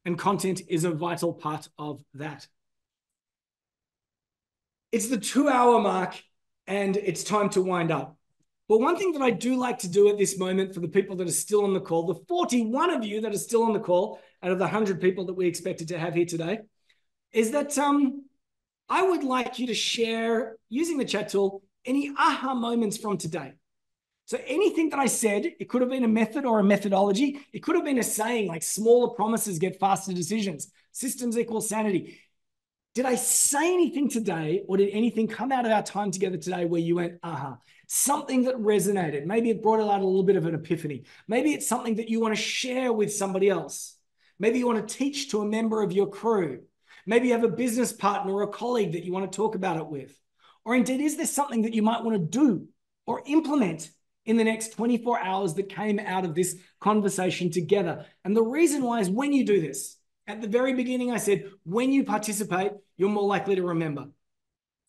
And content is a vital part of that. It's the 2-hour mark and it's time to wind up. But one thing that I do like to do at this moment for the people that are still on the call, the 41 of you that are still on the call out of the 100 people that we expected to have here today, is that I would like you to share, using the chat tool, any aha moments from today. So anything that I said, it could have been a method or a methodology. It could have been a saying like smaller promises get faster decisions. Systems equal sanity. Did I say anything today, or did anything come out of our time together today where you went, aha, something that resonated? Maybe it brought out a little bit of an epiphany. Maybe it's something that you want to share with somebody else. Maybe you want to teach to a member of your crew. Maybe you have a business partner or a colleague that you want to talk about it with. Or indeed, is there something that you might want to do or implement in the next 24 hours that came out of this conversation together? And the reason why is when you do this, at the very beginning, I said, when you participate, you're more likely to remember.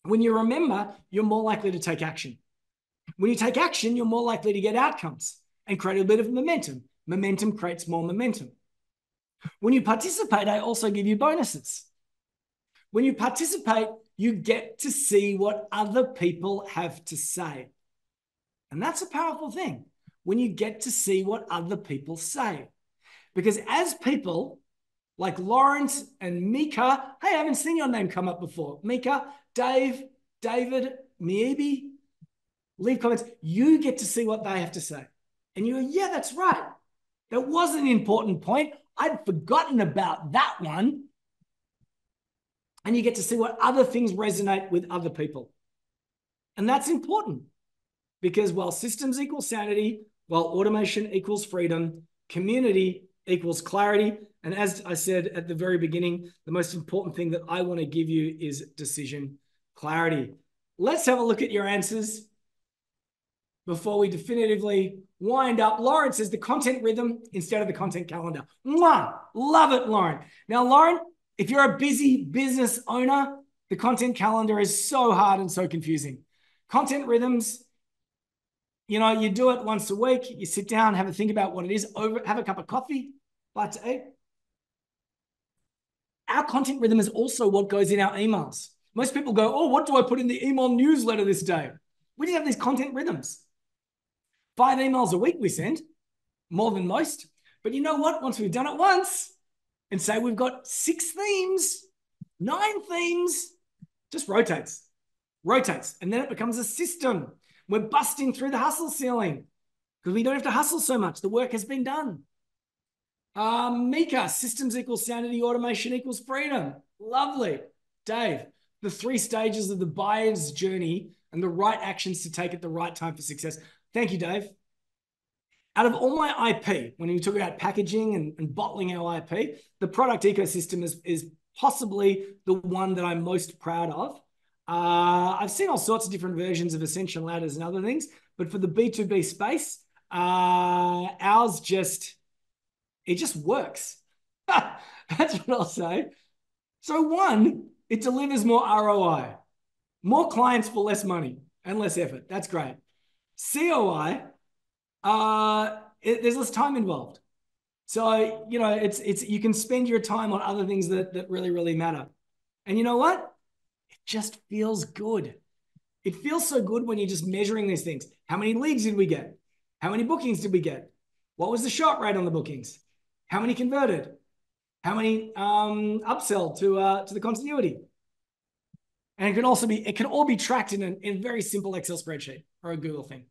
When you remember, you're more likely to take action. When you take action, you're more likely to get outcomes and create a bit of momentum. Momentum creates more momentum. When you participate, I also give you bonuses. When you participate, you get to see what other people have to say. And that's a powerful thing, when you get to see what other people say. Because as people like Lawrence and Mika, hey, I haven't seen your name come up before. Mika, Dave, David, Miebi, leave comments. You get to see what they have to say. And you go, yeah, that's right. That was an important point. I'd forgotten about that one. And you get to see what other things resonate with other people. And that's important, because while systems equal sanity, while automation equals freedom, community equals clarity. And as I said at the very beginning, the most important thing that I want to give you is decision clarity. Let's have a look at your answers before we definitively wind up. Lauren says the content rhythm instead of the content calendar. Mwah! Love it, Lauren. Now, Lauren, if you're a busy business owner, the content calendar is so hard and so confusing. Content rhythms, you do it once a week. You sit down, have a think about what it is, have a cup of coffee, bite to eat. Our content rhythm is also what goes in our emails. Most people go, oh, what do I put in the email newsletter this day? We just have these content rhythms. 5 emails a week we send, more than most. But you know what? Once we've done it once and say we've got 6 themes, 9 themes, just rotates. And then it becomes a system. We're busting through the hustle ceiling because we don't have to hustle so much. The work has been done. Mika, systems equals sanity, automation equals freedom. Lovely. Dave, the 3 stages of the buyer's journey and the right actions to take at the right time for success. Thank you, Dave. Out of all my IP, when you talk about packaging and bottling our IP, the product ecosystem is possibly the one that I'm most proud of. I've seen all sorts of different versions of Ascension Ladders and other things, but for the B2B space, ours it just works. That's what I'll say. So 1, it delivers more ROI, more clients for less money and less effort. That's great. COI, there's less time involved. So, it's you can spend your time on other things that really, really matter. And you know what? It just feels good. It feels so good when you're just measuring these things. How many leads did we get? How many bookings did we get? What was the shot rate on the bookings? How many converted? How many upsell to the continuity? And it can all be tracked in a very simple Excel spreadsheet or a Google thing.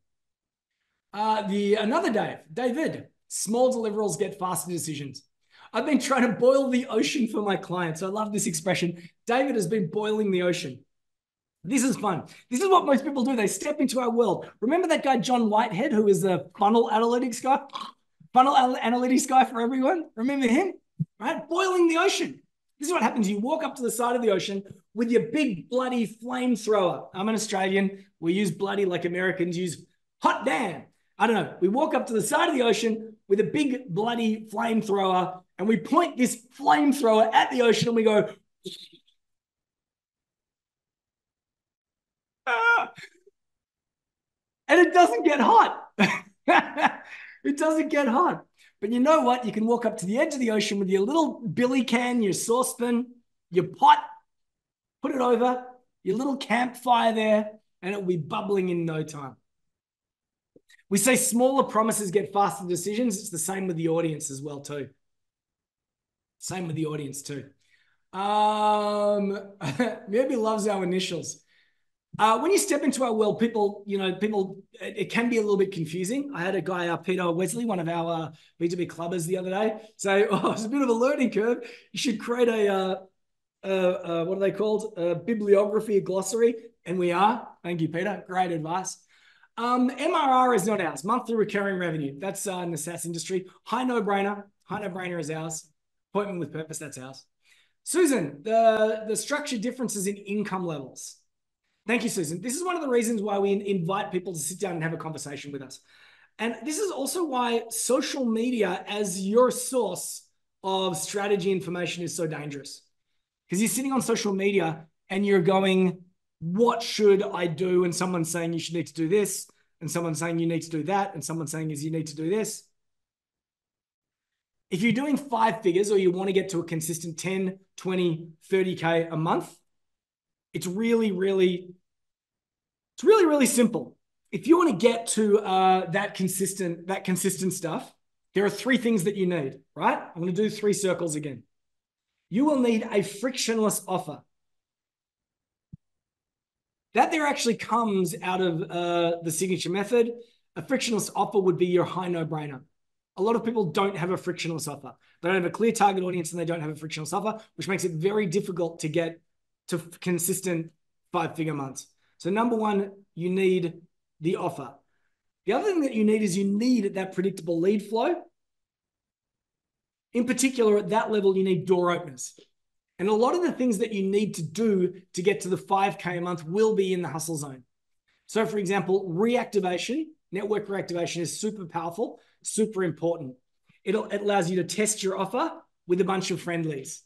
Another David, small deliverables get faster decisions. I've been trying to boil the ocean for my clients. I love this expression. David has been boiling the ocean. This is fun. This is what most people do. They step into our world. Remember that guy, John Whitehead, who is the funnel analytics guy? Funnel analytics guy for everyone. Remember him? Right? Boiling the ocean. This is what happens. You walk up to the side of the ocean with your big bloody flamethrower. I'm an Australian. We use bloody like Americans use hot damn. I don't know. We walk up to the side of the ocean with a big bloody flamethrower and we point this flamethrower at the ocean and we go, ah! And it doesn't get hot. It doesn't get hot. But you know what? You can walk up to the edge of the ocean with your little billy can, your saucepan, your pot, put it over, your little campfire there, and it will be bubbling in no time. We say smaller promises get faster decisions. It's the same with the audience as well, too. Same with the audience, too. Maybe loves our initials. When you step into our world, people, it can be a little bit confusing. I had a guy, Peter Wesley, one of our B2B clubbers the other day, say, it's a bit of a learning curve. You should create what are they called? A bibliography, a glossary. And we are. Thank you, Peter. Great advice. MRR is not ours. Monthly recurring revenue. That's in the SaaS industry. High no-brainer. High no-brainer is ours. Appointment with purpose, that's ours. Susan, the structure differences in income levels. Thank you, Susan. This is one of the reasons why we invite people to sit down and have a conversation with us. And this is also why social media as your source of strategy information is so dangerous. Because you're sitting on social media and you're going, what should I do? And someone's saying you should need to do this. And someone's saying you need to do that. And someone's saying you need to do this. If you're doing 5 figures or you want to get to a consistent 10, 20, 30K a month, it's really, really simple. If you want to get to that consistent stuff, there are 3 things that you need, right? I'm going to do 3 circles again. You will need a frictionless offer. That there actually comes out of the signature method. A frictionless offer would be your high no-brainer. A lot of people don't have a frictionless offer. They don't have a clear target audience and they don't have a frictionless offer, which makes it very difficult to get to consistent 5-figure months. So number 1, you need the offer. The other thing that you need is you need that predictable lead flow. In particular, at that level, you need door openers. And a lot of the things that you need to do to get to the 5K a month will be in the hustle zone. So for example, reactivation, network reactivation is super powerful, super important. It allows you to test your offer with a bunch of friendlies.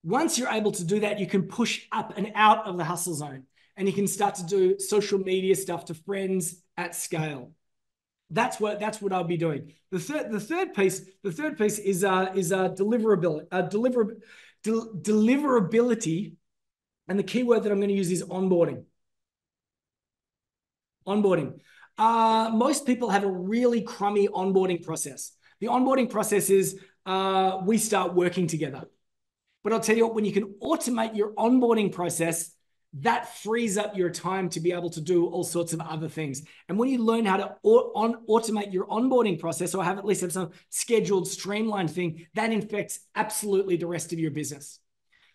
Once you're able to do that, you can push up and out of the hustle zone and you can start to do social media stuff to friends at scale. That's what I'll be doing. The third piece is deliverability, and the key word that I'm going to use is onboarding. Most people have a really crummy onboarding process. The onboarding process is we start working together. But I'll tell you what, when you can automate your onboarding process, that frees up your time to be able to do all sorts of other things. And when you learn how to automate your onboarding process, or at least have some scheduled, streamlined thing, that infects absolutely the rest of your business.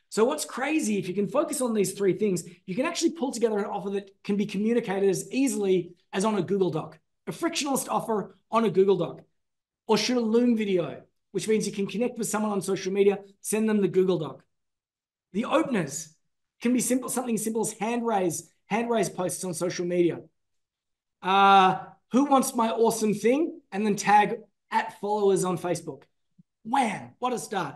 So what's crazy, if you can focus on these three things, you can actually pull together an offer that can be communicated as easily as on a Google Doc, a frictionless offer on a Google Doc, or shoot a Loom video, which means you can connect with someone on social media, send them the Google Doc. The openers can be simple, something simple as hand raise posts on social media. Who wants my awesome thing? And then tag @followers on Facebook. Wham, what a start.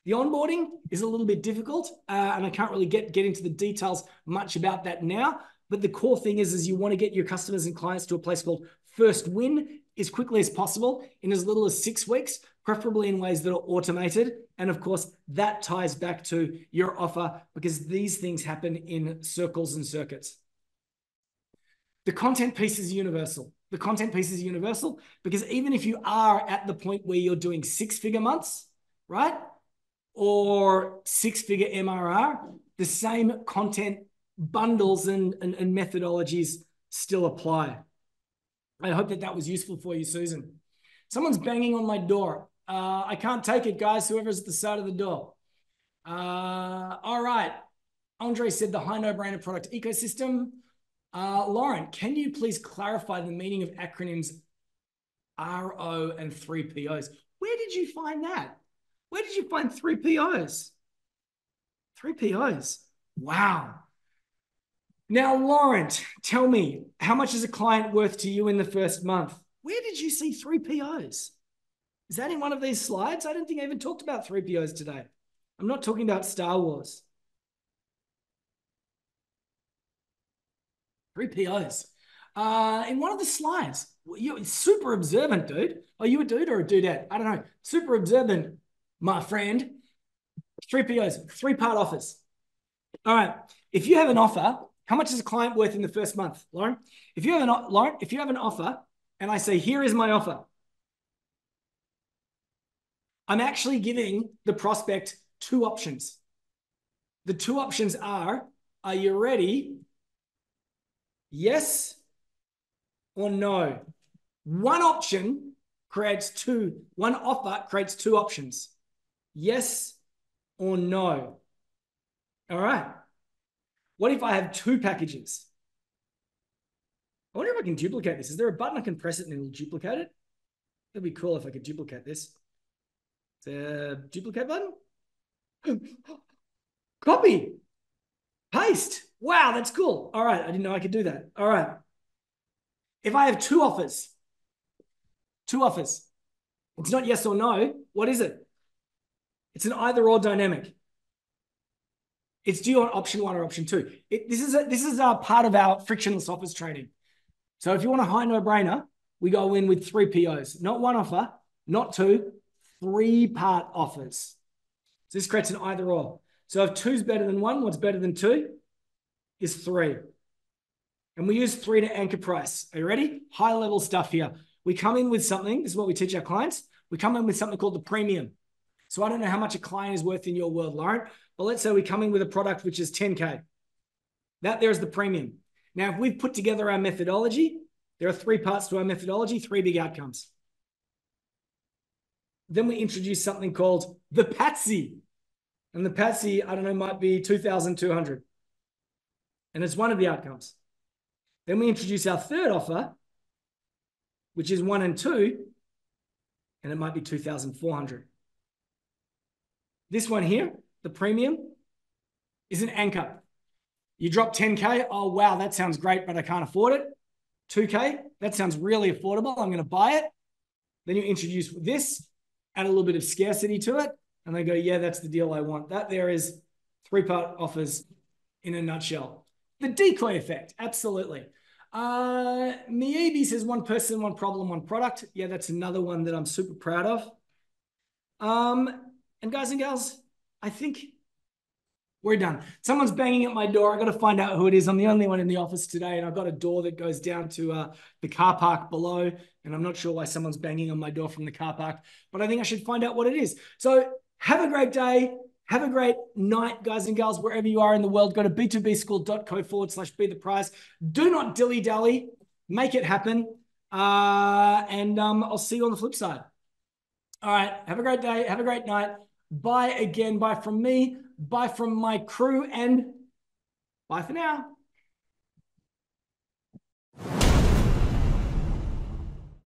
The onboarding is a little bit difficult, and I can't really get into the details much about that now. But the core thing is you want to get your customers and clients to a place called first win as quickly as possible in as little as 6 weeks, preferably in ways that are automated. And of course, that ties back to your offer because these things happen in circles and circuits. The content piece is universal. The content piece is universal because even if you are at the point where you're doing 6-figure months, right? Or 6-figure MRR, the same content bundles and methodologies still apply. I hope that was useful for you, Susan. Someone's banging on my door. I can't take it, guys, whoever's at the side of the door. All right. Andre said the high no-brainer product ecosystem. Lauren, can you please clarify the meaning of acronyms RO and 3POs? Where did you find that? Where did you find 3POs? 3POs. Wow. Now, Lauren, tell me, how much is a client worth to you in the first month? Where did you see 3POs? Is that in one of these slides? I don't think I even talked about 3POs today. I'm not talking about Star Wars. 3POs. In one of the slides. You're super observant, dude. Are you a dude or a dudette? I don't know. Super observant, my friend. 3POs, 3-part offers. All right. If you have an offer, how much is a client worth in the first month, Lauren? If you have an offer and I say, here is my offer, I'm actually giving the prospect 2 options. The 2 options are you ready? Yes or no? One offer creates 2 options. Yes or no? All right. What if I have 2 packages? I wonder if I can duplicate this. Is there a button I can press it and it'll duplicate it? That'd be cool if I could duplicate this. It's a duplicate button. Copy. Paste. Wow, that's cool. All right, I didn't know I could do that. All right. If I have 2 offers, it's not yes or no. What is it? It's an either or dynamic. It's do you want option 1 or option 2? This is a part of our frictionless offers training. So if you want a high no-brainer, we go in with 3 POs, not 1 offer, not 2, 3-part offers. So this creates an either or. So if 2 is better than 1, what's better than 2 is 3. And we use 3 to anchor price. Are you ready? High level stuff here. We come in with something. This is what we teach our clients. We come in with something called the premium. So I don't know how much a client is worth in your world, Lauren, but let's say we come in with a product which is 10K. That there is the premium. Now, if we've put together our methodology, there are 3 parts to our methodology, 3 big outcomes. Then we introduce something called the Patsy. And the Patsy, I don't know, might be 2,200. And it's one of the outcomes. Then we introduce our 3rd offer, which is 1 and 2, and it might be 2,400. This one here, the premium, is an anchor. You drop 10K, oh, wow, that sounds great, but I can't afford it. 2K, that sounds really affordable. I'm going to buy it. Then you introduce this, add a little bit of scarcity to it, and they go, yeah, that's the deal I want. That there is 3-part offers in a nutshell. The decoy effect, absolutely. Miebi says 1 person, 1 problem, 1 product. Yeah, that's another one that I'm super proud of. And guys and gals, I think we're done. Someone's banging at my door. I got to find out who it is. I'm the only one in the office today, and I've got a door that goes down to the car park below, and I'm not sure why someone's banging on my door from the car park, but I think I should find out what it is. So have a great day. Have a great night, guys and girls, wherever you are in the world. Go to b2bschool.co/be the prize. Do not dilly-dally. Make it happen. And I'll see you on the flip side. All right. Have a great day. Have a great night. Bye again. Bye from me. Bye from my crew. And bye for now.